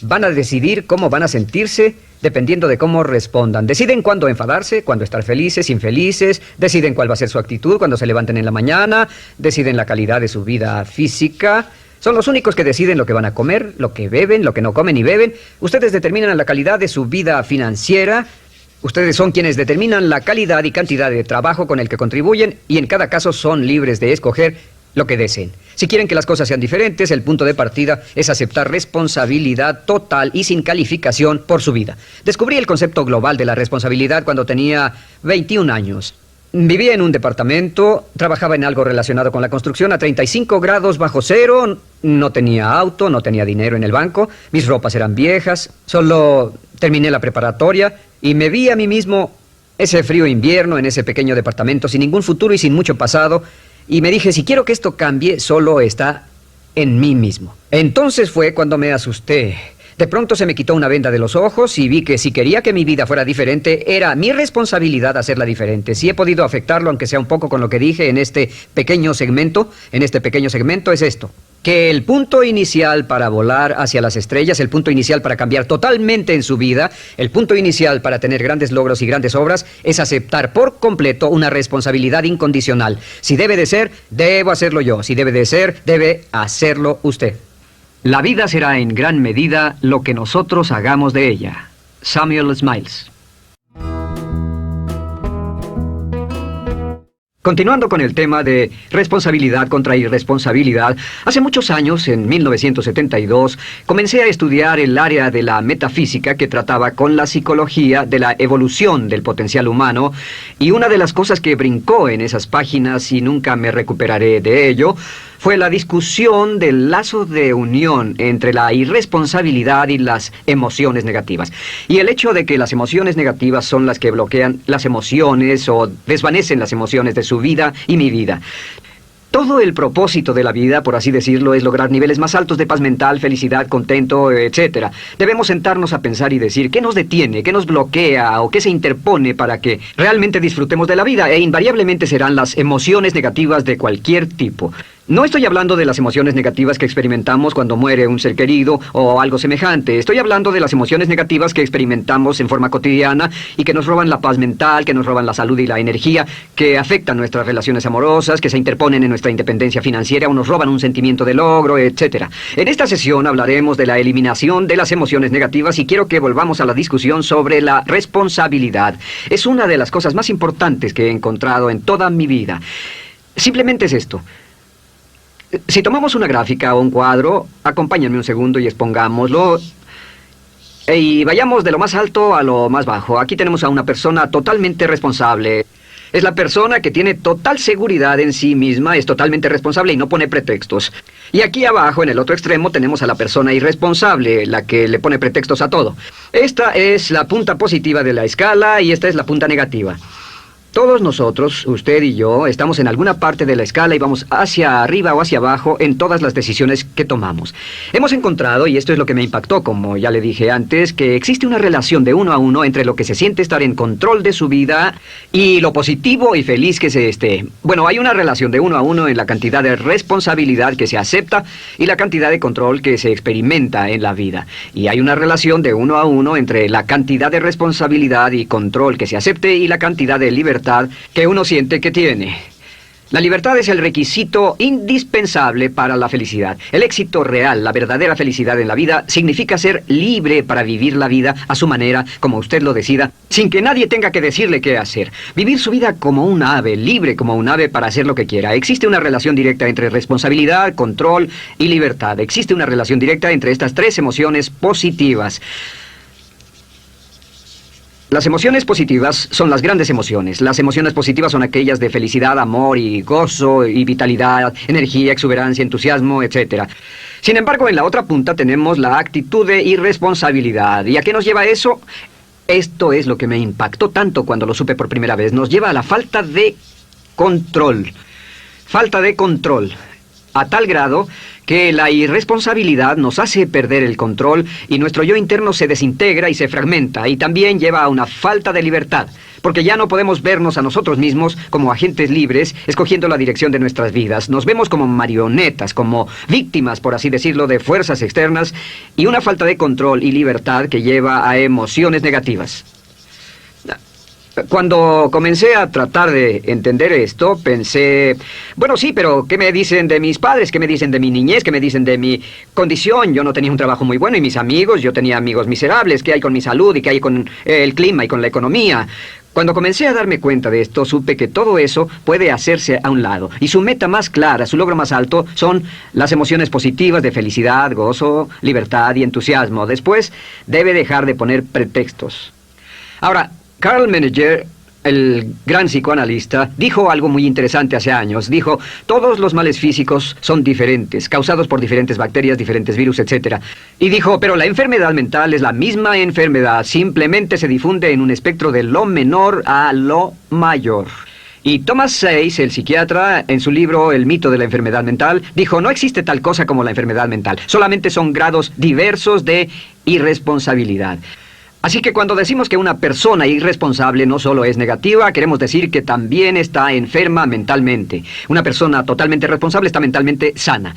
van a decidir cómo van a sentirse dependiendo de cómo respondan. Deciden cuándo enfadarse, cuándo estar felices, infelices. Deciden cuál va a ser su actitud cuando se levanten en la mañana. Deciden la calidad de su vida física. Son los únicos que deciden lo que van a comer, lo que beben, lo que no comen ni beben. Ustedes determinan la calidad de su vida financiera. Ustedes son quienes determinan la calidad y cantidad de trabajo con el que contribuyen y en cada caso son libres de escoger lo que deseen. Si quieren que las cosas sean diferentes, el punto de partida es aceptar responsabilidad total y sin calificación por su vida. Descubrí el concepto global de la responsabilidad cuando tenía 21 años. Vivía en un departamento, trabajaba en algo relacionado con la construcción a 35 grados bajo cero, no tenía auto, no tenía dinero en el banco, mis ropas eran viejas, solo terminé la preparatoria y me vi a mí mismo ese frío invierno en ese pequeño departamento sin ningún futuro y sin mucho pasado y me dije, si quiero que esto cambie, solo está en mí mismo. Entonces fue cuando me asusté. De pronto se me quitó una venda de los ojos y vi que si quería que mi vida fuera diferente, era mi responsabilidad hacerla diferente. Si he podido afectarlo, aunque sea un poco con lo que dije en este pequeño segmento, es esto. Que el punto inicial para volar hacia las estrellas, el punto inicial para cambiar totalmente en su vida, el punto inicial para tener grandes logros y grandes obras, es aceptar por completo una responsabilidad incondicional. Si debe de ser, debo hacerlo yo. Si debe de ser, debe hacerlo usted. La vida será en gran medida lo que nosotros hagamos de ella. Samuel Smiles. Continuando con el tema de responsabilidad contra irresponsabilidad, hace muchos años, en 1972, comencé a estudiar el área de la metafísica que trataba con la psicología de la evolución del potencial humano, y una de las cosas que brincó en esas páginas, y nunca me recuperaré de ello, fue la discusión del lazo de unión entre la irresponsabilidad y las emociones negativas. Y el hecho de que las emociones negativas son las que bloquean las emociones o desvanecen las emociones de su vida y mi vida. Todo el propósito de la vida, por así decirlo, es lograr niveles más altos de paz mental, felicidad, contento, etc. Debemos sentarnos a pensar y decir qué nos detiene, qué nos bloquea o qué se interpone para que realmente disfrutemos de la vida, e invariablemente serán las emociones negativas de cualquier tipo. No estoy hablando de las emociones negativas que experimentamos cuando muere un ser querido o algo semejante. Estoy hablando de las emociones negativas que experimentamos en forma cotidiana y que nos roban la paz mental, que nos roban la salud y la energía, que afectan nuestras relaciones amorosas, que se interponen en nuestra independencia financiera o nos roban un sentimiento de logro, etc. En esta sesión hablaremos de la eliminación de las emociones negativas y quiero que volvamos a la discusión sobre la responsabilidad. Es una de las cosas más importantes que he encontrado en toda mi vida. Simplemente es esto. Si tomamos una gráfica o un cuadro, acompáñenme un segundo y expongámoslo. Y vayamos de lo más alto a lo más bajo. Aquí tenemos a una persona totalmente responsable. Es la persona que tiene total seguridad en sí misma, es totalmente responsable y no pone pretextos. Y aquí abajo, en el otro extremo, tenemos a la persona irresponsable, la que le pone pretextos a todo. Esta es la punta positiva de la escala y esta es la punta negativa. Todos nosotros, usted y yo, estamos en alguna parte de la escala y vamos hacia arriba o hacia abajo en todas las decisiones que tomamos. Hemos encontrado, y esto es lo que me impactó, como ya le dije antes, que existe una relación de 1 a 1 entre lo que se siente estar en control de su vida y lo positivo y feliz que se esté. Bueno, hay una relación de 1 a 1 en la cantidad de responsabilidad que se acepta y la cantidad de control que se experimenta en la vida. Y hay una relación de 1 a 1 entre la cantidad de responsabilidad y control que se acepte y la cantidad de libertad libertad que uno siente que tiene. La libertad es el requisito indispensable para la felicidad. El éxito real, la verdadera felicidad en la vida, significa ser libre para vivir la vida a su manera, como usted lo decida, sin que nadie tenga que decirle qué hacer. Vivir su vida como un ave, libre como un ave para hacer lo que quiera. Existe una relación directa entre responsabilidad, control y libertad. Existe una relación directa entre estas tres emociones positivas. Las emociones positivas son las grandes emociones. Las emociones positivas son aquellas de felicidad, amor y gozo y vitalidad, energía, exuberancia, entusiasmo, etc. Sin embargo, en la otra punta tenemos la actitud de irresponsabilidad. ¿Y a qué nos lleva eso? Esto es lo que me impactó tanto cuando lo supe por primera vez. Nos lleva a la falta de control. Falta de control. A tal grado que la irresponsabilidad nos hace perder el control y nuestro yo interno se desintegra y se fragmenta, y también lleva a una falta de libertad, porque ya no podemos vernos a nosotros mismos como agentes libres, escogiendo la dirección de nuestras vidas. Nos vemos como marionetas, como víctimas, por así decirlo, de fuerzas externas, y una falta de control y libertad que lleva a emociones negativas. Cuando comencé a tratar de entender esto, pensé, bueno, sí, pero ¿qué me dicen de mis padres? ¿Qué me dicen de mi niñez? ¿Qué me dicen de mi condición? Yo no tenía un trabajo muy bueno y mis amigos, yo tenía amigos miserables. ¿Qué hay con mi salud y qué hay con el clima y con la economía? Cuando comencé a darme cuenta de esto, supe que todo eso puede hacerse a un lado. Y su meta más clara, su logro más alto, son las emociones positivas de felicidad, gozo, libertad y entusiasmo. Después, debe dejar de poner pretextos. Ahora, Carl Menninger, el gran psicoanalista, dijo algo muy interesante hace años. Dijo, todos los males físicos son diferentes, causados por diferentes bacterias, diferentes virus, etc. Y dijo, pero la enfermedad mental es la misma enfermedad, simplemente se difunde en un espectro de lo menor a lo mayor. Y Thomas Sayce, el psiquiatra, en su libro El mito de la enfermedad mental, dijo, no existe tal cosa como la enfermedad mental, solamente son grados diversos de irresponsabilidad. Así que cuando decimos que una persona irresponsable no solo es negativa, queremos decir que también está enferma mentalmente. Una persona totalmente responsable está mentalmente sana.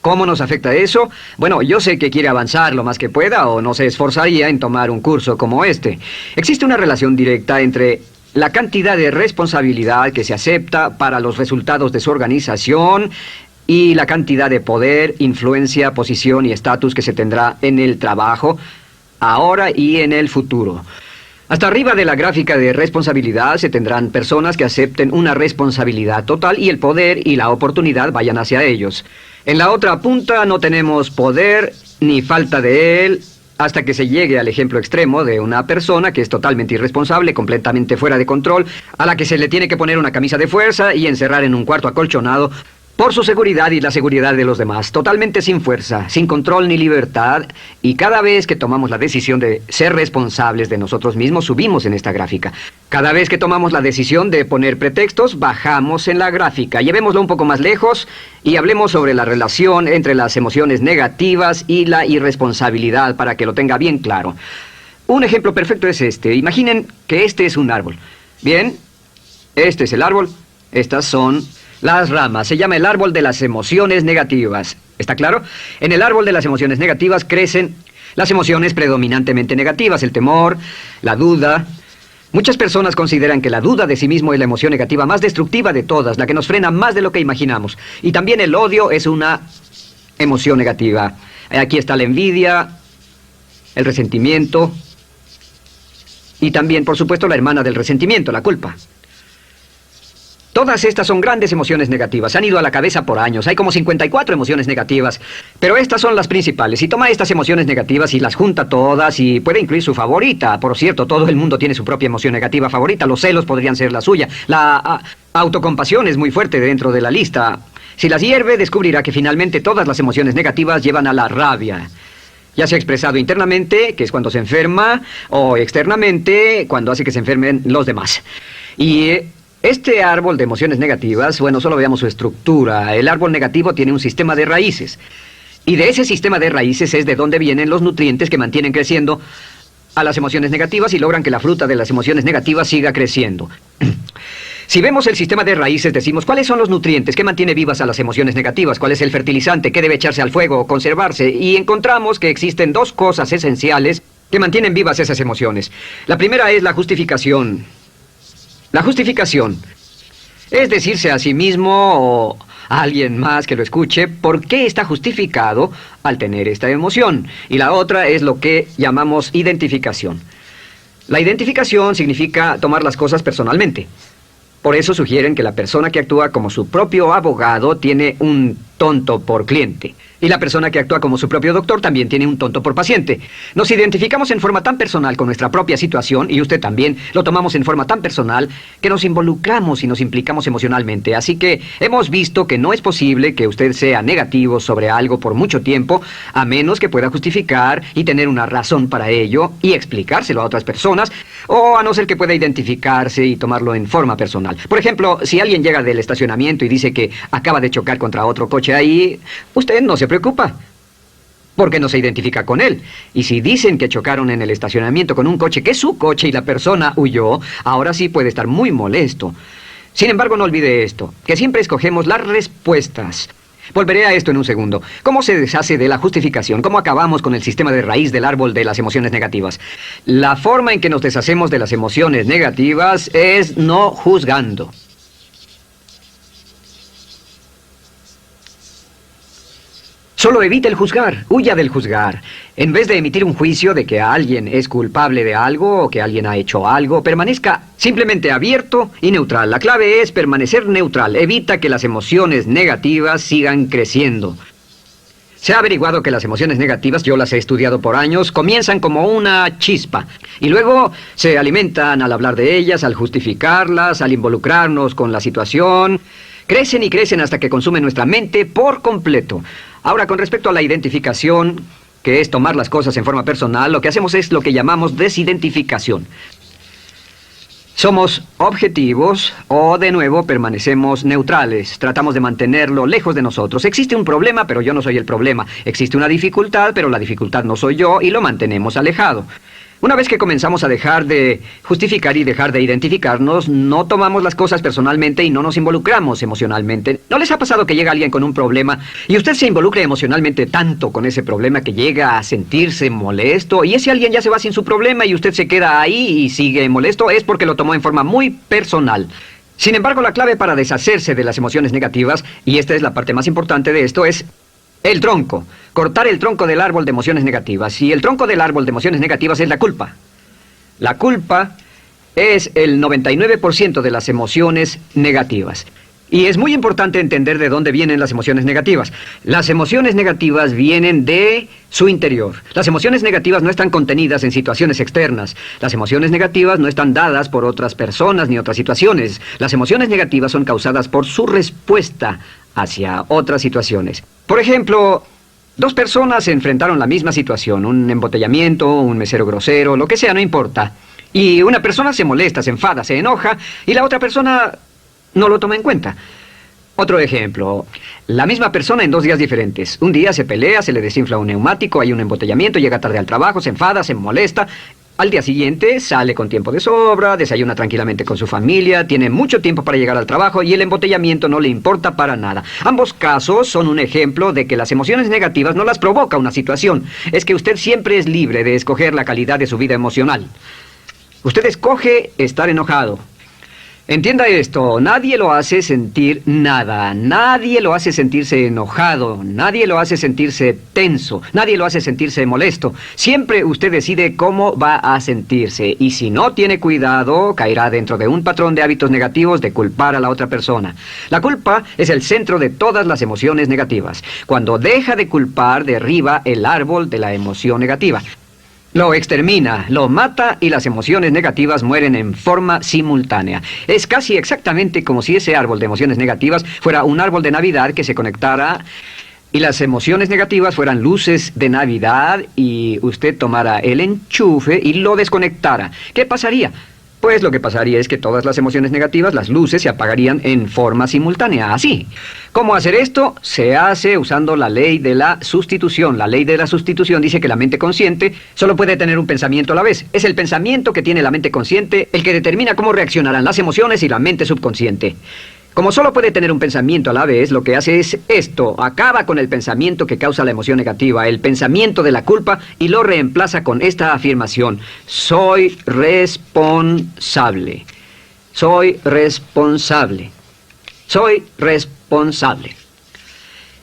¿Cómo nos afecta eso? Bueno, yo sé que quiere avanzar lo más que pueda o no se esforzaría en tomar un curso como este. Existe una relación directa entre la cantidad de responsabilidad que se acepta para los resultados de su organización y la cantidad de poder, influencia, posición y estatus que se tendrá en el trabajo, ahora y en el futuro. Hasta arriba de la gráfica de responsabilidad se tendrán personas que acepten una responsabilidad total y el poder y la oportunidad vayan hacia ellos. En la otra punta no tenemos poder ni falta de él hasta que se llegue al ejemplo extremo de una persona que es totalmente irresponsable, completamente fuera de control, a la que se le tiene que poner una camisa de fuerza y encerrar en un cuarto acolchonado por su seguridad y la seguridad de los demás, totalmente sin fuerza, sin control ni libertad, y cada vez que tomamos la decisión de ser responsables de nosotros mismos, subimos en esta gráfica. Cada vez que tomamos la decisión de poner pretextos, bajamos en la gráfica. Llevémoslo un poco más lejos y hablemos sobre la relación entre las emociones negativas y la irresponsabilidad para que lo tenga bien claro. Un ejemplo perfecto es este. Imaginen que este es un árbol. Bien, este es el árbol, estas son las ramas. Se llama el árbol de las emociones negativas. ¿Está claro? En el árbol de las emociones negativas crecen las emociones predominantemente negativas, el temor, la duda. Muchas personas consideran que la duda de sí mismo es la emoción negativa más destructiva de todas, la que nos frena más de lo que imaginamos. Y también el odio es una emoción negativa. Aquí está la envidia, el resentimiento y también, por supuesto, la hermana del resentimiento, la culpa. Todas estas son grandes emociones negativas. Han ido a la cabeza por años. Hay como 54 emociones negativas. Pero estas son las principales. Si toma estas emociones negativas y las junta todas y puede incluir su favorita. Por cierto, todo el mundo tiene su propia emoción negativa favorita. Los celos podrían ser la suya. La autocompasión es muy fuerte dentro de la lista. Si las hierve, descubrirá que finalmente todas las emociones negativas llevan a la rabia. Ya sea expresado internamente, que es cuando se enferma, o externamente, cuando hace que se enfermen los demás. Y este árbol de emociones negativas, bueno, solo veamos su estructura. El árbol negativo tiene un sistema de raíces. Y de ese sistema de raíces es de donde vienen los nutrientes que mantienen creciendo a las emociones negativas y logran que la fruta de las emociones negativas siga creciendo. Si vemos el sistema de raíces, decimos, ¿cuáles son los nutrientes que mantiene vivas a las emociones negativas? ¿Cuál es el fertilizante? ¿Qué debe echarse al fuego o conservarse? Y encontramos que existen dos cosas esenciales que mantienen vivas esas emociones. La primera es la justificación. La justificación es decirse a sí mismo o a alguien más que lo escuche por qué está justificado al tener esta emoción. Y la otra es lo que llamamos identificación. La identificación significa tomar las cosas personalmente. Por eso sugieren que la persona que actúa como su propio abogado tiene un tonto por cliente. Y la persona que actúa como su propio doctor también tiene un tonto por paciente. Nos identificamos en forma tan personal con nuestra propia situación, y usted también, lo tomamos en forma tan personal, que nos involucramos y nos implicamos emocionalmente. Así que hemos visto que no es posible que usted sea negativo sobre algo por mucho tiempo, a menos que pueda justificar y tener una razón para ello y explicárselo a otras personas, o a no ser que pueda identificarse y tomarlo en forma personal. Por ejemplo, si alguien llega del estacionamiento y dice que acaba de chocar contra otro coche ahí, usted no se preocupa, porque no se identifica con él. Y si dicen que chocaron en el estacionamiento con un coche que es su coche y la persona huyó, ahora sí puede estar muy molesto. Sin embargo, no olvide esto, que siempre escogemos las respuestas. Volveré a esto en un segundo. ¿Cómo se deshace de la justificación? ¿Cómo acabamos con el sistema de raíz del árbol de las emociones negativas? La forma en que nos deshacemos de las emociones negativas es no juzgando. Solo evite el juzgar, huya del juzgar. En vez de emitir un juicio de que alguien es culpable de algo o que alguien ha hecho algo, permanezca simplemente abierto y neutral. La clave es permanecer neutral. Evita que las emociones negativas sigan creciendo. Se ha averiguado que las emociones negativas, yo las he estudiado por años, comienzan como una chispa y luego se alimentan al hablar de ellas, al justificarlas, al involucrarnos con la situación. Crecen y crecen hasta que consumen nuestra mente por completo. Ahora, con respecto a la identificación, que es tomar las cosas en forma personal, lo que hacemos es lo que llamamos desidentificación. Somos objetivos o, de nuevo, permanecemos neutrales. Tratamos de mantenerlo lejos de nosotros. Existe un problema, pero yo no soy el problema. Existe una dificultad, pero la dificultad no soy yo, y lo mantenemos alejado. Una vez que comenzamos a dejar de justificar y dejar de identificarnos, no tomamos las cosas personalmente y no nos involucramos emocionalmente. ¿No les ha pasado que llega alguien con un problema y usted se involucra emocionalmente tanto con ese problema que llega a sentirse molesto y ese alguien ya se va sin su problema y usted se queda ahí y sigue molesto? Es porque lo tomó en forma muy personal. Sin embargo, la clave para deshacerse de las emociones negativas, y esta es la parte más importante de esto, es el tronco. Cortar el tronco del árbol de emociones negativas. Y el tronco del árbol de emociones negativas es la culpa. La culpa es el 99% de las emociones negativas. Y es muy importante entender de dónde vienen las emociones negativas. Las emociones negativas vienen de su interior. Las emociones negativas no están contenidas en situaciones externas. Las emociones negativas no están dadas por otras personas ni otras situaciones. Las emociones negativas son causadas por su respuesta hacia otras situaciones. Por ejemplo, dos personas se enfrentaron a la misma situación, un embotellamiento, un mesero grosero, lo que sea, no importa. Y una persona se molesta, se enfada, se enoja, y la otra persona no lo toma en cuenta. Otro ejemplo, la misma persona en 2 días diferentes. Un día se pelea, se le desinfla un neumático, hay un embotellamiento, llega tarde al trabajo, se enfada, se molesta. Al día siguiente sale con tiempo de sobra, desayuna tranquilamente con su familia, tiene mucho tiempo para llegar al trabajo y el embotellamiento no le importa para nada. Ambos casos son un ejemplo de que las emociones negativas no las provoca una situación. Es que usted siempre es libre de escoger la calidad de su vida emocional. Usted escoge estar enojado. Entienda esto, nadie lo hace sentir nada, nadie lo hace sentirse enojado, nadie lo hace sentirse tenso, nadie lo hace sentirse molesto. Siempre usted decide cómo va a sentirse y si no tiene cuidado, caerá dentro de un patrón de hábitos negativos de culpar a la otra persona. La culpa es el centro de todas las emociones negativas. Cuando deja de culpar, derriba el árbol de la emoción negativa. Lo extermina, lo mata y las emociones negativas mueren en forma simultánea. Es casi exactamente como si ese árbol de emociones negativas fuera un árbol de Navidad que se conectara y las emociones negativas fueran luces de Navidad y usted tomara el enchufe y lo desconectara. ¿Qué pasaría? Pues lo que pasaría es que todas las emociones negativas, las luces, se apagarían en forma simultánea, así. ¿Cómo hacer esto? Se hace usando la ley de la sustitución. La ley de la sustitución dice que la mente consciente solo puede tener un pensamiento a la vez. Es el pensamiento que tiene la mente consciente el que determina cómo reaccionarán las emociones y la mente subconsciente. Como solo puede tener un pensamiento a la vez, lo que hace es esto. Acaba con el pensamiento que causa la emoción negativa, el pensamiento de la culpa, y lo reemplaza con esta afirmación: soy responsable. Soy responsable. Soy responsable.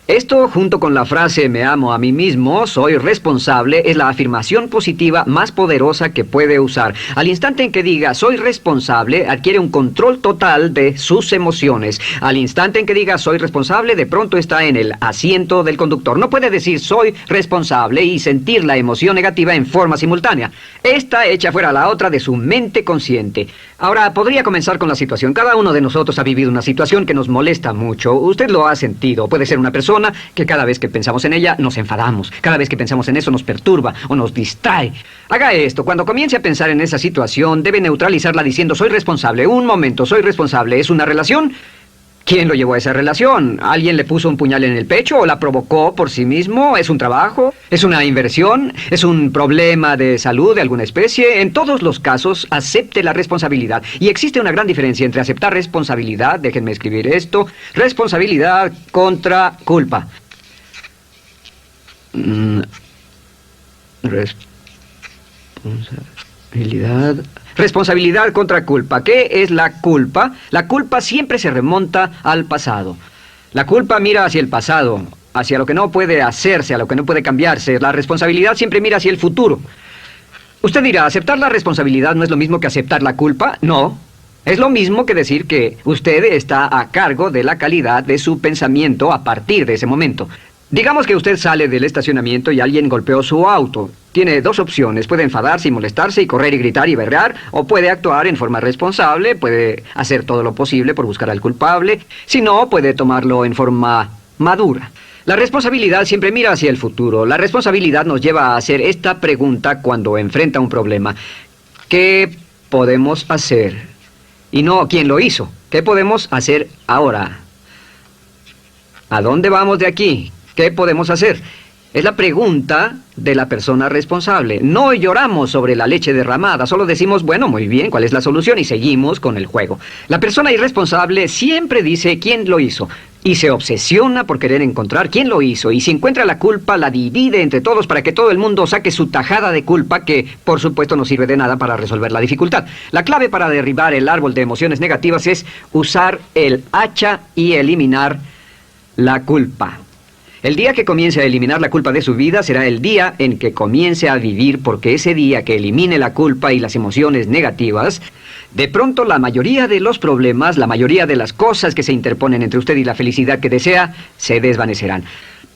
Esto, junto con la frase me amo a mí mismo, soy responsable, es la afirmación positiva más poderosa que puede usar. Al instante en que diga soy responsable, adquiere un control total de sus emociones. Al instante en que diga soy responsable, de pronto está en el asiento del conductor. No puede decir soy responsable y sentir la emoción negativa en forma simultánea. Esta echa fuera la otra de su mente consciente. Ahora, podría comenzar con la situación. Cada uno de nosotros ha vivido una situación que nos molesta mucho. Usted lo ha sentido. Puede ser una persona que cada vez que pensamos en ella nos enfadamos. Cada vez que pensamos en eso nos perturba o nos distrae. Haga esto. Cuando comience a pensar en esa situación, debe neutralizarla diciendo soy responsable. Un momento, soy responsable. ¿Es una relación? ¿Quién lo llevó a esa relación? ¿Alguien le puso un puñal en el pecho o la provocó por sí mismo? ¿Es un trabajo? ¿Es una inversión? ¿Es un problema de salud de alguna especie? En todos los casos, acepte la responsabilidad. Y existe una gran diferencia entre aceptar responsabilidad, déjenme escribir esto, responsabilidad contra culpa. Responsabilidad contra culpa. ¿Qué es la culpa? La culpa siempre se remonta al pasado. La culpa mira hacia el pasado, hacia lo que no puede hacerse, a lo que no puede cambiarse. La responsabilidad siempre mira hacia el futuro. Usted dirá, ¿aceptar la responsabilidad no es lo mismo que aceptar la culpa? No. Es lo mismo que decir que usted está a cargo de la calidad de su pensamiento a partir de ese momento. Digamos que usted sale del estacionamiento y alguien golpeó su auto. Tiene dos opciones. Puede enfadarse y molestarse y correr y gritar y berrear, o puede actuar en forma responsable, puede hacer todo lo posible por buscar al culpable. Si no, puede tomarlo en forma madura. La responsabilidad siempre mira hacia el futuro. La responsabilidad nos lleva a hacer esta pregunta cuando enfrenta un problema. ¿Qué podemos hacer? Y no, ¿quién lo hizo? ¿Qué podemos hacer ahora? ¿A dónde vamos de aquí? ¿Qué podemos hacer? Es la pregunta de la persona responsable. No lloramos sobre la leche derramada, solo decimos, bueno, muy bien, ¿cuál es la solución? Y seguimos con el juego. La persona irresponsable siempre dice quién lo hizo y se obsesiona por querer encontrar quién lo hizo. Y si encuentra la culpa, la divide entre todos para que todo el mundo saque su tajada de culpa, que por supuesto no sirve de nada para resolver la dificultad. La clave para derribar el árbol de emociones negativas es usar el hacha y eliminar la culpa. El día que comience a eliminar la culpa de su vida será el día en que comience a vivir, porque ese día que elimine la culpa y las emociones negativas, de pronto la mayoría de los problemas, la mayoría de las cosas que se interponen entre usted y la felicidad que desea, se desvanecerán.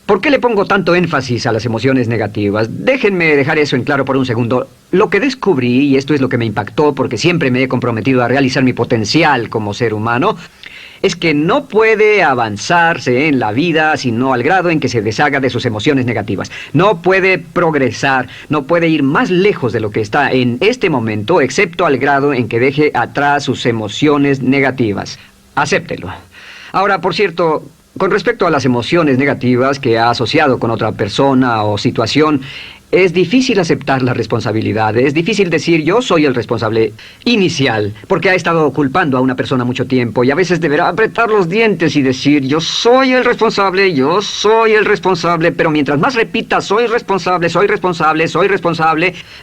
¿Por qué le pongo tanto énfasis a las emociones negativas? Déjenme dejar eso en claro por un segundo. Lo que descubrí, y esto es lo que me impactó porque siempre me he comprometido a realizar mi potencial como ser humano, es que no puede avanzarse en la vida sino al grado en que se deshaga de sus emociones negativas. No puede progresar, no puede ir más lejos de lo que está en este momento, excepto al grado en que deje atrás sus emociones negativas. Acéptelo. Ahora, por cierto, con respecto a las emociones negativas que ha asociado con otra persona o situación, es difícil aceptar la responsabilidad. Es difícil decir yo soy el responsable inicial, porque ha estado culpando a una persona mucho tiempo y a veces deberá apretar los dientes y decir yo soy el responsable, pero mientras más repita soy responsable,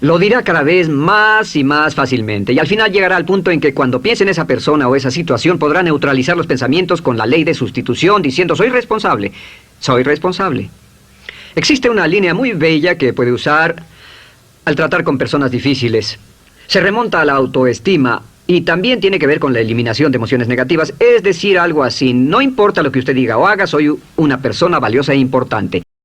lo dirá cada vez más y más fácilmente. Y al final llegará al punto en que cuando piense en esa persona o esa situación podrá neutralizar los pensamientos con la ley de sustitución diciendo soy responsable. Existe una línea muy bella que puede usar al tratar con personas difíciles. Se remonta a la autoestima y también tiene que ver con la eliminación de emociones negativas. Es decir, algo así, no importa lo que usted diga o haga, soy una persona valiosa e importante.